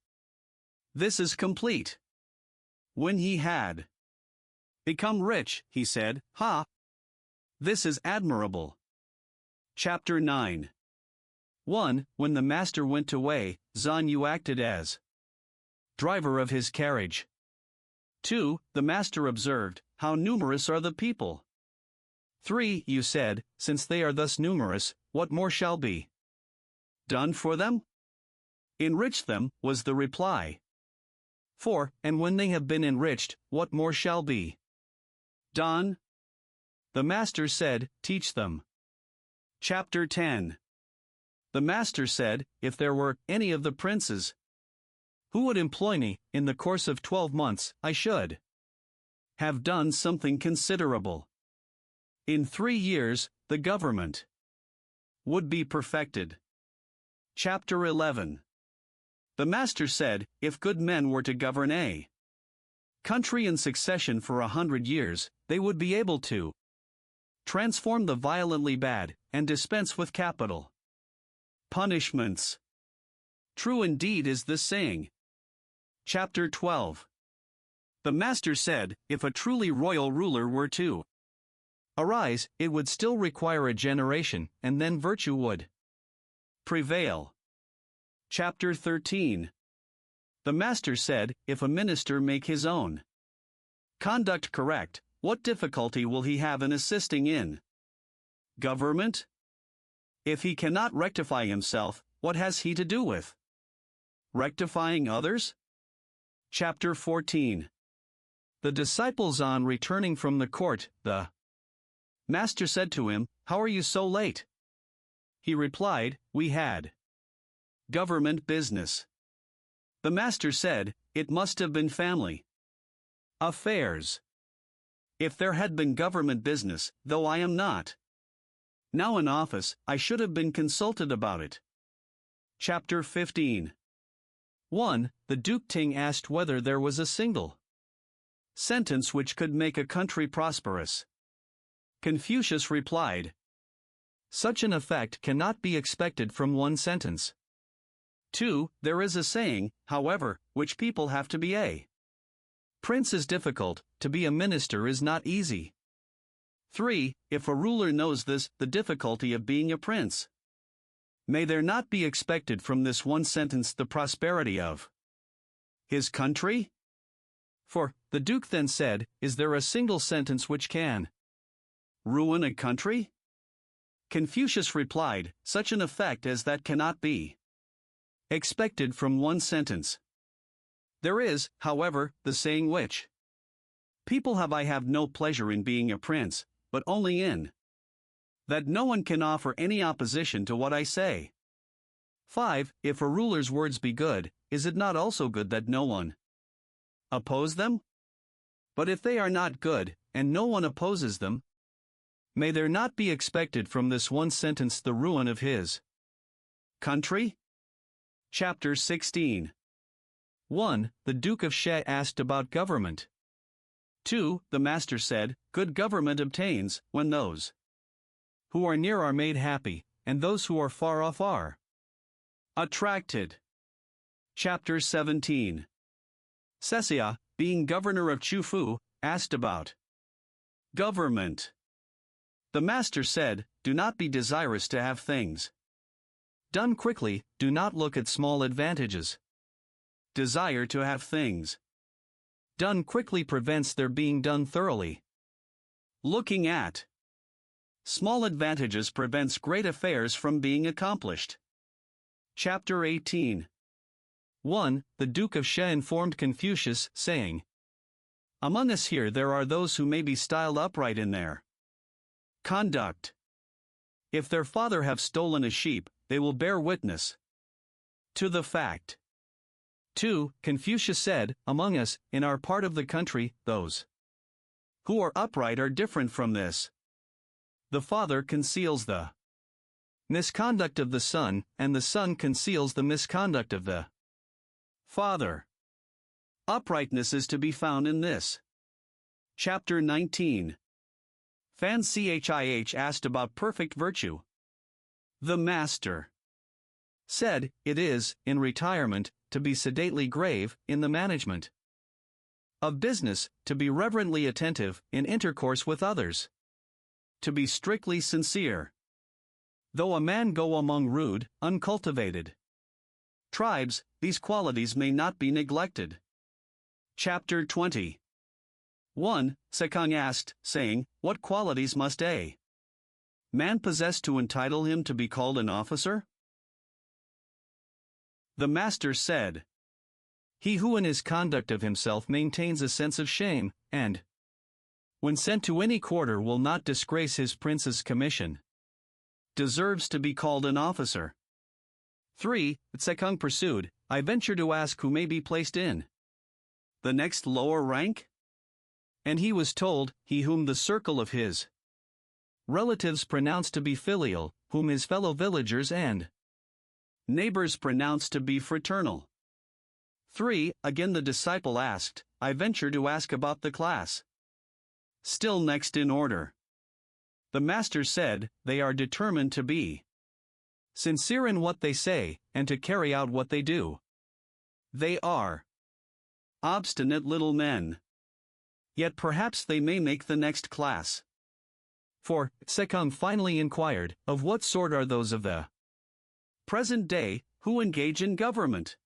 This is complete." When he had become rich, he said, "Ha! This is admirable." Chapter 9. 1. When the master went to Wei, Zan Yu acted as driver of his carriage. 2. The master observed, how numerous are the people. 3. You said, since they are thus numerous, what more shall be done for them? Enrich them, was the reply. 4. And when they have been enriched, what more shall be done? The master said, teach them. Chapter 10. The master said, if there were any of the princes who would employ me, in the course of 12 months, I should have done something considerable. In 3 years, the government would be perfected. Chapter 11. The master said, if good men were to govern a country in succession for 100 years, they would be able to transform the violently bad, and dispense with capital punishments. True indeed is this saying. Chapter 12. The master said, if a truly royal ruler were to arise, it would still require a generation, and then virtue would prevail. Chapter 13. The master said, if a minister make his own conduct correct, what difficulty will he have in assisting in government? If he cannot rectify himself, what has he to do with rectifying others? Chapter 14. The disciples on returning from the court, the master said to him, how are you so late? He replied, we had government business. The master said, it must have been family affairs. If there had been government business, though I am not now in office, I should have been consulted about it. Chapter 15. 1. The Duke Ting asked whether there was a single sentence which could make a country prosperous. Confucius replied, such an effect cannot be expected from one sentence. 2. There is a saying, however, which people have to be a prince is difficult, to be a minister is not easy. 3. If a ruler knows this, the difficulty of being a prince, may there not be expected from this one sentence the prosperity of his country? For, the Duke then said, is there a single sentence which can ruin a country? Confucius replied, such an effect as that cannot be expected from one sentence. There is, however, the saying which people have, I have no pleasure in being a prince, but only in that no one can offer any opposition to what I say. 5. If a ruler's words be good, is it not also good that no one oppose them? But if they are not good, and no one opposes them, may there not be expected from this one sentence the ruin of his country? Chapter 16. 1. The Duke of She asked about government. 2. The Master said, good government obtains, when those who are near are made happy, and those who are far off are attracted. Chapter 17. Sesia, being governor of Chufu, asked about government. The Master said, do not be desirous to have things done quickly, do not look at small advantages. Desire to have things done quickly prevents their being done thoroughly. Looking at small advantages prevents great affairs from being accomplished. Chapter 18. 1. The Duke of She informed Confucius, saying, among us here there are those who may be styled upright in their conduct. If their father have stolen a sheep, they will bear witness to the fact. 2. Confucius said, among us, in our part of the country, those who are upright are different from this. The father conceals the misconduct of the son, and the son conceals the misconduct of the father. Uprightness is to be found in this. Chapter 19. Fan Chih asked about perfect virtue. The Master said, it is, in retirement, to be sedately grave, in the management of business, to be reverently attentive, in intercourse with others, to be strictly sincere. Though a man go among rude, uncultivated tribes, these qualities may not be neglected. Chapter 20. 1. Sekong asked, saying, what qualities must a man possess to entitle him to be called an officer? The Master said, he who in his conduct of himself maintains a sense of shame, and when sent to any quarter will not disgrace his prince's commission, deserves to be called an officer. 3. Sekong pursued, I venture to ask who may be placed in the next lower rank? And he was told, he whom the circle of his relatives pronounce to be filial, whom his fellow villagers and neighbors pronounce to be fraternal. 3. Again the disciple asked, I venture to ask about the class still next in order. The Master said, they are determined to be sincere in what they say, and to carry out what they do. They are obstinate little men. Yet perhaps they may make the next class. 4. Sekong finally inquired, of what sort are those of the present day, who engage in government?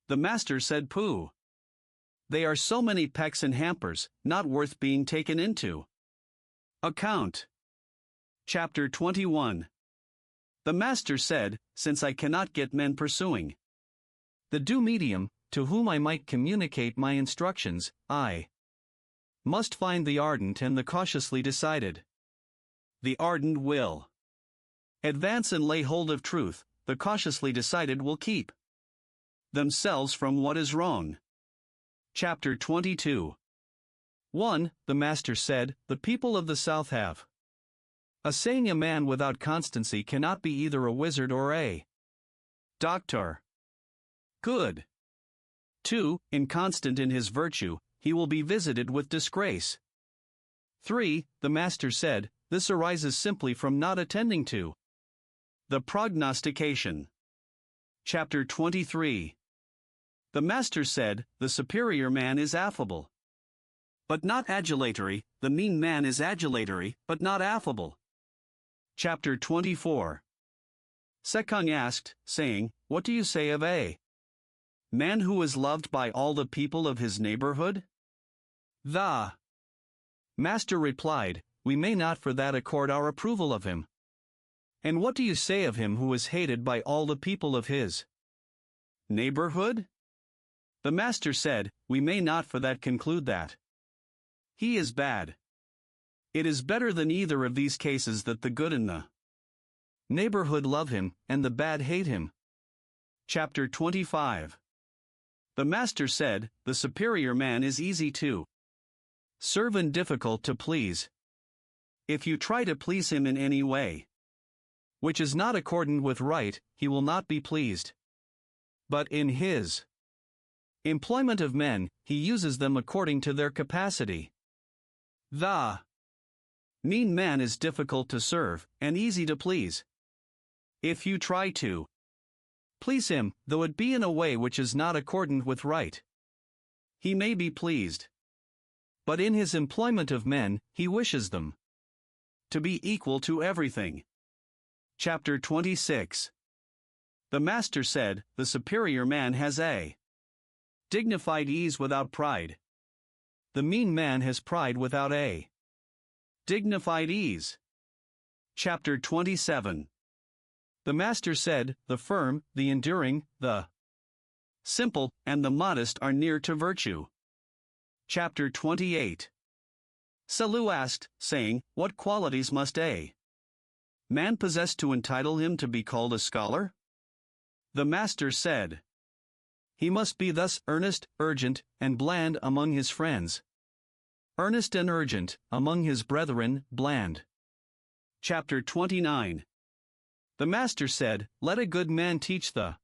The Master said, pooh. They are so many pecks and hampers, not worth being taken into account. Chapter 21. The Master said, since I cannot get men pursuing the due medium, to whom I might communicate my instructions, I must find the ardent and the cautiously decided. The ardent will advance and lay hold of truth, the cautiously decided will keep themselves from what is wrong. Chapter 22. 1. The Master said, the people of the South have a saying, a man without constancy cannot be either a wizard or a doctor. Good. 2. Inconstant in his virtue, he will be visited with disgrace. 3. The Master said, this arises simply from not attending to the prognostication. Chapter 23. The Master said, the superior man is affable, but not adulatory, the mean man is adulatory, but not affable. Chapter 24. Sekong asked, saying, what do you say of a man who is loved by all the people of his neighborhood? The Master replied, we may not for that accord our approval of him. And what do you say of him who is hated by all the people of his neighborhood? The Master said, we may not for that conclude that he is bad. It is better than either of these cases that the good and the neighborhood love him, and the bad hate him. Chapter 25. The master said, the superior man is easy to serve and difficult to please. If you try to please him in any way which is not accordant with right, he will not be pleased. But in his employment of men, he uses them according to their capacity. The mean man is difficult to serve, and easy to please. If you try to please him, though it be in a way which is not accordant with right, he may be pleased. But in his employment of men, he wishes them to be equal to everything. Chapter 26. The master said, the superior man has a dignified ease without pride. The mean man has pride without a dignified ease. Chapter 27. The master said, the firm, the enduring, the simple, and the modest are near to virtue. Chapter 28. Salu asked, saying, what qualities must a man possess to entitle him to be called a scholar? The master said, he must be thus earnest, urgent, and bland among his friends. Earnest and urgent, among his brethren, bland. Chapter 29. The master said, let a good man teach the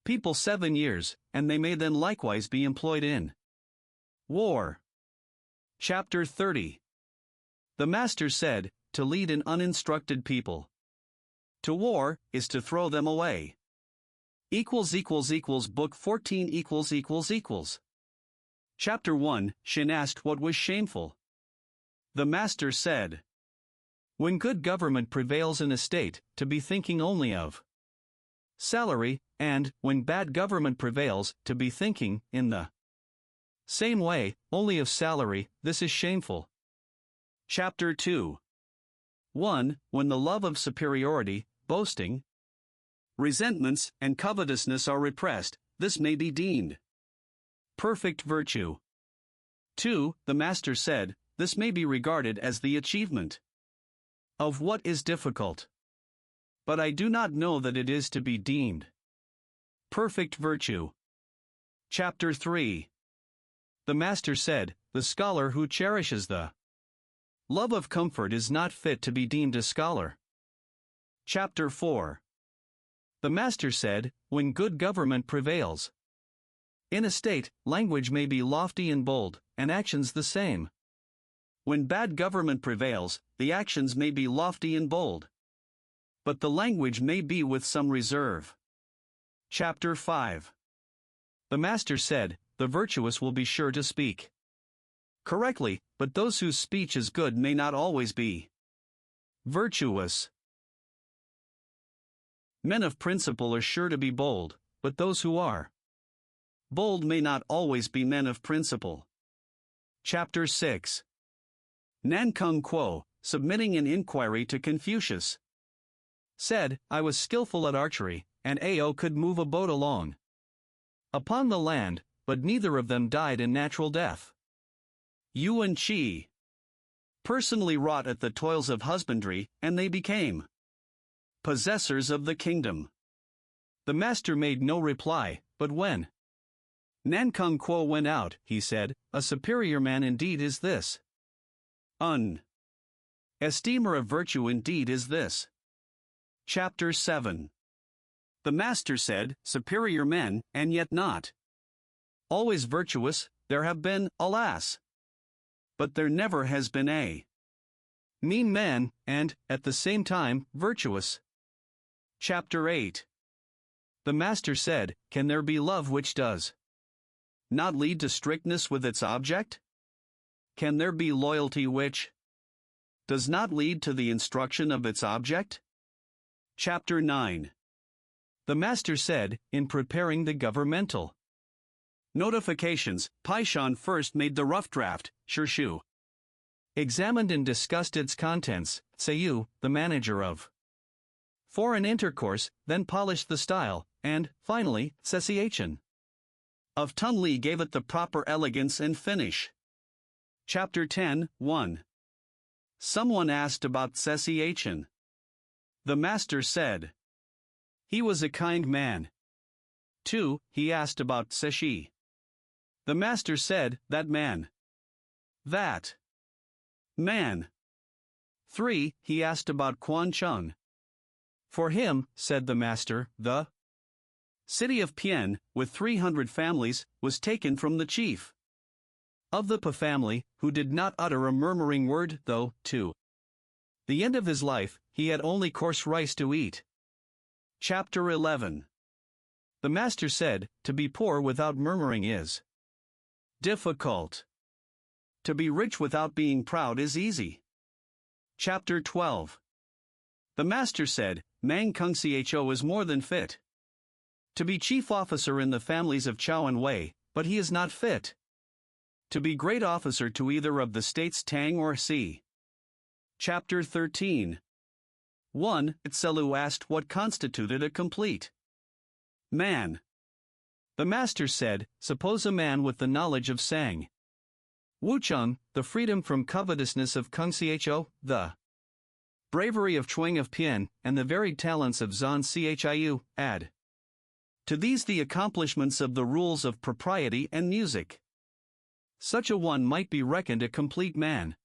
people 7 years, and they may then likewise be employed in war. Chapter 30. The master said, to lead an uninstructed people to war is to throw them away. Book 14 ====. Chapter 1. Shin asked what was shameful. The master said, when good government prevails in a state, to be thinking only of salary, and, when bad government prevails, to be thinking, in the same way, only of salary, this is shameful. Chapter 2. 1. When the love of superiority, boasting, resentments, and covetousness are repressed, this may be deemed perfect virtue. 2. The master said, this may be regarded as the achievement of what is difficult. But I do not know that it is to be deemed perfect virtue. Chapter 3. The master said, the scholar who cherishes the love of comfort is not fit to be deemed a scholar. Chapter 4. The master said, when good government prevails in a state, language may be lofty and bold, and actions the same. When bad government prevails, the actions may be lofty and bold, but the language may be with some reserve. Chapter 5. The master said, the virtuous will be sure to speak correctly, but those whose speech is good may not always be virtuous. Men of principle are sure to be bold, but those who are bold may not always be men of principle. Chapter 6. Nan Kung Kuo, submitting an inquiry to Confucius, said, I was skillful at archery, and Ao could move a boat along upon the land, but neither of them died a natural death. Yuan Chi personally wrought at the toils of husbandry, and they became possessors of the kingdom. The master made no reply, but when Nan Kung Kuo went out, he said, a superior man indeed is this. Esteemer of virtue indeed is this. Chapter 7. The master said, superior men, and yet not always virtuous, there have been, alas! But there never has been a mean man, and, at the same time, virtuous. Chapter 8. The master said, can there be love which does not lead to strictness with its object? Can there be loyalty which does not lead to the instruction of its object? Chapter 9. The master said, in preparing the governmental notifications, Paishan first made the rough draft, Shirshu examined and discussed its contents, Seiyu, the manager of foreign intercourse, then polished the style, and, finally, Sesiachin of Tunli gave it the proper elegance and finish. Chapter 10, 1. Someone asked about Cessation. The master said, he was a kind man. 2. He asked about Seshi. The master said, that man. That man. 3. He asked about Quan Chung. For him, said the master, the city of Pian, with 300 families, was taken from the chief of the Pa family, who did not utter a murmuring word, though, to the end of his life, he had only coarse rice to eat. Chapter 11. The master said, to be poor without murmuring is difficult. To be rich without being proud is easy. Chapter 12. The master said, Mang Kung Cho is more than fit to be chief officer in the families of Chao and Wei, but he is not fit to be great officer to either of the states Tang or Si. Chapter 13. 1. Tselu asked what constituted a complete man. The master said, suppose a man with the knowledge of Sang Wucheng, the freedom from covetousness of Kung Cho, the bravery of Chuang of Pian, and the varied talents of Zan Chiu, add to these the accomplishments of the rules of propriety and music. Such a one might be reckoned a complete man.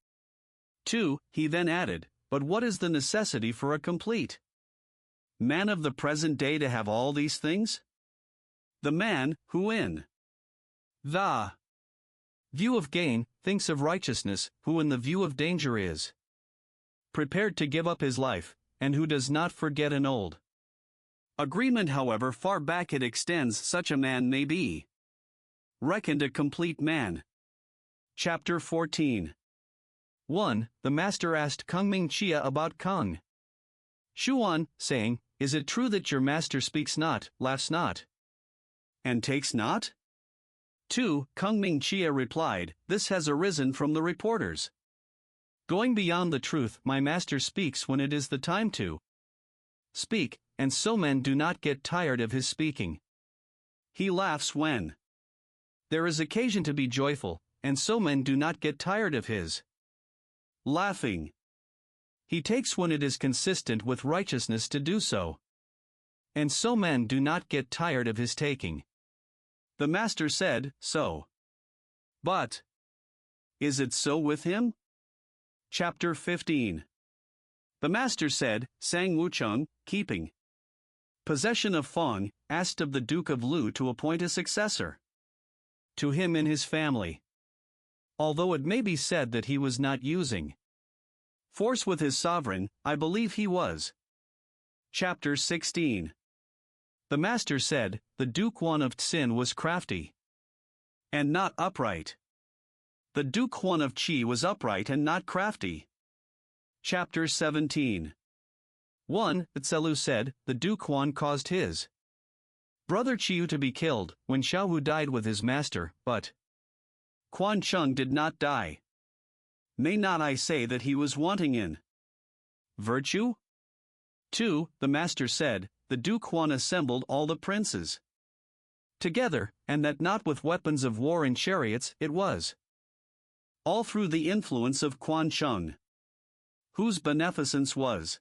2. He then added, but what is the necessity for a complete man of the present day to have all these things? The man who in the view of gain thinks of righteousness, who in the view of danger is prepared to give up his life, and who does not forget an old agreement, however far back it extends, such a man may be reckoned a complete man. Chapter 14. 1. The master asked Kung Ming Chia about Kung Shuan, saying, is it true that your master speaks not, laughs not, and takes not? 2. Kung Ming Chia replied, this has arisen from the reporters. Going beyond the truth, my master speaks when it is the time to speak, and so men do not get tired of his speaking. He laughs when there is occasion to be joyful, and so men do not get tired of his laughing. He takes when it is consistent with righteousness to do so, and so men do not get tired of his taking. The master said, so. But is it so with him? Chapter 15. The master said, Sang Wucheng, keeping possession of Feng, asked of the Duke of Lu to appoint a successor to him in his family, although it may be said that he was not using force with his sovereign. I believe he was. Chapter 16. The master said, the Duke Huan of Tsin was crafty and not upright. The Duke Huan of Qi was upright and not crafty. Chapter 17. 1. Tselu said, the Duke Huan caused his brother Chiu to be killed when Xiaohu died with his master, but Quan Chung did not die. May not I say that he was wanting in virtue? 2. The master said, the Duke Huan assembled all the princes together, and that not with weapons of war and chariots, it was all through the influence of Quan Chung, whose beneficence was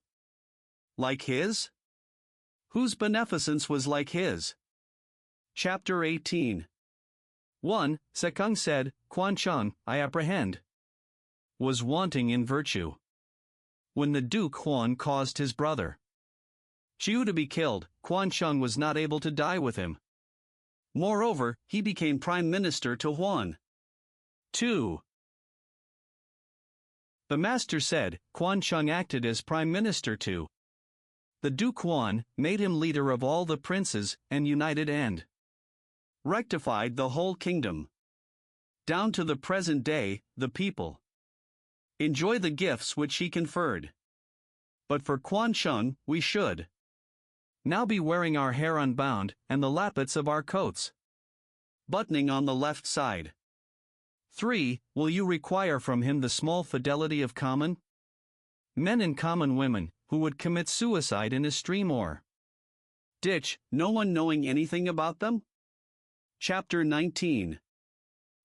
like his? Whose beneficence was like his? Chapter 18. 1. Sekung said, Quan Chung, I apprehend, was wanting in virtue when the Duke Huan caused his brother Chiu to be killed. Quan Chung was not able to die with him. Moreover, he became prime minister to Huan. 2. The master said, Quan Chung acted as prime minister to the Duke Huan, made him leader of all the princes, and united and rectified the whole kingdom. Down to the present day, the people enjoy the gifts which he conferred. But for Quan Chung, we should now be wearing our hair unbound, and the lappets of our coats buttoning on the left side. 3. Will you require from him the small fidelity of common men and common women, who would commit suicide in a stream or ditch, no one knowing anything about them? Chapter 19.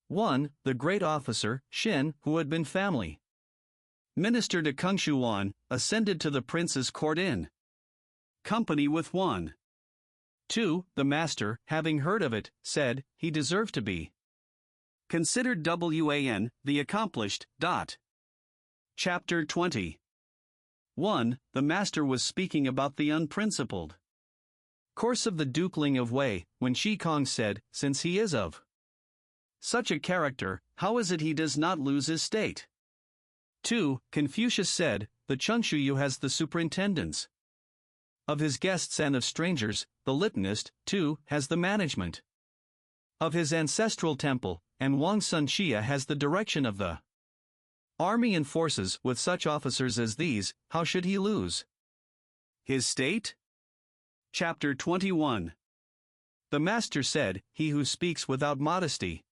1. The great officer, Shin, who had been family Minister to Kungshuan, ascended to the prince's court in company with 1. 2. The master, having heard of it, said, he deserved to be considered Wan, the accomplished. Chapter 20. 1. The master was speaking about the unprincipled course of the Dukeling of Wei, when Shi Kong said, since he is of such a character, how is it he does not lose his state? 2. Confucius said, the Chungshuyu has the superintendence of his guests and of strangers, the litanist, 2, has the management of his ancestral temple, and Wang Sun Xia has the direction of the army and forces. With such officers as these, how should he lose his state? Chapter 21. The master said, he who speaks without modesty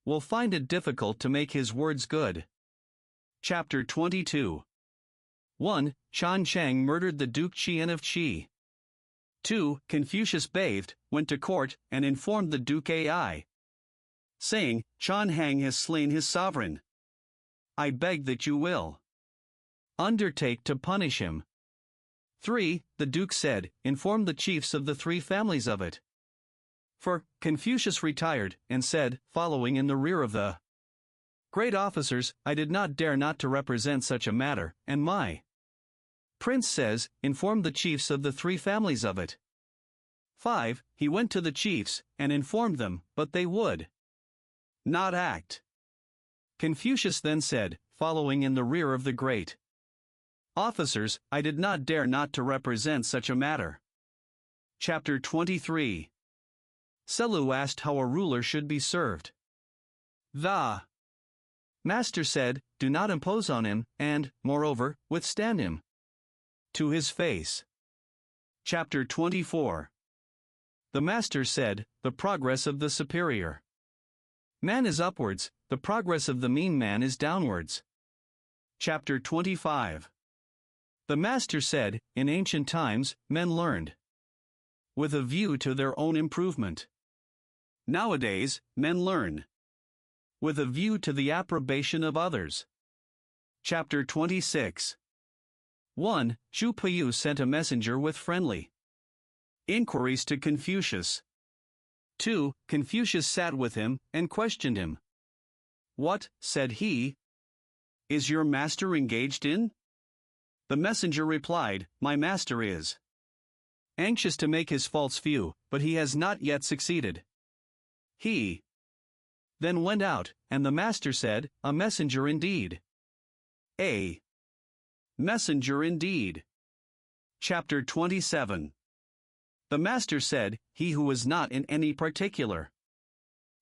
will find it difficult to make his words good. Chapter 22. 1. Chan Chang murdered the Duke Qian of Qi. 2. Confucius bathed, went to court, and informed the Duke Ai, saying, Chan Hang has slain his sovereign. I beg that you will undertake to punish him. 3. The Duke said, inform the chiefs of the 3 families of it. For Confucius retired, and said, following in the rear of the great officers, I did not dare not to represent such a matter, and my prince says, inform the chiefs of the 3 families of it. 5. He went to the chiefs, and informed them, but they would not act. Confucius then said, following in the rear of the great officers, I did not dare not to represent such a matter. Chapter 23. Selu asked how a ruler should be served. The master said, do not impose on him, and, moreover, withstand him to his face. Chapter 24. The master said, the progress of the superior man is upwards, the progress of the mean man is downwards. Chapter 25. The master said, in ancient times, men learned with a view to their own improvement. Nowadays, men learn with a view to the approbation of others. Chapter 26. 1. Zhu Puyu sent a messenger with friendly inquiries to Confucius. 2. Confucius sat with him and questioned him. What, said he, is your master engaged in? The messenger replied, my master is anxious to make his false view, but he has not yet succeeded. He then went out, and the master said, a messenger indeed. A messenger indeed. Chapter 27. The master said, he who is not in any particular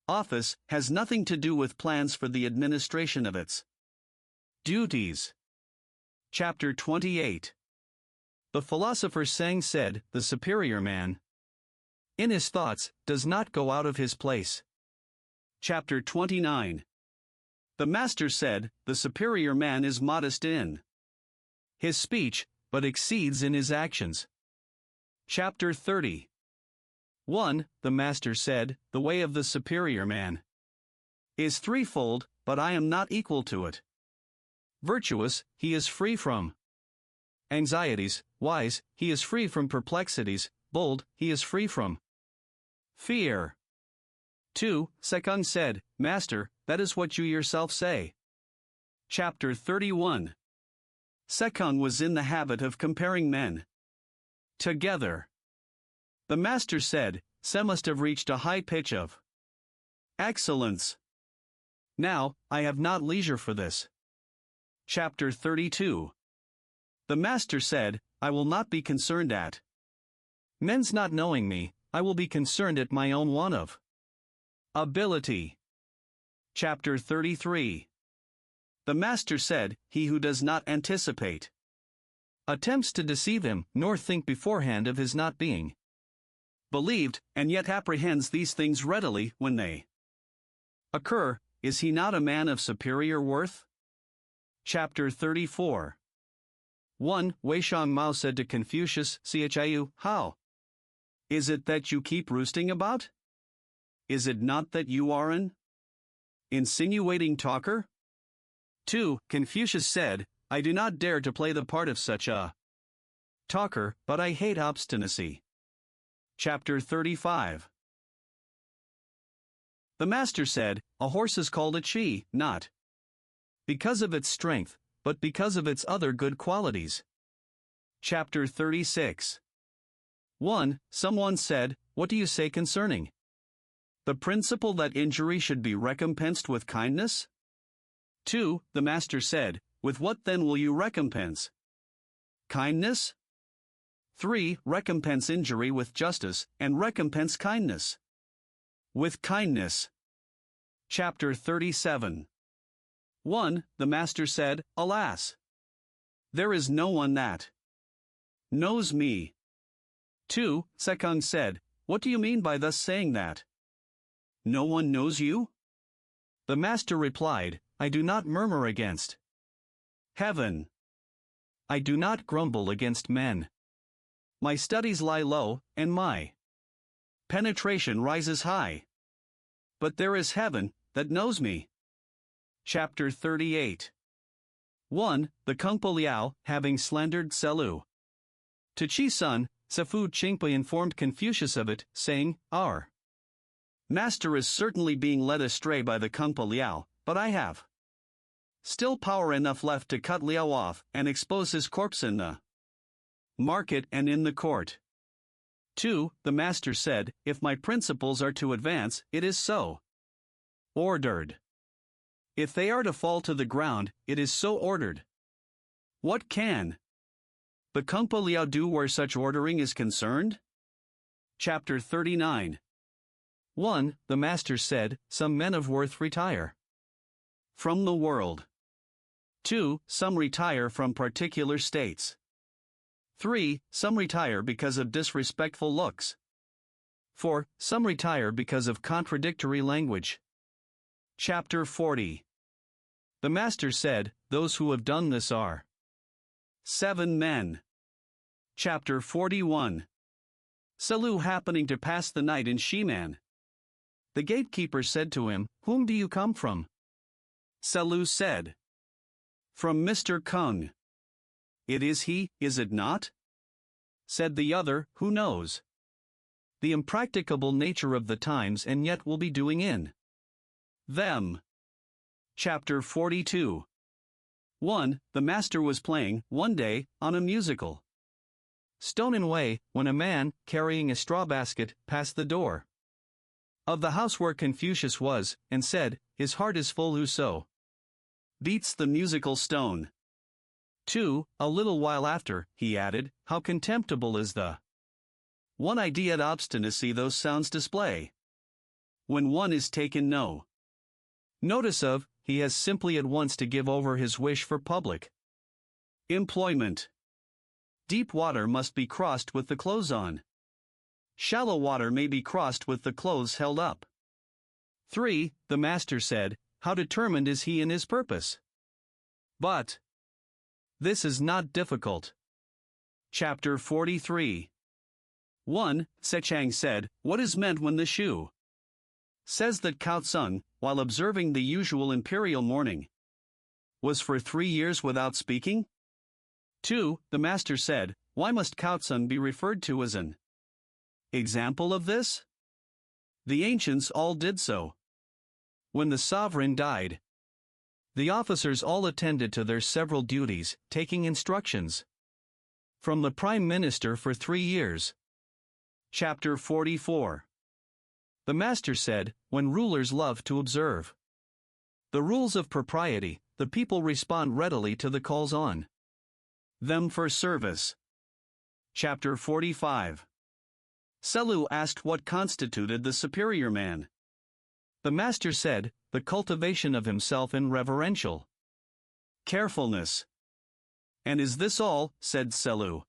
office has nothing to do with plans for the administration of its duties. Chapter 28. The philosopher Sang said, the superior man in his thoughts does not go out of his place. Chapter 29. The master said, the superior man is modest in his speech, but exceeds in his actions. Chapter 30. 1. The master said, the way of the superior man is threefold, but I am not equal to it. Virtuous, he is free from anxieties; wise, he is free from perplexities; bold, he is free from fear. 2. Sekung said, Master, that is what you yourself say. Chapter 31. Sekung was in the habit of comparing men together. The master said, Se must have reached a high pitch of excellence. Now, I have not leisure for this. Chapter 32. The master said, I will not be concerned at men's not knowing me, I will be concerned at my own want of ability. Chapter 33. The master said, he who does not anticipate attempts to deceive him, nor think beforehand of his not being believed, and yet apprehends these things readily when they occur, is he not a man of superior worth? Chapter 34. 1. Wei Shang Mao said to Confucius, Chiu, how is it that you keep roosting about? Is it not that you are an insinuating talker? 2. Confucius said, I do not dare to play the part of such a talker, but I hate obstinacy. Chapter 35. The master said, a horse is called a chi, not because of its strength, but because of its other good qualities. Chapter 36. 1. Someone said, what do you say concerning the principle that injury should be recompensed with kindness? 2. The master said, with what then will you recompense kindness? 3. Recompense injury with justice, and recompense kindness with kindness. Chapter 37. 1. The master said, alas! There is no one that knows me. 2. Sekung said, what do you mean by thus saying that no one knows you? The master replied, I do not murmur against heaven. I do not grumble against men. My studies lie low, and my penetration rises high. But there is heaven that knows me. Chapter 38. 1. The Kungpo Liao, having slandered Selu. To Chi's son, Safu Qingpe informed Confucius of it, saying, our master is certainly being led astray by the Kungpo Liao, but I have still power enough left to cut Liao off and expose his corpse in the market and in the court. 2. The master said, if my principles are to advance, it is so ordered. If they are to fall to the ground, it is so ordered. What can the Kungpo Liao do where such ordering is concerned? Chapter 39. 1. The master said, some men of worth retire from the world. 2. Some retire from particular states. 3. Some retire because of disrespectful looks. 4. Some retire because of contradictory language. Chapter 40. The master said, those who have done this are 7 men. Chapter 41. Selu happening to pass the night in Shiman. The gatekeeper said to him, whom do you come from? Selu said, from Mr. Kung. It is he, is it not? Said the other, who knows the impracticable nature of the times and yet will be doing in them. Chapter 42. 1. The master was playing, one day, on a musical stone way, when a man, carrying a straw basket, passed the door of the house where Confucius was, and said, his heart is full whoso beats the musical stone. 2. A little while after, he added, how contemptible is the one idea obstinacy those sounds display. When one is taken no notice of, he has simply at once to give over his wish for public employment. Deep water must be crossed with the clothes on. Shallow water may be crossed with the clothes held up. 3. The master said, how determined is he in his purpose? But this is not difficult. Chapter 43. 1. Sechang said, what is meant when the shoe says that Cao Tsung, while observing the usual imperial mourning, was for 3 years without speaking? 2. The master said, why must Cao Tsung be referred to as an example of this? The ancients all did so. When the sovereign died, the officers all attended to their several duties, taking instructions from the prime minister for 3 years. Chapter 44. The master said, when rulers love to observe the rules of propriety, the people respond readily to the calls on them for service. Chapter 45. Selu asked what constituted the superior man. The master said, the cultivation of himself in reverential carefulness. And is this all? Said Selu.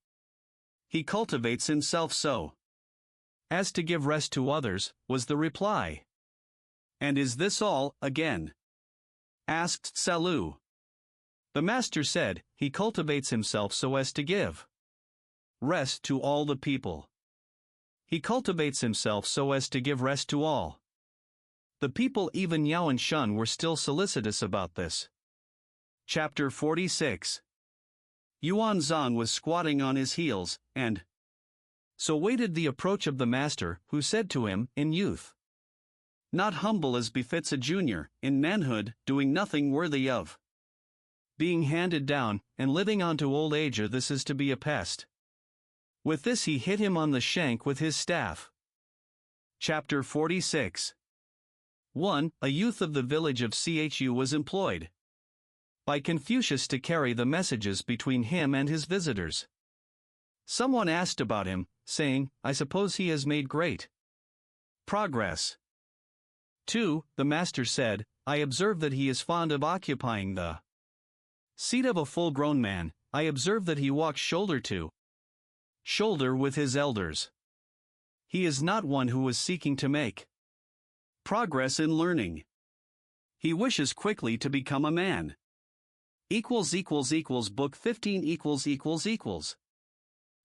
He cultivates himself so as to give rest to others, was the reply. And is this all? Again asked Selu. The master said, he cultivates himself so as to give rest to all the people. He cultivates himself so as to give rest to all. The people, even Yao and Shun, were still solicitous about this. Chapter 46. Yuan Zhang was squatting on his heels, and so waited the approach of the master, who said to him, in youth, not humble as befits a junior, in manhood, doing nothing worthy of being handed down, and living on to old age, or this is to be a pest. With this he hit him on the shank with his staff. Chapter 46. 1. A youth of the village of Chu was employed by Confucius to carry the messages between him and his visitors. Someone asked about him, saying, I suppose he has made great progress. 2. The master said, I observe that he is fond of occupying the seat of a full-grown man. I observe that he walks shoulder to shoulder with his elders. He is not one who is seeking to make progress in learning. He wishes quickly to become a man. Book 15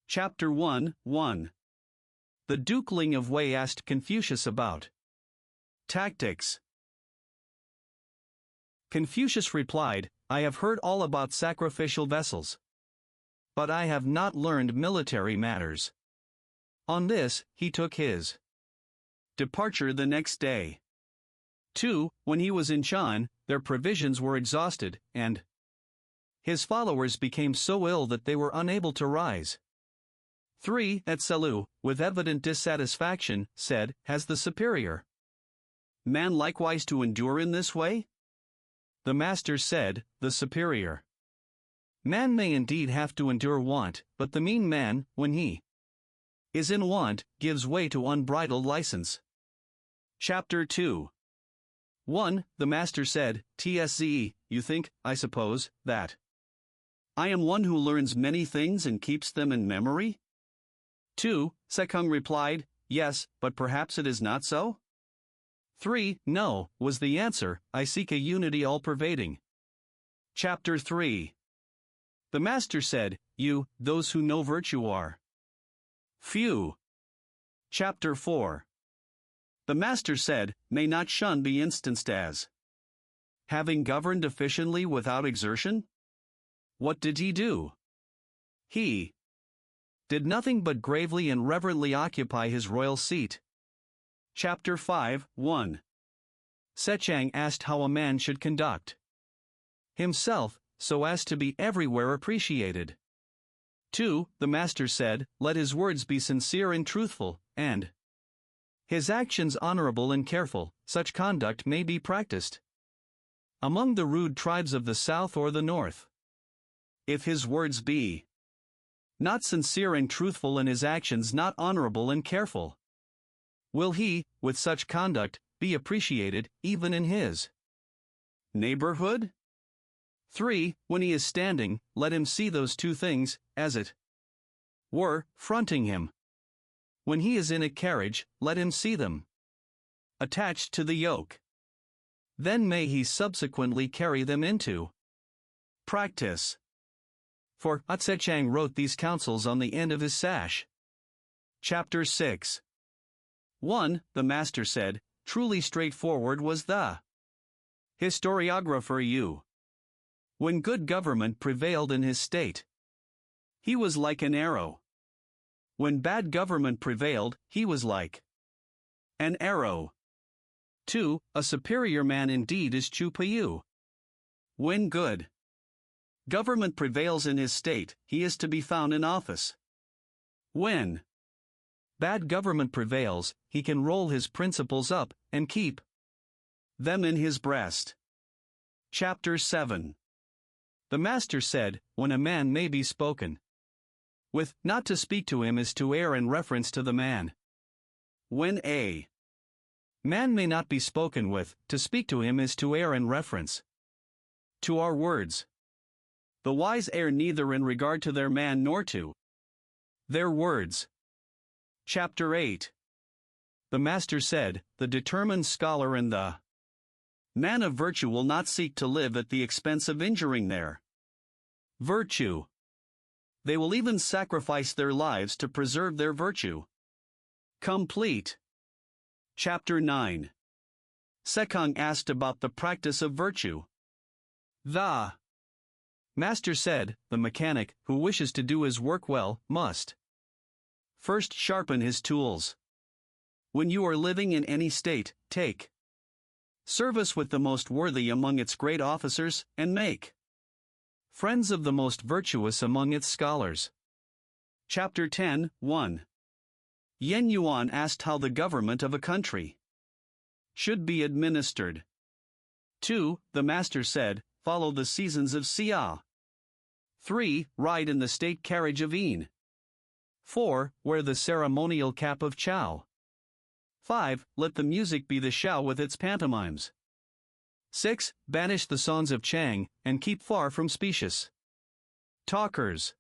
Chapter 1, 1. The Duke Ling of Wei asked Confucius about tactics. Confucius replied, I have heard all about sacrificial vessels, but I have not learned military matters. On this, he took his departure the next day. 2. When he was in Shan, their provisions were exhausted, and his followers became so ill that they were unable to rise. 3. At Selu, with evident dissatisfaction, said, Has the superior man likewise to endure in this way? The master said, The superior man may indeed have to endure want, but the mean man, when he is in want, gives way to unbridled license. Chapter 2. 1. The master said, Tsze, you think, I suppose, that I am one who learns many things and keeps them in memory? 2. Sekung replied, Yes, but perhaps it is not so? 3. No, was the answer, I seek a unity all-pervading. Chapter 3. The master said, You, those who know virtue are few. Chapter 4. The master said, May not shun be instanced as having governed efficiently without exertion? What did he do? He did nothing but gravely and reverently occupy his royal seat. Chapter 5, 1. Sechang asked how a man should conduct himself, so as to be everywhere appreciated. 2. The master said, Let his words be sincere and truthful, and his actions honorable and careful, such conduct may be practiced among the rude tribes of the south or the north. If his words be not sincere and truthful and his actions not honorable and careful, will he, with such conduct, be appreciated, even in his neighborhood? 3. When he is standing, let him see those two things, as it were, fronting him. When he is in a carriage, let him see them attached to the yoke. Then may he subsequently carry them into practice. For Sechang wrote these counsels on the end of his sash. Chapter 6. 1. The master said, Truly straightforward was the historiographer Yu. When good government prevailed in his state, he was like an arrow. When bad government prevailed, he was like an arrow. 2. A superior man indeed is Chu Pu. When good government prevails in his state, he is to be found in office. When bad government prevails, he can roll his principles up and keep them in his breast. Chapter 7. The master said, When a man may be spoken with, not to speak to him is to err in reference to the man. When a man may not be spoken with, to speak to him is to err in reference to our words. The wise err neither in regard to their man nor to their words. Chapter 8. The master said, The determined scholar and the man of virtue will not seek to live at the expense of injuring their virtue. They will even sacrifice their lives to preserve their virtue. Complete. Chapter 9. Sekung asked about the practice of virtue. The Master said, the mechanic, who wishes to do his work well, must first sharpen his tools. When you are living in any state, take service with the most worthy among its great officers, and make friends of the most virtuous among its scholars. Chapter 10, 1. Yen Yuan asked how the government of a country should be administered. 2. The master said, follow the seasons of Xia. 3. Ride in the state carriage of Yin. 4. Wear the ceremonial cap of Chao. 5. Let the music be the Shao with its pantomimes. 6. Banish the songs of Chang, and keep far from specious talkers.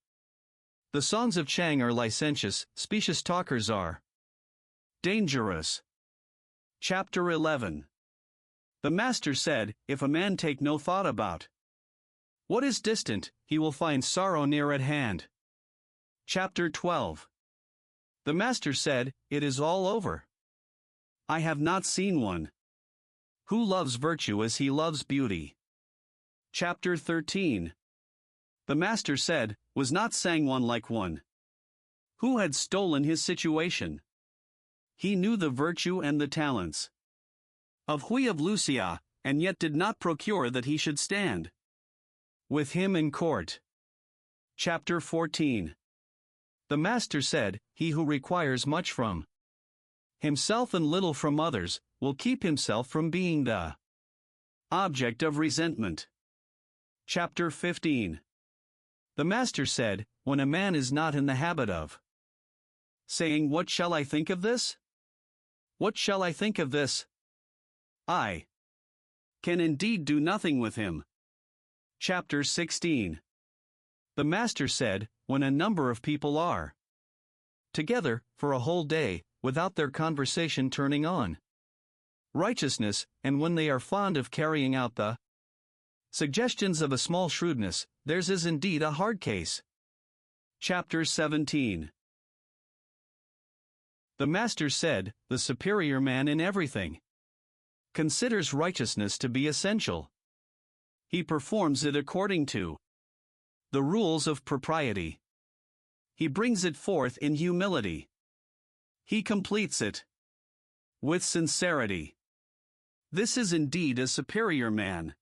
The songs of Chang are licentious, specious talkers are dangerous. Chapter 11. The master said, if a man take no thought about what is distant, he will find sorrow near at hand. Chapter 12. The master said, it is all over. I have not seen one who loves virtue as he loves beauty. Chapter 13. The master said, was not sang one like one who had stolen his situation. He knew the virtue and the talents of Hui of Lucia, and yet did not procure that he should stand with him in court. Chapter 14. The master said, he who requires much from himself and little from others, will keep himself from being the object of resentment. Chapter 15. The master said, when a man is not in the habit of saying, what shall I think of this? What shall I think of this? I can indeed do nothing with him. Chapter 16. The master said, when a number of people are together for a whole day, without their conversation turning on righteousness, and when they are fond of carrying out the suggestions of a small shrewdness, theirs is indeed a hard case. Chapter 17. The master said, the superior man in everything considers righteousness to be essential. He performs it according to the rules of propriety. He brings it forth in humility. He completes it with sincerity. This is indeed a superior man.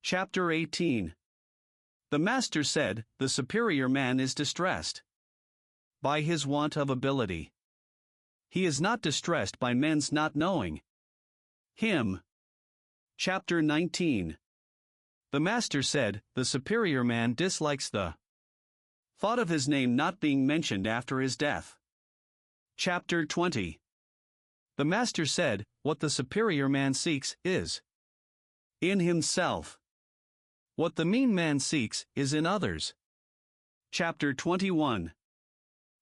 Chapter 18. The master said, the superior man is distressed by his want of ability. He is not distressed by men's not knowing him. Chapter 19. The master said, the superior man dislikes the thought of his name not being mentioned after his death. Chapter 20. The master said, what the superior man seeks is in himself. What the mean man seeks is in others. Chapter 21.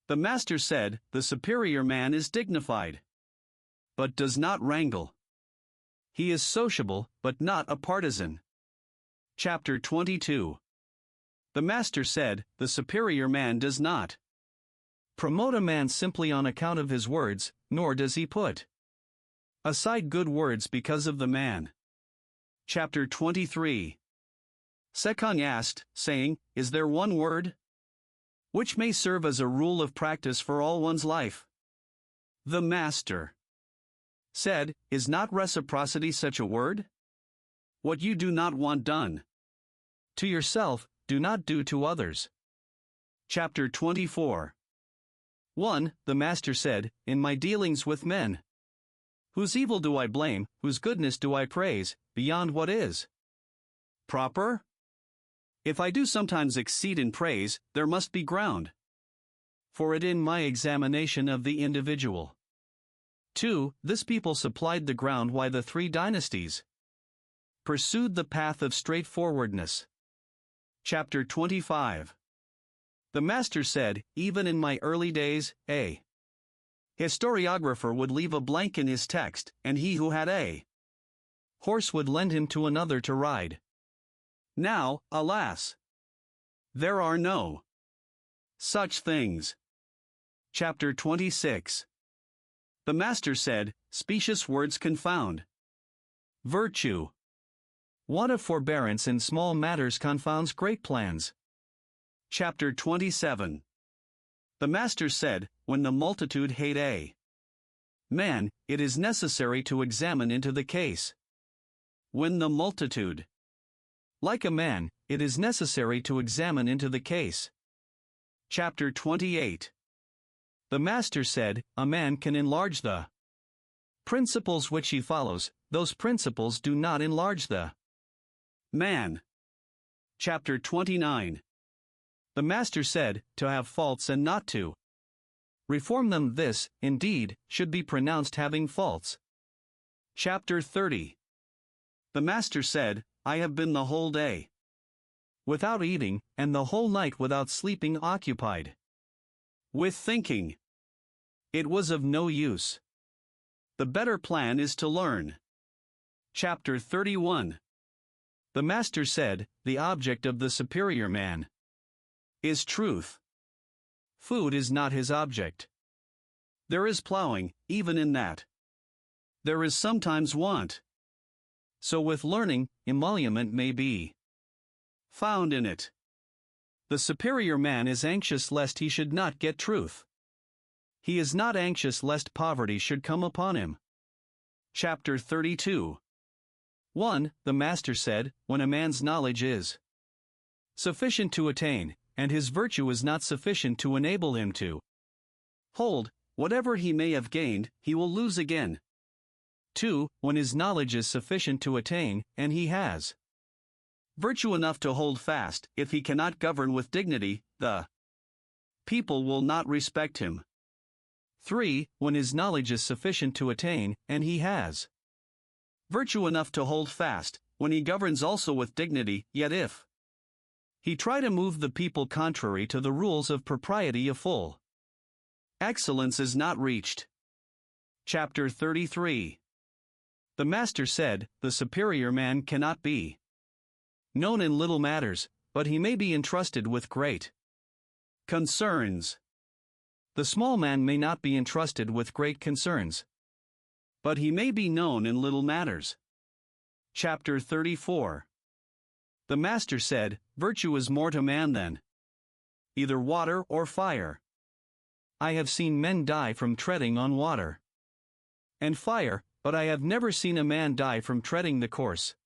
The master said, the superior man is dignified, but does not wrangle. He is sociable, but not a partisan. Chapter 22. The master said, the superior man does not promote a man simply on account of his words, nor does he put aside good words because of the man. Chapter 23. Sekong asked, saying, is there one word which may serve as a rule of practice for all one's life? The master said, is not reciprocity such a word? What you do not want done to yourself, do not do to others. Chapter 24. 1. The master said, in my dealings with men, whose evil do I blame, whose goodness do I praise, beyond what is proper? If I do sometimes exceed in praise, there must be ground for it in my examination of the individual. 2. This people supplied the ground why the 3 dynasties pursued the path of straightforwardness. Chapter 25. The master said, even in my early days, a historiographer would leave a blank in his text, and he who had a horse would lend him to another to ride. Now, alas, there are no such things. Chapter 26. The master said, specious words confound virtue. Want of forbearance in small matters confounds great plans. Chapter 27. The Master said, when the multitude hate a man, it is necessary to examine into the case. When the multitude like a man, it is necessary to examine into the case. Chapter 28. The Master said, a man can enlarge the principles which he follows, those principles do not enlarge the man. Chapter 29. The Master said, to have faults and not to reform them, this, indeed, should be pronounced having faults. Chapter 30. The Master said, I have been the whole day without eating, and the whole night without sleeping, occupied with thinking. It was of no use. The better plan is to learn. Chapter 31. The Master said, the object of the superior man is truth. Food is not his object. There is plowing, even in that. There is sometimes want. So with learning, emolument may be found in it. The superior man is anxious lest he should not get truth. He is not anxious lest poverty should come upon him. Chapter 32. 1. The Master said, when a man's knowledge is sufficient to attain, and his virtue is not sufficient to enable him to hold, whatever he may have gained, he will lose again. 2. When his knowledge is sufficient to attain, and he has virtue enough to hold fast, if he cannot govern with dignity, the people will not respect him. 3. When his knowledge is sufficient to attain, and he has virtue enough to hold fast, when he governs also with dignity, yet if he try to move the people contrary to the rules of propriety, a full excellence is not reached. Chapter 33. The Master said, the superior man cannot be known in little matters, but he may be entrusted with great concerns. The small man may not be entrusted with great concerns, but he may be known in little matters. Chapter 34. The Master said, virtue is more to man than either water or fire. I have seen men die from treading on water and fire, but I have never seen a man die from treading the course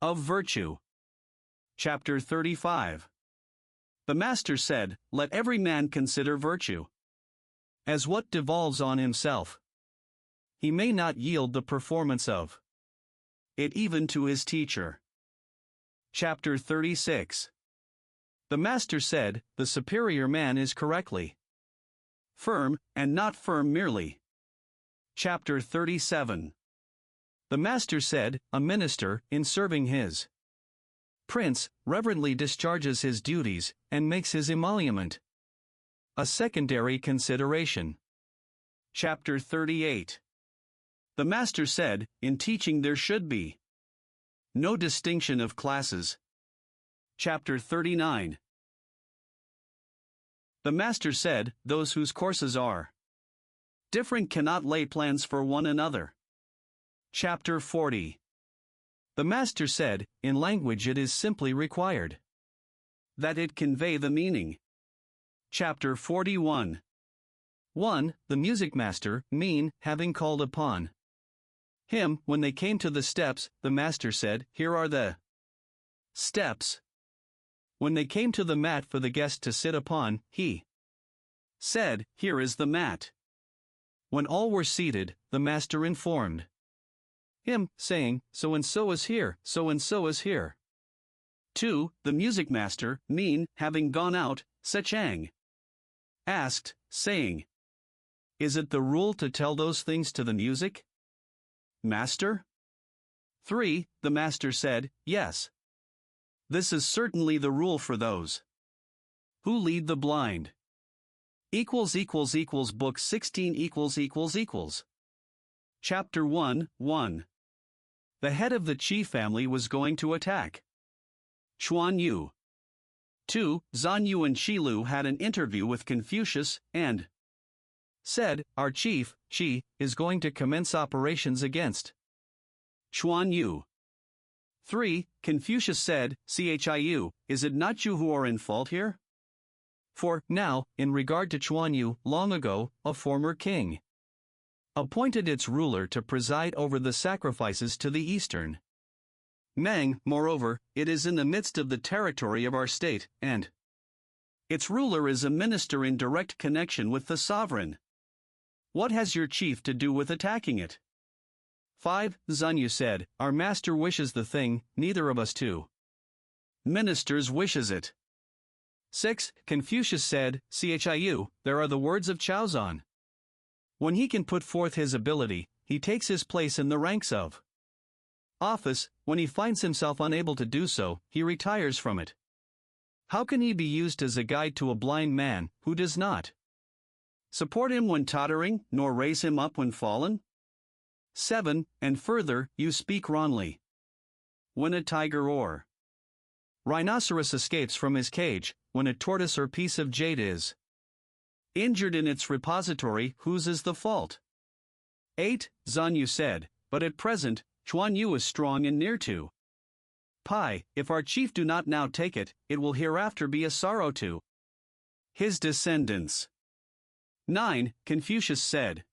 of virtue. Chapter 35. The Master said, let every man consider virtue as what devolves on himself. He may not yield the performance of it even to his teacher. Chapter 36. The Master said, the superior man is correctly firm, and not firm merely. Chapter 37. The Master said, a minister, in serving his prince, reverently discharges his duties, and makes his emolument a secondary consideration. Chapter 38. The Master said, in teaching there should be no distinction of classes. Chapter 39. The Master said, those whose courses are different cannot lay plans for one another. Chapter 40. The Master said, in language it is simply required that it convey the meaning. Chapter 41. 1. The music master, mean, having called upon him, when they came to the steps, the Master said, here are the steps. When they came to the mat for the guest to sit upon, he said, here is the mat. When all were seated, the Master informed him, saying, so and so is here, so and so is here. 2. The music master, mean, having gone out, Sechang asked, saying, is it the rule to tell those things to the music master? 3. The Master said, yes. This is certainly the rule for those who lead the blind. Book 16 Chapter 1. 1. The head of the Qi family was going to attack Chuan Yu. 2. Zan Yu and Shi Lu had an interview with Confucius, and said, our chief, Qi, is going to commence operations against Chuan Yu. 3. Confucius said, Chiu, is it not you who are in fault here? 4. Now, in regard to Chuan Yu, long ago, a former king appointed its ruler to preside over the sacrifices to the eastern Meng. Moreover, it is in the midst of the territory of our state, and its ruler is a minister in direct connection with the sovereign. What has your chief to do with attacking it? 5. Zanyu said, our master wishes the thing, neither of us two ministers wishes it. 6. Confucius said, Chiu, there are the words of Chaozan. When he can put forth his ability, he takes his place in the ranks of office. When he finds himself unable to do so, he retires from it. How can he be used as a guide to a blind man who does not support him when tottering, nor raise him up when fallen? 7. And further, you speak wrongly. When a tiger or rhinoceros escapes from his cage, when a tortoise or piece of jade is injured in its repository, whose is the fault? 8. Zanyu said, but at present, Chuan Yu is strong and near to Pi. If our chief do not now take it, it will hereafter be a sorrow to his descendants. 9. Confucius said,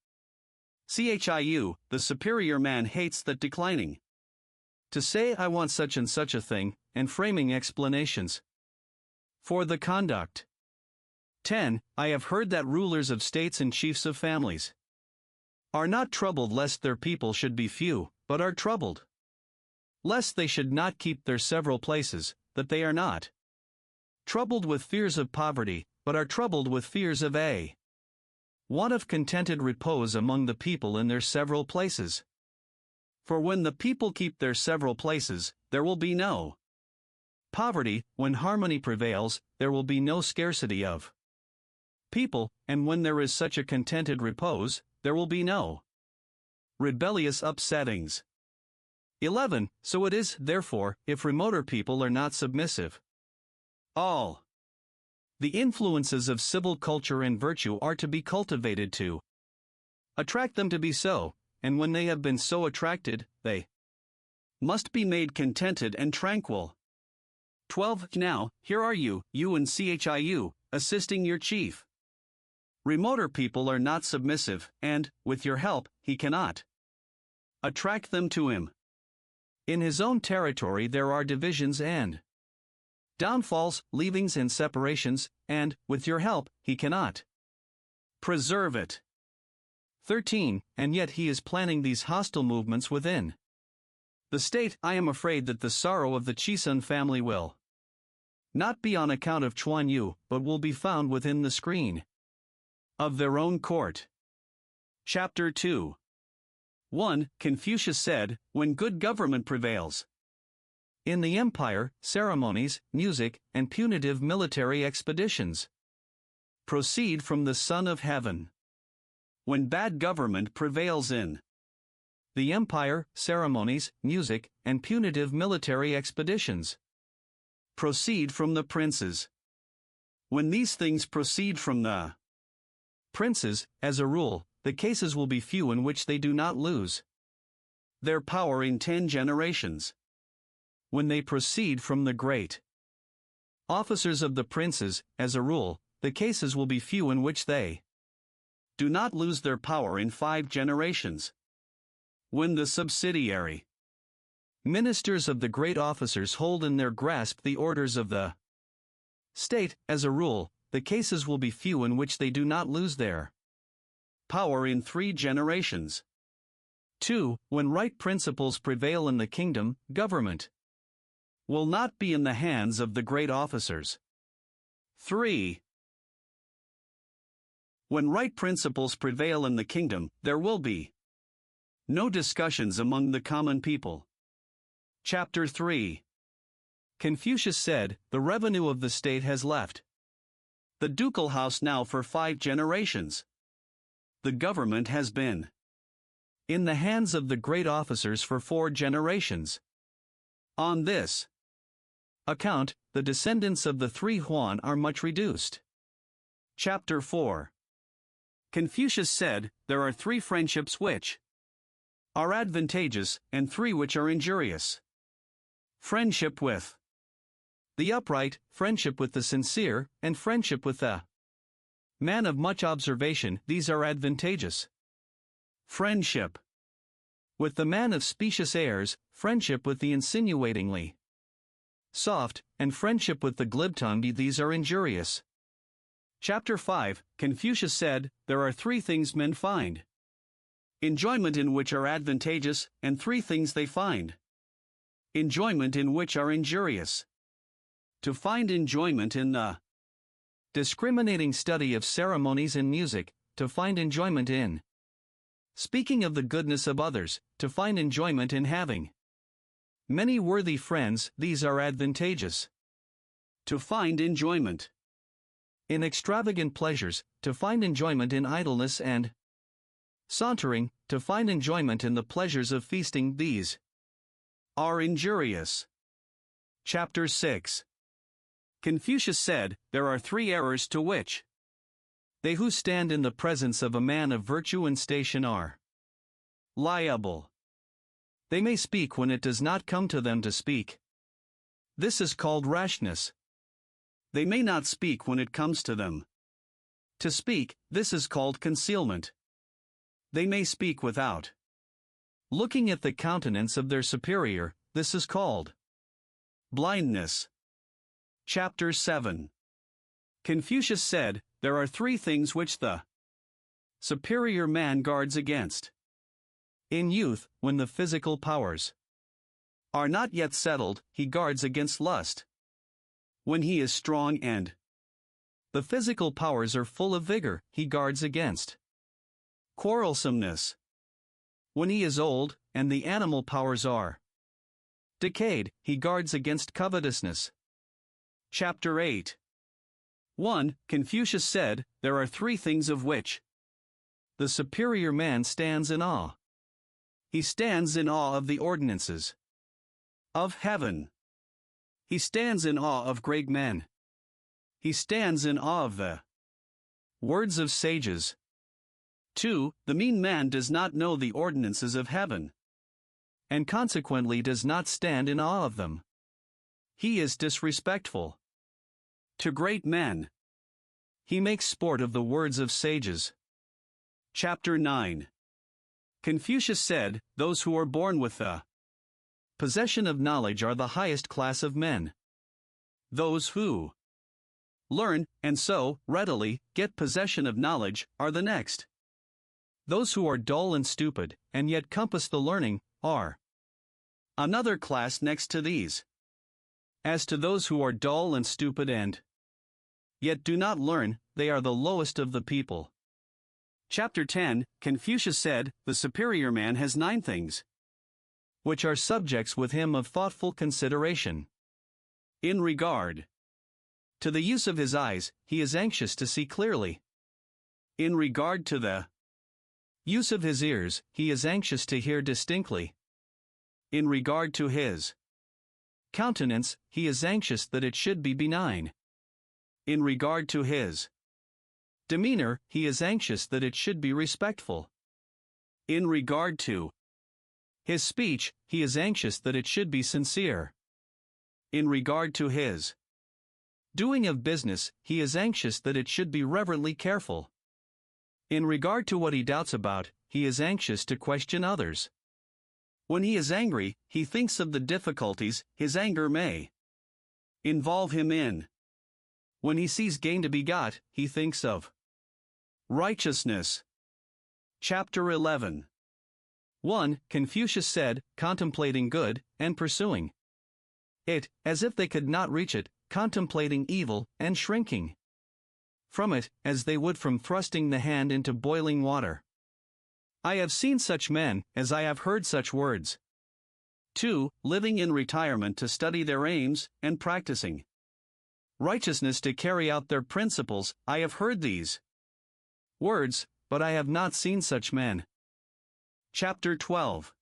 Chiu, the superior man hates that declining to say I want such and such a thing, and framing explanations for the conduct. 10. I have heard that rulers of states and chiefs of families are not troubled lest their people should be few, but are troubled lest they should not keep their several places, that they are not troubled with fears of poverty, but are troubled with fears of a want of contented repose among the people in their several places. For when the people keep their several places, there will be no poverty. When harmony prevails, there will be no scarcity of people, and when there is such a contented repose, there will be no rebellious upsettings. 11. So it is, therefore, if remoter people are not submissive, all the influences of civil culture and virtue are to be cultivated to attract them to be so, and when they have been so attracted, they must be made contented and tranquil. 12. Now, here are you and Chiu, assisting your chief. Remoter people are not submissive, and, with your help, he cannot attract them to him. In his own territory there are divisions and downfalls, leavings and separations, and, with your help, he cannot preserve it. 13. And yet he is planning these hostile movements within the state. I am afraid that the sorrow of the Chisun family will not be on account of Chuan Yu, but will be found within the screen of their own court. Chapter 2. 1. Confucius said, when good government prevails in the empire, ceremonies, music, and punitive military expeditions proceed from the Son of Heaven. When bad government prevails in the empire, ceremonies, music, and punitive military expeditions proceed from the princes. When these things proceed from the princes, as a rule, the cases will be few in which they do not lose their power in 10 generations. When they proceed from the great officers of the princes, as a rule, the cases will be few in which they do not lose their power in 5 generations. When the subsidiary ministers of the great officers hold in their grasp the orders of the state, as a rule, the cases will be few in which they do not lose their power in 3 generations. 2. When right principles prevail in the kingdom, government will not be in the hands of the great officers. 3. When right principles prevail in the kingdom, there will be no discussions among the common people. Chapter 3. Confucius said, the revenue of the state has left the ducal house now for 5 generations. The government has been in the hands of the great officers for 4 generations. On this account, the descendants of the 3 Huan are much reduced. Chapter 4. Confucius said, there are 3 friendships which are advantageous, and 3 which are injurious. Friendship with the upright, friendship with the sincere, and friendship with the man of much observation, these are advantageous. Friendship with the man of specious airs, friendship with the insinuatingly soft, and friendship with the glib-tongued, these are injurious. Chapter 5, Confucius said, there are 3 things men find enjoyment in which are advantageous, and 3 things they find enjoyment in which are injurious. To find enjoyment in the discriminating study of ceremonies and music, to find enjoyment in speaking of the goodness of others, to find enjoyment in having many worthy friends, these are advantageous. To find enjoyment in extravagant pleasures, to find enjoyment in idleness and sauntering, to find enjoyment in the pleasures of feasting, these are injurious. Chapter 6. Confucius said, there are 3 errors to which they who stand in the presence of a man of virtue and station are liable. They may speak when it does not come to them to speak. This is called rashness. They may not speak when it comes to them to speak, this is called concealment. They may speak without looking at the countenance of their superior, this is called blindness. Chapter 7. Confucius said, there are 3 things which the superior man guards against. In youth, when the physical powers are not yet settled, he guards against lust. When he is strong and the physical powers are full of vigor, he guards against quarrelsomeness. When he is old, and the animal powers are decayed, he guards against covetousness. Chapter 8. 1. Confucius said, there are 3 things of which the superior man stands in awe. He stands in awe of the ordinances of heaven. He stands in awe of great men. He stands in awe of the words of sages. 2. The mean man does not know the ordinances of heaven, and consequently does not stand in awe of them. He is disrespectful to great men. He makes sport of the words of sages. Chapter 9. Confucius said, those who are born with the possession of knowledge are the highest class of men. Those who learn, and so, readily, get possession of knowledge, are the next. Those who are dull and stupid, and yet compass the learning, are another class next to these. As to those who are dull and stupid and yet do not learn, they are the lowest of the people. Chapter 10, Confucius said, the superior man has 9 things which are subjects with him of thoughtful consideration. In regard to the use of his eyes, he is anxious to see clearly. In regard to the use of his ears, he is anxious to hear distinctly. In regard to his countenance, he is anxious that it should be benign. In regard to his demeanor, he is anxious that it should be respectful. In regard to his speech, he is anxious that it should be sincere. In regard to his doing of business, he is anxious that it should be reverently careful. In regard to what he doubts about, he is anxious to question others. When he is angry, he thinks of the difficulties his anger may involve him in. When he sees gain to be got, he thinks of righteousness. Chapter 11. 1. Confucius said, contemplating good, and pursuing it, as if they could not reach it, contemplating evil, and shrinking from it, as they would from thrusting the hand into boiling water. I have seen such men, as I have heard such words. 2. Living in retirement to study their aims, and practicing righteousness to carry out their principles, I have heard these words, but I have not seen such men. Chapter 12.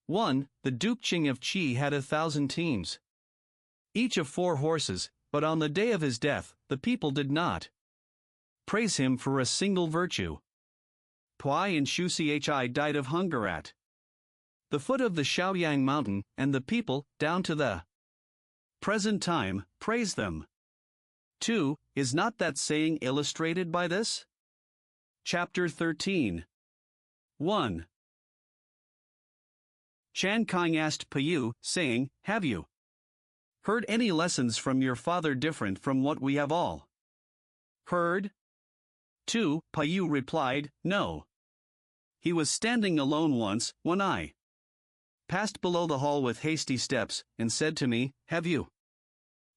1. The Duke Ching of Qi had 1,000 teams, each of 4 horses, but on the day of his death, the people did not praise him for a single virtue. Pui and Shu Chi died of hunger at the foot of the Shaoyang mountain, and the people, down to the present time, praise them. 2. Is not that saying illustrated by this? Chapter 13. 1. Chan Kang asked Paiyu, saying, Have you heard any lessons from your father different from what we have all heard? 2. Paiyu replied, No. He was standing alone once, when I passed below the hall with hasty steps, and said to me, Have you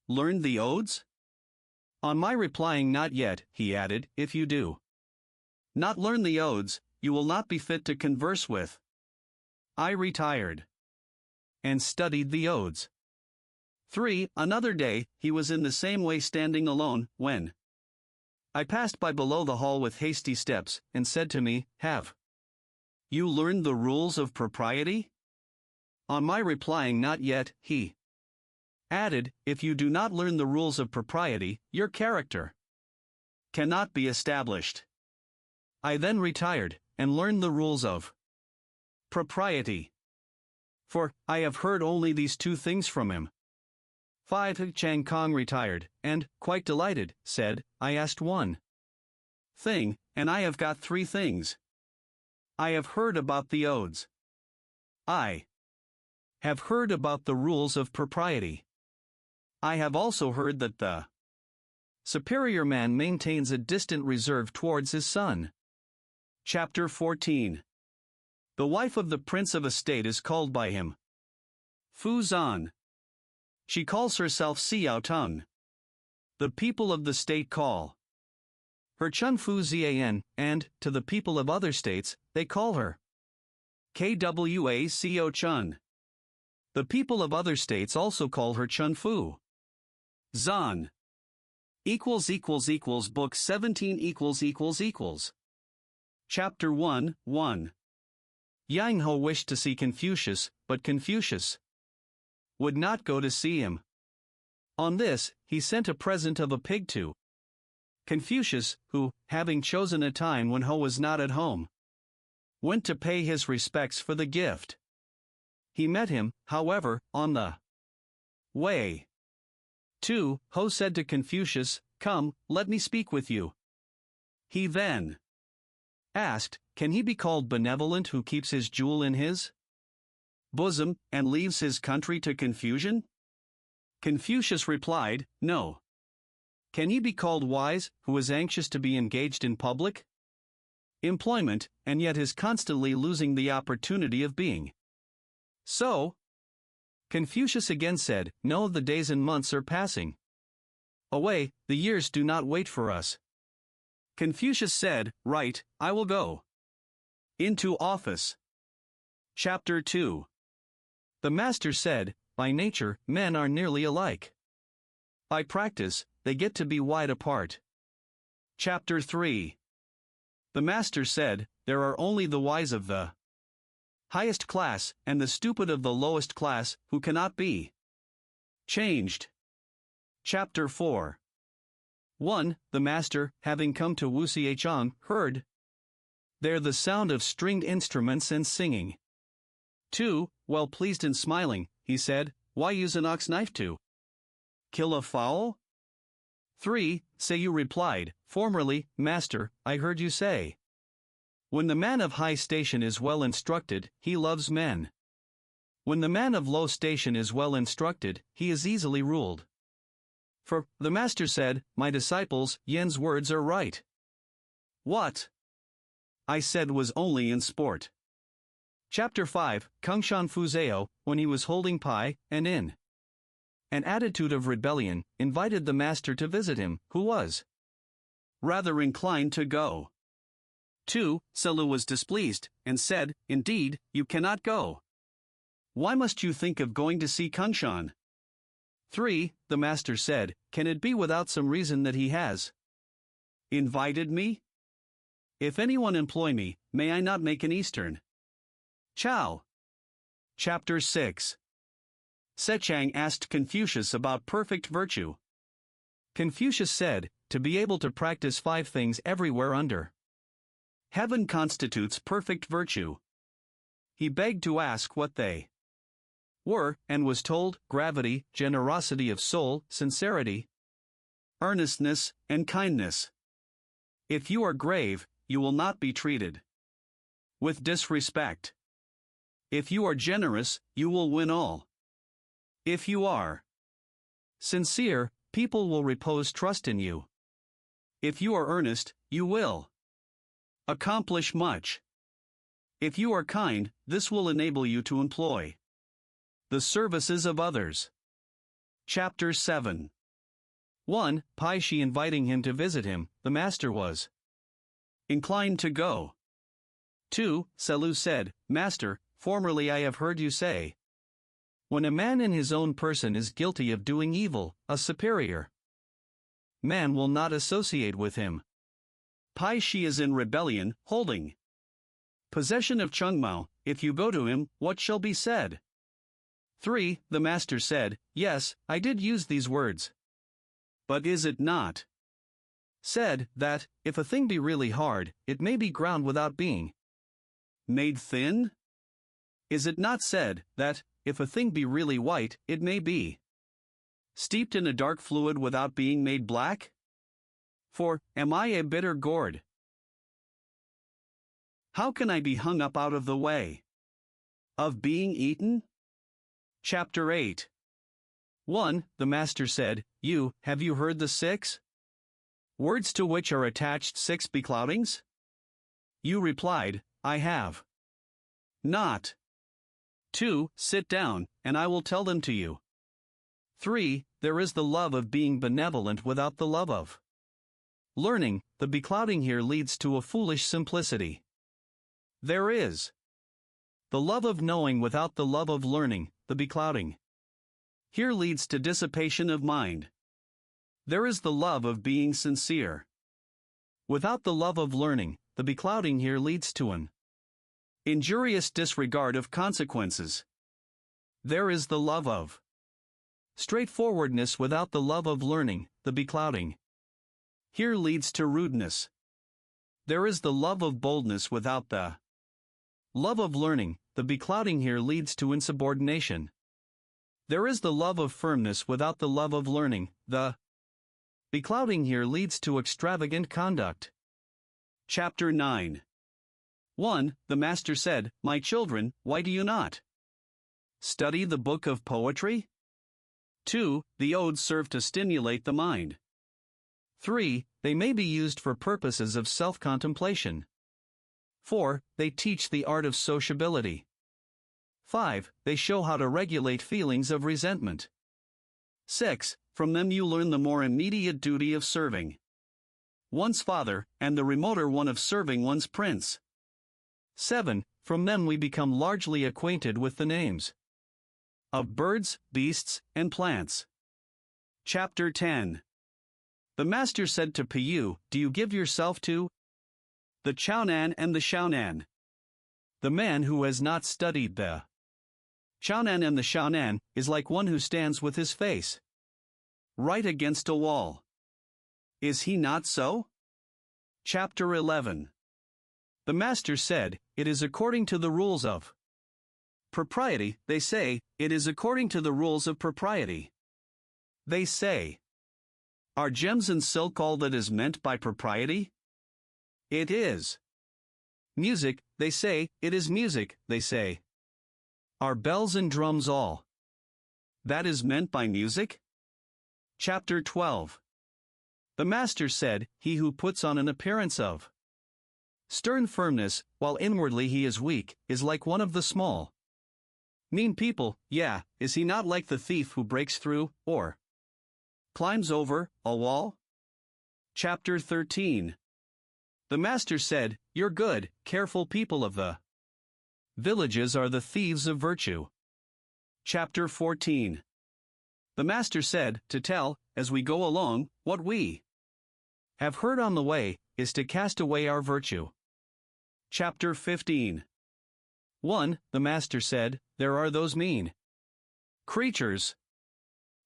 learned the odes? On my replying not yet, he added, If you do not learn the odes, you will not be fit to converse with. I retired and studied the odes. 3. Another day, he was in the same way standing alone, when I passed by below the hall with hasty steps, and said to me, Have you learned the rules of propriety? On my replying not yet, he added, If you do not learn the rules of propriety, your character cannot be established. I then retired, and learned the rules of propriety. For I have heard only these 2 things from him. 5. Chang Kang retired, and, quite delighted, said, I asked 1 thing, and I have got 3 things. I have heard about the odes. I have heard about the rules of propriety. I have also heard that the superior man maintains a distant reserve towards his son. Chapter 14. The wife of the prince of a state is called by him Fu Zan. She calls herself Xiao Tung. The people of the state call her Chun Fu Zian, and, to the people of other states, they call her Kwa Xiao Chun. The people of other states also call her Chun Fu Zan. Book 17 Chapter 1, 1. Yang Ho wished to see Confucius, but Confucius would not go to see him. On this, he sent a present of a pig to Confucius, who, having chosen a time when Ho was not at home, went to pay his respects for the gift. He met him, however, on the way. 2. Ho said to Confucius, Come, let me speak with you. He then asked, Can he be called benevolent who keeps his jewel in his bosom, and leaves his country to confusion? Confucius replied, No. Can he be called wise, who is anxious to be engaged in public employment, and yet is constantly losing the opportunity of being so? Confucius again said, No, the days and months are passing away, the years do not wait for us. Confucius said, Right, I will go into office. Chapter 2. The master said, By nature, men are nearly alike. By practice, they get to be wide apart. Chapter 3. The master said, There are only the wise of the highest class, and the stupid of the lowest class, who cannot be changed. Chapter 4. 1. The master, having come to Wuxiechang, heard there the sound of stringed instruments and singing. 2. Well pleased and smiling, he said, Why use an ox knife to kill a fowl? 3. Seiyu replied, Formerly, master, I heard you say, When the man of high station is well instructed, he loves men. When the man of low station is well instructed, he is easily ruled. For, the master said, My disciples, Yen's words are right. What I said was only in sport. Chapter 5. Kungshan Fuzeo, when he was holding pie, and in an attitude of rebellion, invited the master to visit him, who was rather inclined to go. 2. Selu was displeased, and said, Indeed, you cannot go. Why must you think of going to see Kungshan? 3. The master said, Can it be without some reason that he has invited me? If anyone employ me, may I not make an Eastern chow? Chapter 6. Sechang asked Confucius about perfect virtue. Confucius said, To be able to practice 5 things everywhere under heaven constitutes perfect virtue. He begged to ask what they were, and was told: gravity, generosity of soul, sincerity, earnestness, and kindness. If you are grave, you will not be treated with disrespect. If you are generous, you will win all. If you are sincere, people will repose trust in you. If you are earnest, you will accomplish much. If you are kind, this will enable you to employ the services of others. Chapter 7. 1. Paishi inviting him to visit him, the master was inclined to go. 2. Selu said, Master, formerly I have heard you say, when a man in his own person is guilty of doing evil, a superior man will not associate with him. Paishi is in rebellion, holding possession of Chengmao. If you go to him, what shall be said? 3. The master said, Yes, I did use these words. But is it not said that, if a thing be really hard, it may be ground without being made thin? Is it not said that, if a thing be really white, it may be steeped in a dark fluid without being made black? For, am I a bitter gourd? How can I be hung up out of the way of being eaten? Chapter 8. 1. The master said, Have you heard the 6 words to which are attached 6 becloudings? You replied, I have not. 2. Sit down, and I will tell them to you. 3. There is the love of being benevolent without the love of learning. The beclouding here leads to a foolish simplicity. There is the love of knowing without the love of learning. The beclouding here leads to dissipation of mind. There is the love of being sincere without the love of learning. The beclouding here leads to an injurious disregard of consequences. There is the love of straightforwardness without the love of learning. The beclouding here leads to rudeness. There is the love of boldness without the love of learning. The beclouding here leads to insubordination. There is the love of firmness without the love of learning. The beclouding here leads to extravagant conduct. Chapter 9. 1. The master said, My children, why do you not study the book of poetry? 2. The odes serve to stimulate the mind. 3. They may be used for purposes of self-contemplation. 4. They teach the art of sociability. 5. They show how to regulate feelings of resentment. 6. From them you learn the more immediate duty of serving one's father, and the remoter one of serving one's prince. 7. From them we become largely acquainted with the names of birds, beasts, and plants. Chapter 10. The master said to Piyu, Do you give yourself to the Chaonan and the Shaonan? The man who has not studied the Chaonan and the Shaonan is like one who stands with his face right against a wall. Is he not so? Chapter 11. The master said, It is according to the rules of propriety. They say, It is according to the rules of propriety. They say, Are gems and silk all that is meant by propriety? It is. Music, they say, It is music, they say. Are bells and drums all that is meant by music? Chapter 12. The master said, He who puts on an appearance of stern firmness, while inwardly he is weak, is like one of the small mean people. Is he not like the thief who breaks through, or climbs over, a wall? Chapter 13. The master said, Your good, careful people of the villages are the thieves of virtue. Chapter 14. The master said, To tell, as we go along, what we have heard on the way, is to cast away our virtue. Chapter 15. 1. The master said, There are those mean creatures.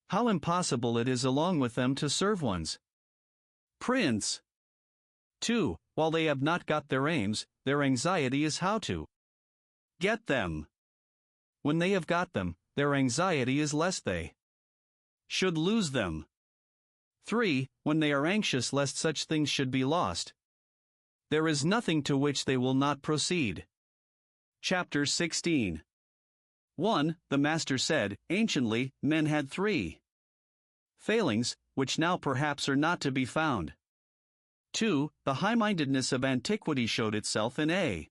How impossible it is along with them to serve one's prince. 2. While they have not got their aims, their anxiety is how to get them. When they have got them, their anxiety is lest they should lose them. 3. When they are anxious lest such things should be lost, there is nothing to which they will not proceed. Chapter 16. 1. The Master said, anciently, men had 3 failings, which now perhaps are not to be found. 2. The high-mindedness of antiquity showed itself in a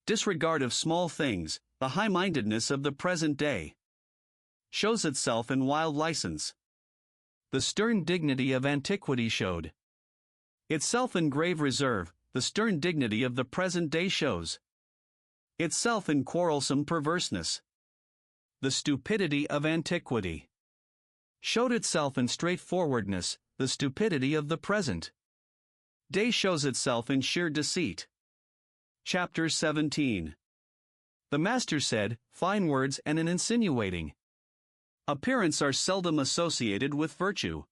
disregard of small things. The high-mindedness of the present day shows itself in wild license. The stern dignity of antiquity showed itself in grave reserve. The stern dignity of the present day shows itself in quarrelsome perverseness. The stupidity of antiquity showed itself in straightforwardness. The stupidity of the present day shows itself in sheer deceit. Chapter 17. The Master said, fine words and an insinuating appearance are seldom associated with virtue.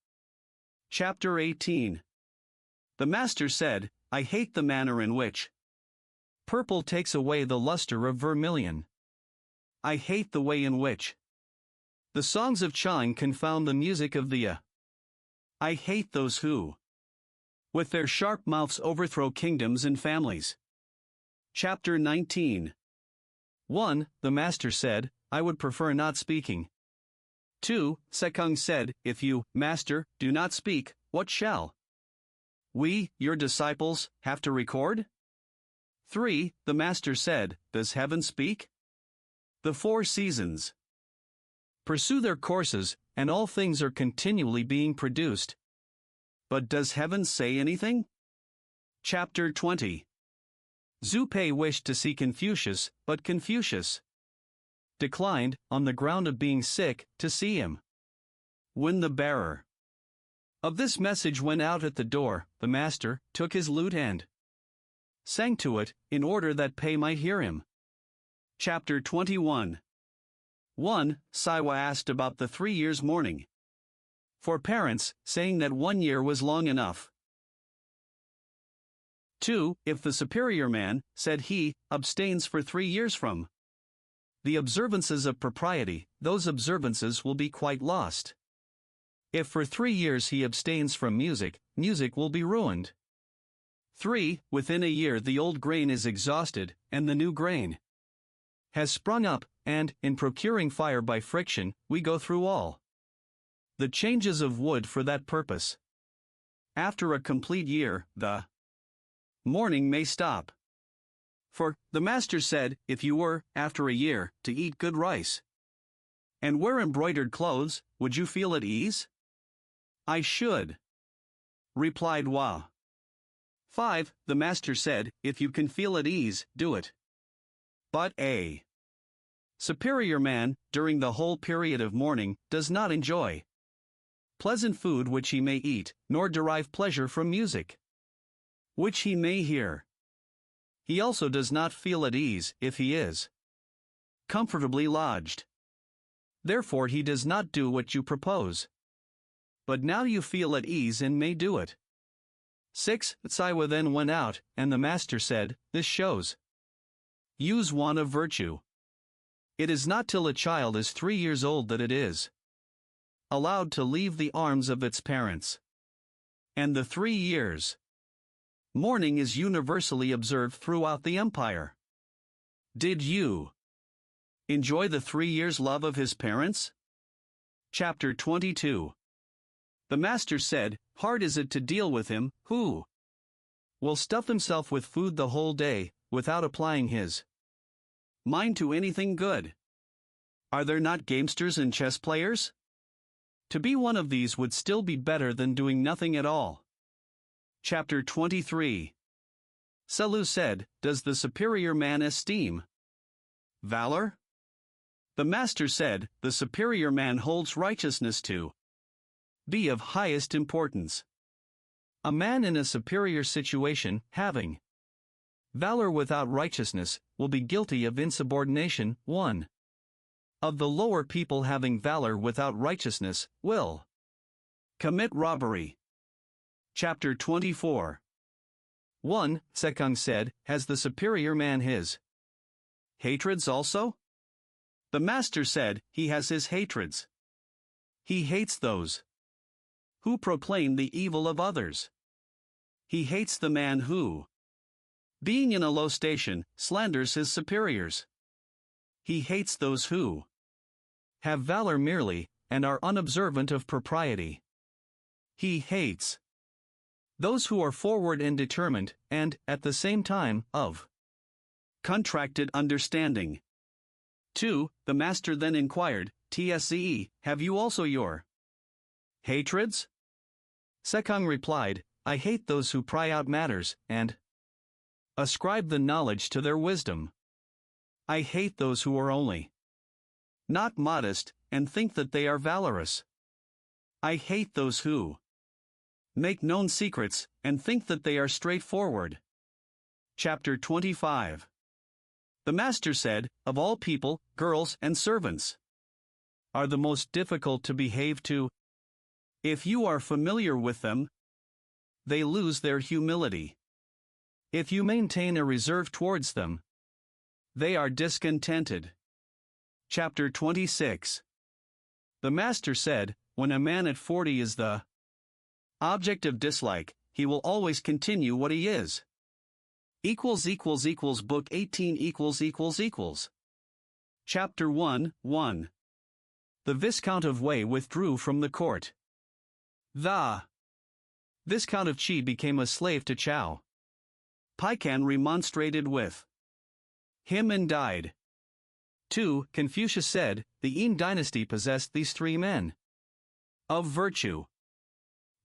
Chapter 18. The Master said, I hate the manner in which purple takes away the luster of vermilion. I hate the way in which the songs of Chang confound the music of the I hate those who with their sharp mouths overthrow kingdoms and families. Chapter 19. 1. The Master said, I would prefer not speaking. 2. Sekung said, if you, Master, do not speak, what shall we, your disciples, have to record? 3. The Master said, does heaven speak? The 4 seasons pursue their courses, and all things are continually being produced. But does heaven say anything? Chapter 20. Zhu Pei wished to see Confucius, but Confucius declined, on the ground of being sick, to see him. When the bearer of this message went out at the door, the Master took his lute and sang to it, in order that Pei might hear him. Chapter 21. 1. Saiwa asked about the 3 years' mourning for parents, saying that 1 year was long enough. 2. If the superior man, said he, abstains for 3 years from the observances of propriety, those observances will be quite lost. If for 3 years he abstains from music, music will be ruined. 3. Within a year the old grain is exhausted, and the new grain has sprung up, and, in procuring fire by friction, we go through all the changes of wood for that purpose. After a complete year, the mourning may stop. For, the Master said, if you were, after a year, to eat good rice and wear embroidered clothes, would you feel at ease? I should, replied Hua. 5. The Master said, if you can feel at ease, do it. But a superior man, during the whole period of mourning, does not enjoy pleasant food which he may eat, nor derive pleasure from music which he may hear. He also does not feel at ease, if he is comfortably lodged. Therefore he does not do what you propose. But now you feel at ease and may do it. 6. Saiwa then went out, and the Master said, this shows Yu's want of virtue. It is not till a child is 3 years old that it is allowed to leave the arms of its parents. And the 3 years mourning is universally observed throughout the empire. Did you enjoy the 3 years' love of his parents? Chapter 22. The Master said, hard is it to deal with him, who will stuff himself with food the whole day, without applying his mind to anything good. Are there not gamesters and chess players? To be one of these would still be better than doing nothing at all. Chapter 23. Selu said, does the superior man esteem valor? The Master said, the superior man holds righteousness to be of highest importance. A man in a superior situation, having valor without righteousness, will be guilty of insubordination. 1. Of the lower people having valor without righteousness, will commit robbery. Chapter 24. 1. Sekung said, has the superior man his hatreds also? The master said he has his hatreds. He hates those who proclaim the evil of others. He hates the man who, being in a low station, slanders his superiors. He hates those who have valor merely, and are unobservant of propriety. He hates those who are forward and determined, and, at the same time, of contracted understanding. 2. The master then inquired, "Tsce, have you also your hatreds?" Sekung replied, "I hate those who pry out matters, and ascribe the knowledge to their wisdom. I hate those who are only not modest, and think that they are valorous. I hate those who make known secrets, and think that they are straightforward." Chapter 25. The master said, "Of all people, girls and servants are the most difficult to behave to. If you are familiar with them, they lose their humility. If you maintain a reserve towards them, they are discontented." Chapter 26. The master said, "When a man at 40 is the object of dislike, he will always continue what he is." Book 18 ====. Chapter 1:1. The Viscount of Wei withdrew from the court. The Viscount of Qi became a slave to Chao. Paikan remonstrated with him and died. 2. Confucius said, "The Yin dynasty possessed these three men of virtue."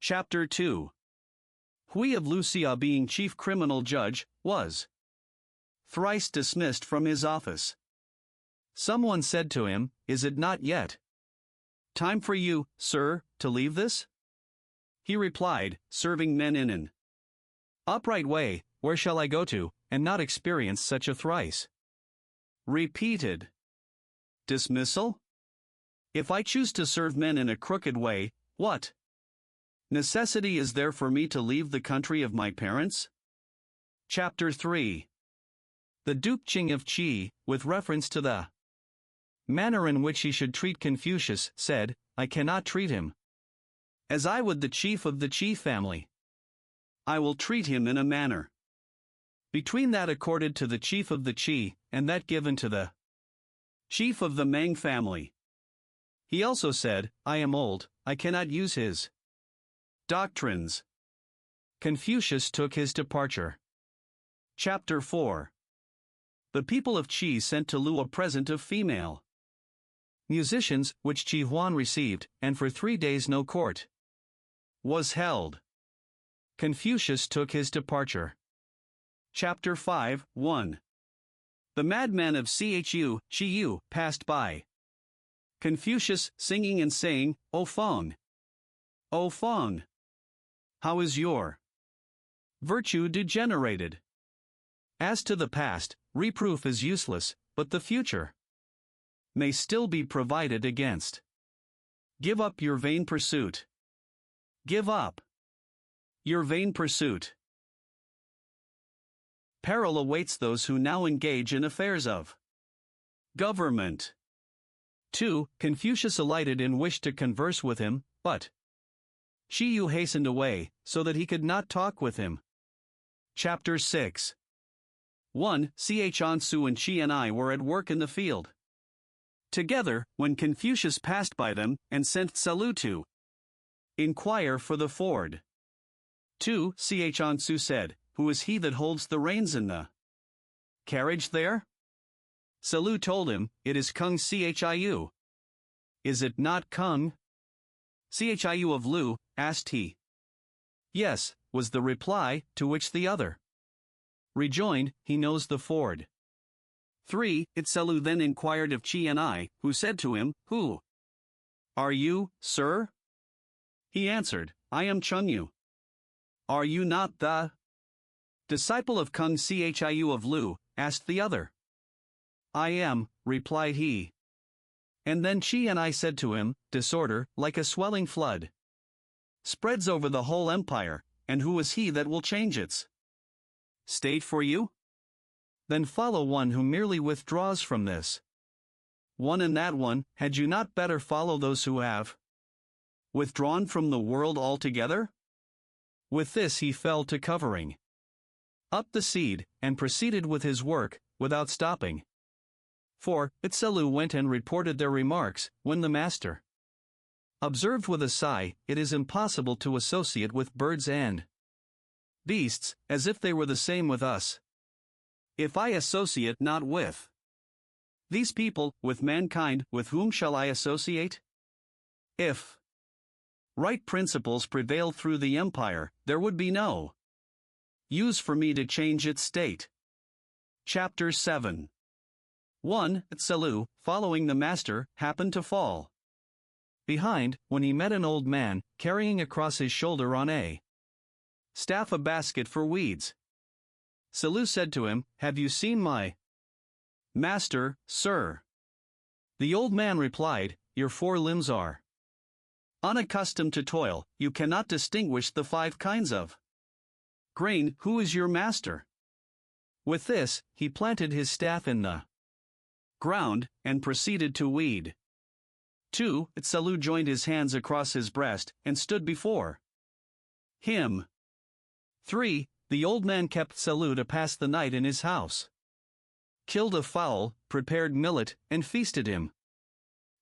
Chapter 2. Hui of Lucia, being chief criminal judge, was thrice dismissed from his office. Someone said to him, "Is it not yet time for you, sir, to leave this?" He replied, "Serving men in an upright way, where shall I go to, and not experience such a thrice repeated dismissal? If I choose to serve men in a crooked way, what necessity is there for me to leave the country of my parents?" Chapter 3. The Duke Qing of Qi, with reference to the manner in which he should treat Confucius, said, "I cannot treat him as I would the chief of the Qi family. I will treat him in a manner between that accorded to the chief of the Qi, and that given to the chief of the Meng family." He also said, "I am old, I cannot use his doctrines." Confucius took his departure. Chapter 4. The people of Qi sent to Lu a present of female musicians, which Qi Huan received, and for 3 days no court was held. Confucius took his departure. Chapter 5:1. The madman of Chu passed by. Confucius singing and saying, "O Feng, O Feng, how is your virtue degenerated? As to the past, reproof is useless, but the future may still be provided against. Give up your vain pursuit. Give up your vain pursuit. Peril awaits those who now engage in affairs of government." 2. Confucius alighted and wished to converse with him, but Shiyu hastened away, so that he could not talk with him. Chapter 6. 1. Ansu and Qi and I were at work in the field together, when Confucius passed by them, and sent Tsze to inquire for the ford. 2. Ansu said, "Who is he that holds the reins in the carriage there?" Tsze told him, "It is Kung Chiu." "Is it not Kung Chiu of Lu?" asked he. "Yes," was the reply, to which the other rejoined, "He knows the ford." 3. Tsze then inquired of Qi and I, who said to him, "Who are you, sir?" He answered, "I am Chengyu." "Are you not the disciple of Kung Chiu of Lu?" asked the other. "I am," replied he. And then Qi and I said to him, "Disorder, like a swelling flood, spreads over the whole empire, and who is he that will change its state for you?" Then follow one who merely withdraws from this one and that one. Had you not better follow those who have withdrawn from the world altogether? With this he fell to covering up the seed, and proceeded with his work, without stopping. 4. Itsalu went and reported their remarks, when the master observed with a sigh, it is impossible to associate with birds and beasts, as if they were the same with us. If I associate not with these people, with mankind, with whom shall I associate? If right principles prevailed through the empire, there would be no use for me to change its state. Chapter 7. 1. Itsalu, following the master, happened to fall behind, when he met an old man, carrying across his shoulder on a staff a basket for weeds. Itsalu said to him, "Have you seen my master, sir?" The old man replied, "Your four limbs are unaccustomed to toil, you cannot distinguish the 5 kinds of grain. Who is your master?" With this, he planted his staff in the ground, and proceeded to weed. 2. Itsalu joined his hands across his breast, and stood before him. 3. The old man kept Itsalu to pass the night in his house, killed a fowl, prepared millet, and feasted him.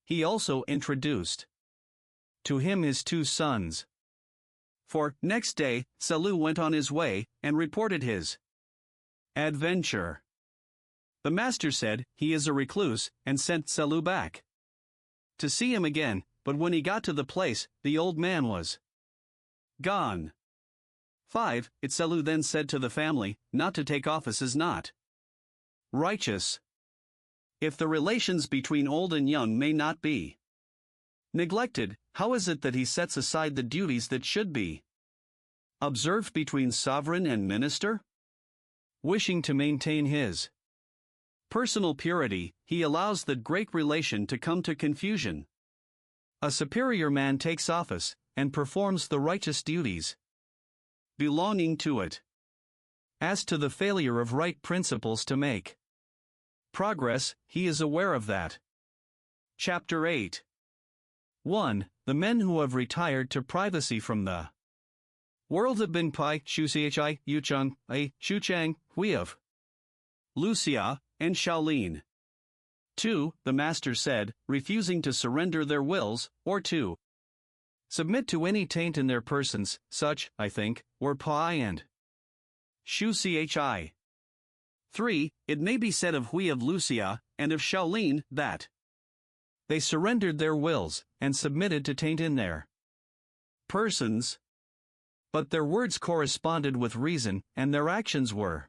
He also introduced to him his 2 sons. 4. Next day, Itsalu went on his way, and reported his adventure. The master said, "He is a recluse," and sent Itsalu back to see him again, but when he got to the place, the old man was gone. 5. Itsalu then said to the family, "Not to take office is not righteous. If the relations between old and young may not be neglected, how is it that he sets aside the duties that should be observed between sovereign and minister?" Wishing to maintain his personal purity, he allows that great relation to come to confusion. A superior man takes office, and performs the righteous duties belonging to it. As to the failure of right principles to make progress, he is aware of that. Chapter 8. 1. The men who have retired to privacy from the world have been Pai, Shuchi, Yucheng, Shuchang, Hui of Lucia, and Shaolin. 2. The master said, refusing to surrender their wills, or to submit to any taint in their persons, such, I think, were Pai and Shu Chi. 3. It may be said of Hui of Lucia, and of Shaolin, that they surrendered their wills, and submitted to taint in their persons. But their words corresponded with reason, and their actions were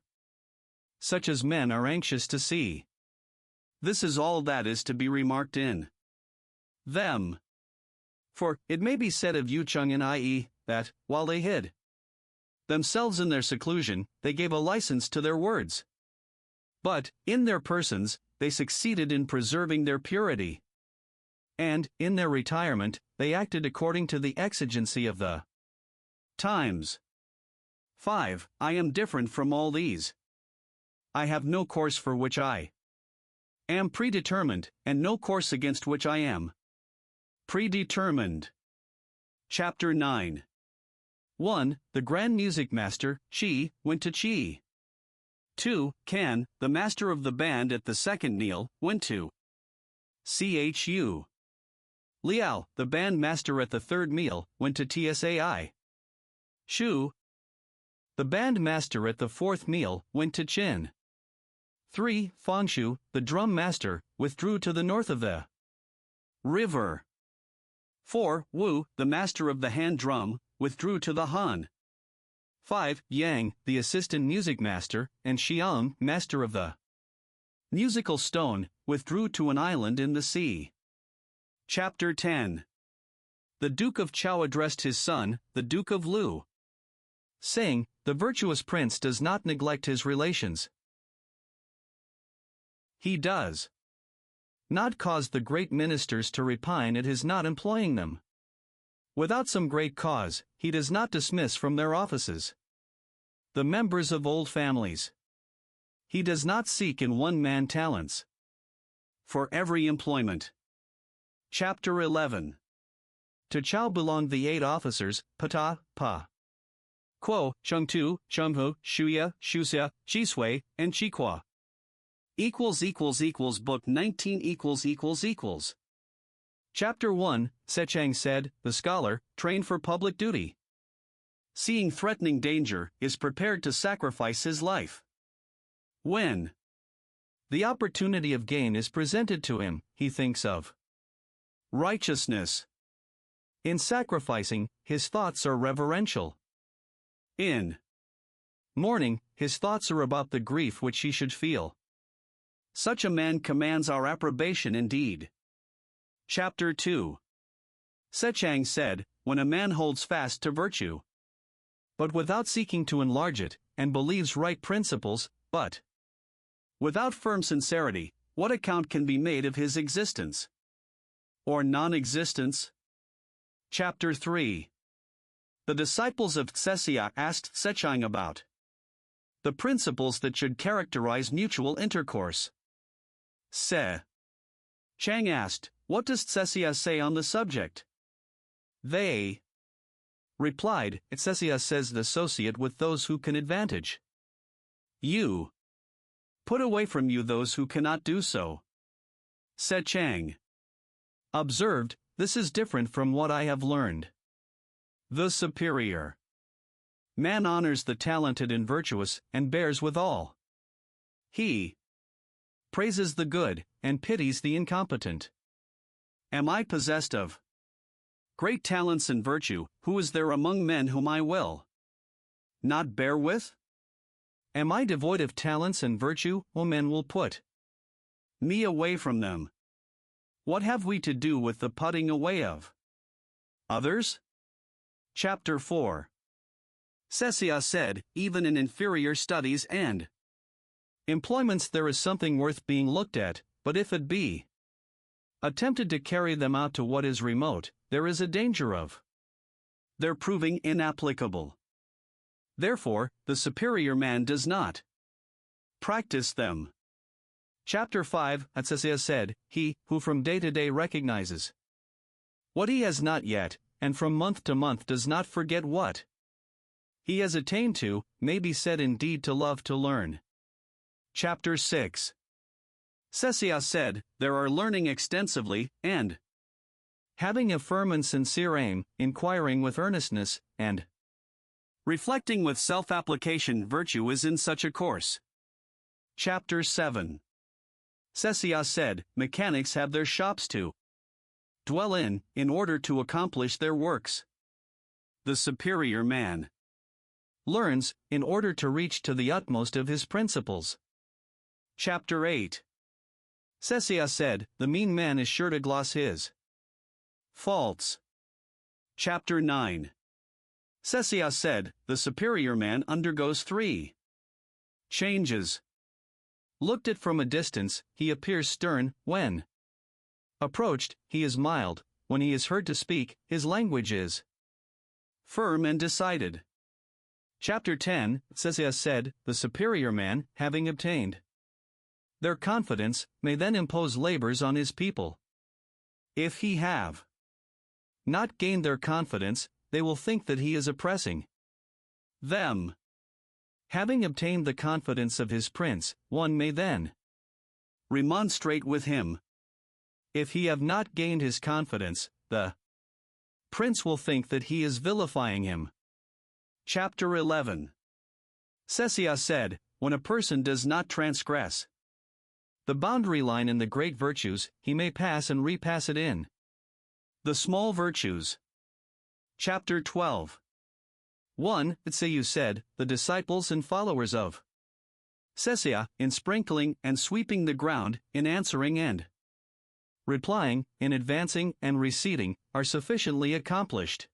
such as men are anxious to see. This is all that is to be remarked in them. For, it may be said of Yucheng and I.e., that, while they hid themselves in their seclusion, they gave a license to their words. But, in their persons, they succeeded in preserving their purity. And, in their retirement, they acted according to the exigency of the times. 5. I am different from all these. I have no course for which I am predetermined, and no course against which I am predetermined. Chapter 9. 1. The Grand Music Master, Qi, went to Qi. 2. Kan, the master of the band at the second meal, went to Chu. Liao, the band master at the third meal, went to Tsai. Shu, the band master at the fourth meal, went to Qin. 3. Fangshu, the drum master, withdrew to the north of the river. 4. Wu, the master of the hand drum, withdrew to the Han. 5. Yang, the assistant music master, and Xiang, master of the musical stone, withdrew to an island in the sea. Chapter 10. The Duke of Chao addressed his son, the Duke of Lu, saying, "The virtuous prince does not neglect his relations. He does not cause the great ministers to repine at his not employing them. Without some great cause, he does not dismiss from their offices the members of old families. He does not seek in one man talents for every employment. Chapter 11. To Chao belonged the 8 officers, Pata, Pa, Quo, Chengtu, Chenghu, Shuya, Shusia, Chisui, and Chiqua. Book 19 . Chapter 1, Sechang said, the scholar, trained for public duty. Seeing threatening danger, is prepared to sacrifice his life. When the opportunity of gain is presented to him, he thinks of righteousness. In sacrificing, his thoughts are reverential. In mourning, his thoughts are about the grief which he should feel. Such a man commands our approbation indeed. Chapter 2. Sechang said, when a man holds fast to virtue, but without seeking to enlarge it, and believes right principles, but without firm sincerity, what account can be made of his existence? Or non-existence? Chapter 3. The disciples of Tsesia asked Sechang about the principles that should characterize mutual intercourse. Chang asked, what does Tsesia say on the subject? They replied, Tsesia says associate with those who can advantage you. Put away from you those who cannot do so. Chang observed, this is different from what I have learned. The superior man honors the talented and virtuous, and bears with all. He praises the good, and pities the incompetent. Am I possessed of great talents and virtue, who is there among men whom I will not bear with? Am I devoid of talents and virtue, whom men will put me away from them? What have we to do with the putting away of others? Chapter 4. Tsesia said, even in inferior studies and employments there is something worth being looked at, but if it be attempted to carry them out to what is remote, there is a danger of their proving inapplicable. Therefore, the superior man does not practice them. Chapter 5, Tsesia said, he who from day to day recognizes what he has not yet, and from month to month does not forget what he has attained to, may be said indeed to love to learn. Chapter 6. Tsesia said, there are learning extensively, and having a firm and sincere aim, inquiring with earnestness, and reflecting with self-application. Virtue is in such a course. Chapter 7. Tsesia said, mechanics have their shops to dwell in order to accomplish their works. The superior man learns, in order to reach to the utmost of his principles. Chapter 8. Tsesia said, the mean man is sure to gloss his faults. Chapter 9. Tsesia said, the superior man undergoes 3 changes. Looked at from a distance, he appears stern; when approached, he is mild; when he is heard to speak, his language is firm and decided. Chapter 10, Tsesia said, the superior man, having obtained their confidence, may then impose labors on his people. If he have not gained their confidence, they will think that he is oppressing them. Having obtained the confidence of his prince, one may then remonstrate with him. If he have not gained his confidence, the prince will think that he is vilifying him. Chapter 11. Tsesia said, when a person does not transgress the boundary line in the great virtues, he may pass and repass it in the small virtues. Chapter 12. 1. Tseyu said, the disciples and followers of Tsesia, in sprinkling and sweeping the ground, in answering and replying, in advancing and receding, are sufficiently accomplished.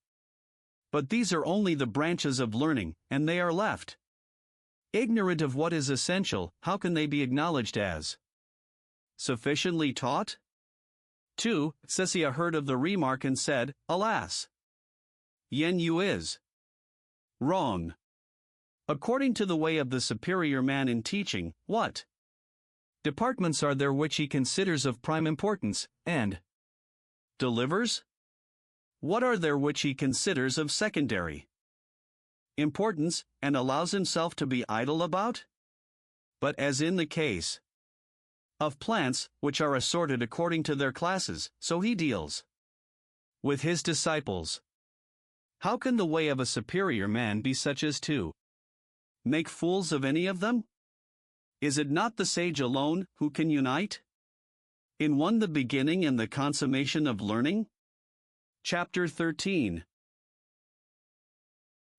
But these are only the branches of learning, and they are left ignorant of what is essential. How can they be acknowledged as sufficiently taught? 2. Tsesia heard of the remark and said, alas! Yen Yu is wrong. According to the way of the superior man in teaching, what departments are there which he considers of prime importance, and delivers? What are there which he considers of secondary importance, and allows himself to be idle about? But as in the case of plants, which are assorted according to their classes, so he deals with his disciples. How can the way of a superior man be such as to make fools of any of them? Is it not the sage alone who can unite in one the beginning and the consummation of learning? Chapter 13.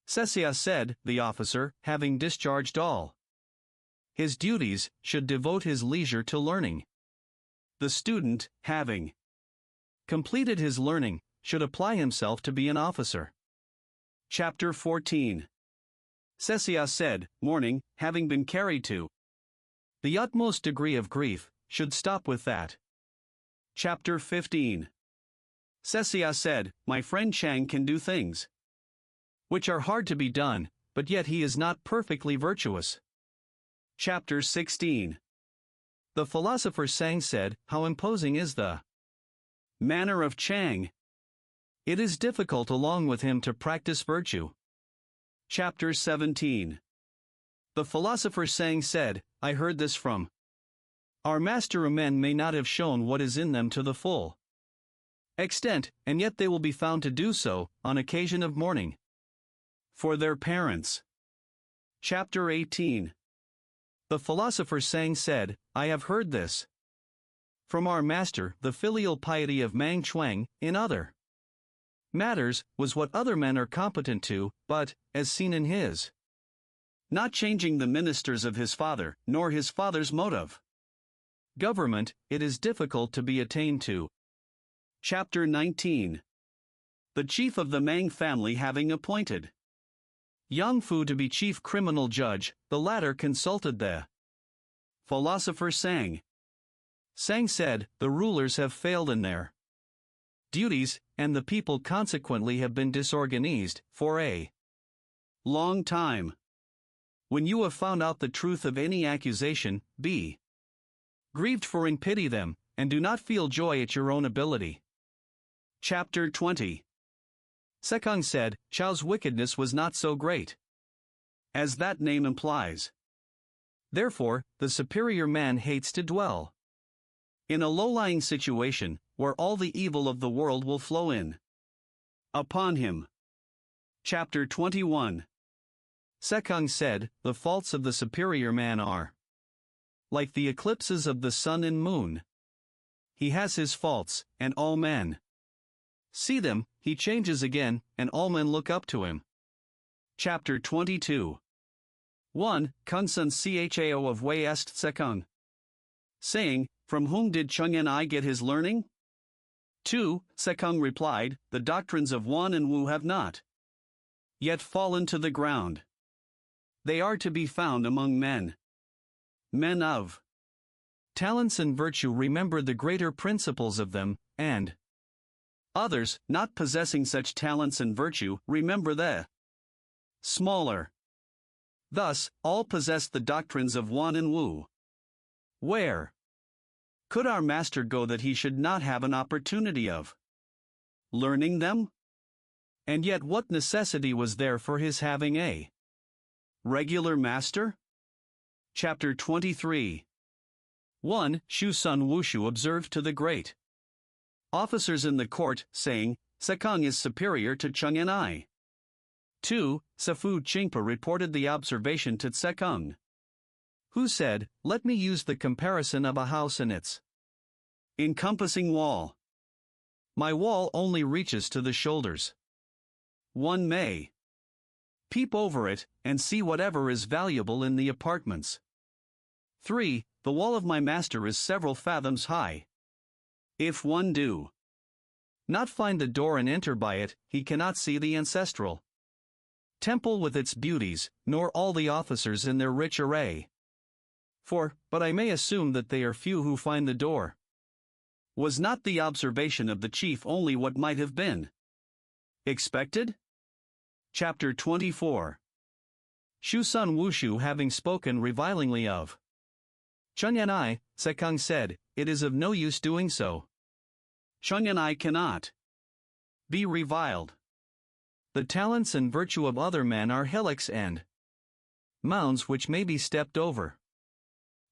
Cecias said, the officer, having discharged all his duties, should devote his leisure to learning. The student, having completed his learning, should apply himself to be an officer. Chapter 14. Cecias said, mourning, having been carried to the utmost degree of grief, should stop with that. Chapter 15. Cecias said, my friend Chang can do things which are hard to be done, but yet he is not perfectly virtuous. Chapter 16. The philosopher Sang said, how imposing is the manner of Chang. It is difficult along with him to practice virtue. Chapter 17. The philosopher Sang said, I heard this from our master. Men may not have shown what is in them to the full extent, and yet they will be found to do so, on occasion of mourning for their parents. Chapter 18. The philosopher Sang said, I have heard this from our master. The filial piety of Mang Chuang, in other matters, was what other men are competent to, but, as seen in his not changing the ministers of his father, nor his father's mode of government, it is difficult to be attained to. Chapter 19. The chief of the Mang family having appointed Yang Fu to be chief criminal judge, the latter consulted the philosopher Sang. Sang said, the rulers have failed in their duties, and the people consequently have been disorganized, for a long time. When you have found out the truth of any accusation, be grieved for and pity them, and do not feel joy at your own ability. Chapter 20. Sekung said, Chao's wickedness was not so great as that name implies. Therefore, the superior man hates to dwell in a low-lying situation, where all the evil of the world will flow in upon him. Chapter 21. Sekung said, the faults of the superior man are like the eclipses of the sun and moon. He has his faults, and all men see them, he changes again, and all men look up to him. Chapter 22. 1. Kung Sun Chao of Wei est Sekung, saying, from whom did Chung and I get his learning? 2. Sekung replied, the doctrines of Wan and Wu have not yet fallen to the ground. They are to be found among men of talents and virtue remember the greater principles of them, and others, not possessing such talents and virtue, remember the smaller. Thus, all possess the doctrines of Wan and Wu. Where could our master go that he should not have an opportunity of learning them? And yet what necessity was there for his having a regular master? Chapter 23. 1. Shu Sun Wushu observed to the great officers in the court, saying, Sekung is superior to Chung and I. 2. Safu Chingpa reported the observation to Sekung, who said, let me use the comparison of a house and its encompassing wall. My wall only reaches to the shoulders. One may peep over it, and see whatever is valuable in the apartments. 3. The wall of my master is several fathoms high. If one do not find the door and enter by it, he cannot see the ancestral temple with its beauties, nor all the officers in their rich array. 4. But I may assume that they are few who find the door. Was not the observation of the chief only what might have been expected? Chapter 24. Shu Sun Wushu having spoken revilingly of Chunyanai, Sekung said, "It is of no use doing so. Chunyanai cannot be reviled. The talents and virtue of other men are hillocks and mounds which may be stepped over.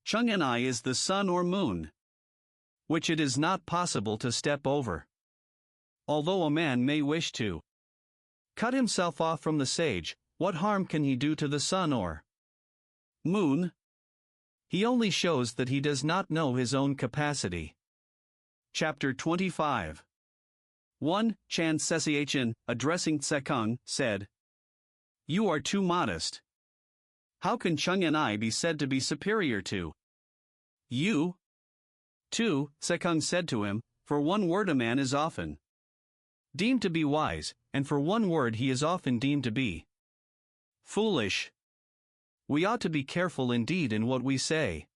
Chunyanai is the sun or moon, which it is not possible to step over. Although a man may wish to cut himself off from the sage, what harm can he do to the sun or moon? He only shows that he does not know his own capacity." Chapter 25. 1. Chan Sesiachin, addressing Tsekung, said, "You are too modest. How can Chunyanai be said to be superior to you?" 2. Sekung said to him, "For one word a man is often deemed to be wise, and for one word he is often deemed to be foolish. We ought to be careful indeed in what we say."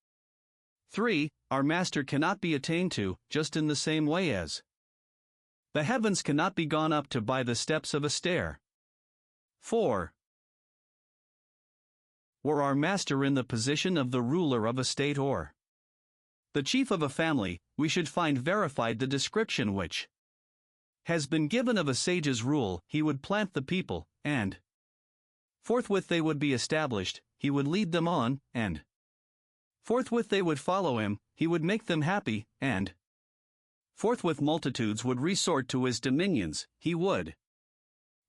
3. Our master cannot be attained to, just in the same way as the heavens cannot be gone up to by the steps of a stair. 4. Were our master in the position of the ruler of a state or the chief of a family, we should find verified the description which has been given of a sage's rule. He would plant the people, and forthwith they would be established. He would lead them on, and forthwith they would follow him. He would make them happy, and forthwith multitudes would resort to his dominions. He would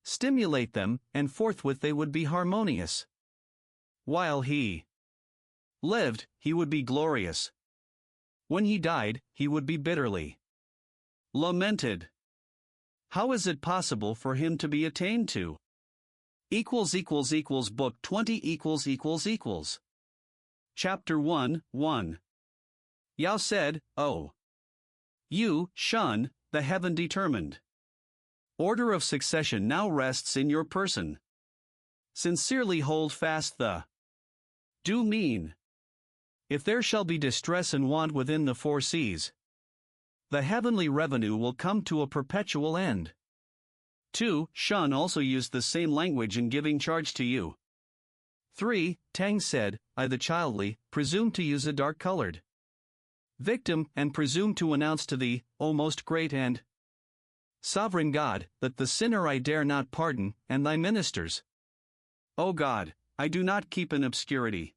stimulate them, and forthwith they would be harmonious. While he lived, he would be glorious. When he died, he would be bitterly lamented. How is it possible for him to be attained to? Book 20 == Chapter 1, 1. Yao said, "Oh, you, Shun, the heaven-determined order of succession now rests in your person. Sincerely hold fast the due mean. If there shall be distress and want within the four seas, the heavenly revenue will come to a perpetual end." 2. Shun also used the same language in giving charge to you. 3. Tang said, "I the childly, presume to use a dark-colored victim, and presume to announce to thee, O most great and sovereign God, that the sinner I dare not pardon, and thy ministers. O God, I do not keep in obscurity.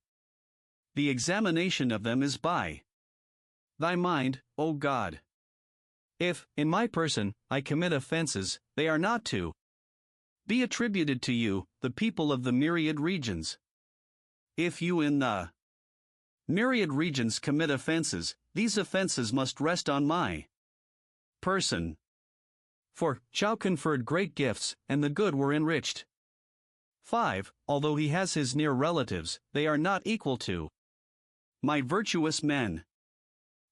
The examination of them is by thy mind, O God. If, in my person, I commit offenses, they are not to be attributed to you, the people of the myriad regions. If you in the myriad regions commit offenses, these offenses must rest on my person. For Chao conferred great gifts, and the good were enriched. 5. Although he has his near relatives, they are not equal to my virtuous men.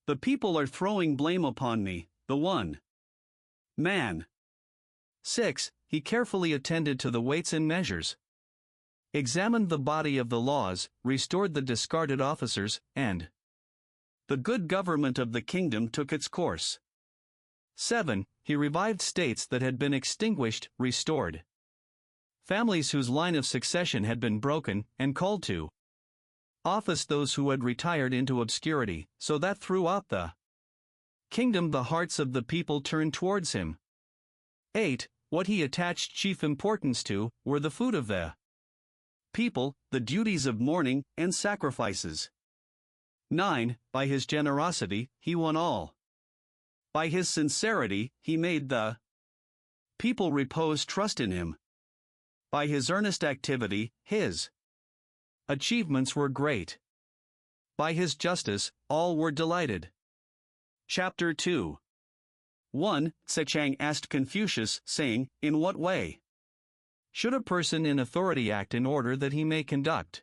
The people are throwing blame upon me, the one man. 6. He carefully attended to the weights and measures, examined the body of the laws, restored the discarded officers, and the good government of the kingdom took its course. 7. He revived states that had been extinguished, restored families whose line of succession had been broken, and called to office those who had retired into obscurity, so that throughout the kingdom the hearts of the people turned towards him. 8. What he attached chief importance to were the food of the people, the duties of mourning, and sacrifices. 9. By his generosity, he won all. By his sincerity, he made the people repose trust in him. By his earnest activity, his achievements were great. By his justice, all were delighted. Chapter 2. 1. Sechang asked Confucius, saying, "In what way should a person in authority act in order that he may conduct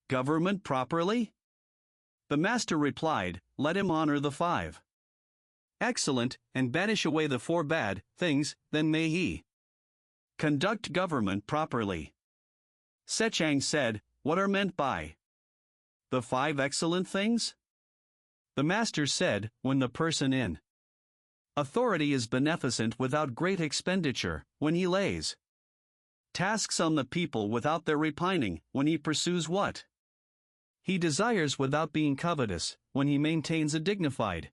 government properly?" The master replied, "Let him honor the 5 excellent, and banish away the 4 bad things, then may he conduct government properly." Sechang said, "What are meant by the 5 excellent things?" The master said, "When the person in authority is beneficent without great expenditure, when he lays tasks on the people without their repining, when he pursues what? He desires without being covetous, when he maintains a dignified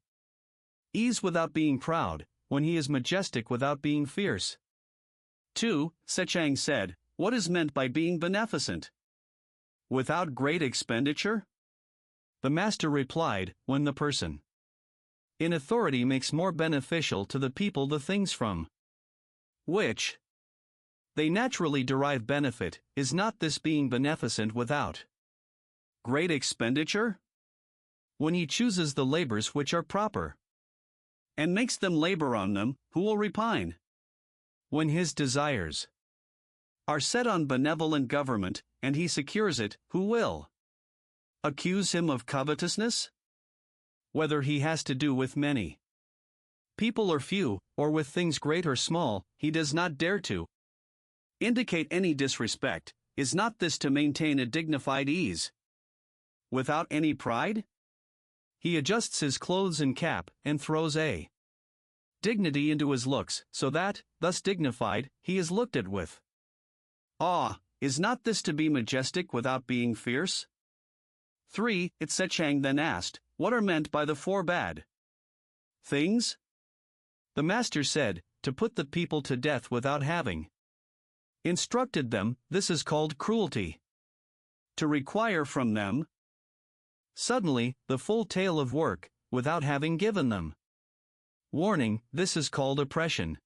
ease without being proud, when he is majestic without being fierce. 2. Sechang said, what is meant by being beneficent? Without great expenditure? The master replied, when the person in authority makes more beneficial to the people the things from which they naturally derive benefit, is not this being beneficent without great expenditure? When he chooses the labors which are proper, and makes them labor on them, who will repine? When his desires are set on benevolent government, and he secures it, who will accuse him of covetousness? Whether he has to do with many people or few, or with things great or small, he does not dare to indicate any disrespect. Is not this to maintain a dignified ease without any pride? He adjusts his clothes and cap, and throws a dignity into his looks, so that, thus dignified, he is looked at with awe. Is not this to be majestic without being fierce? 3. Sechang then asked, what are meant by the 4 bad things? The master said, to put the people to death without having instructed them, this is called cruelty. To require from them suddenly the full tale of work, without having given them warning, this is called oppression.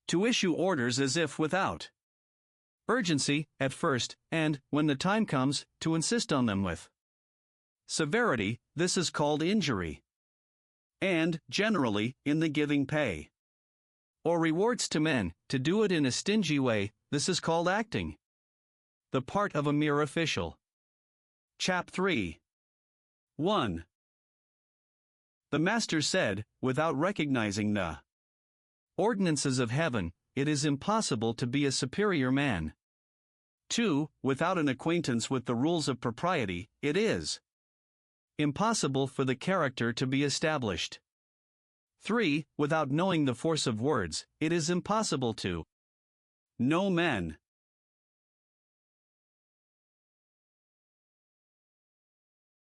To issue orders as if without urgency, at first, and, when the time comes, to insist on them with severity, this is called injury. And, generally, in the giving pay or rewards to men, to do it in a stingy way, this is called acting the part of a mere official. Chap 3. 1. The master said, without recognizing the ordinances of heaven, it is impossible to be a superior man. 2. Without an acquaintance with the rules of propriety, it is impossible for the character to be established. 3. Without knowing the force of words, it is impossible to know men.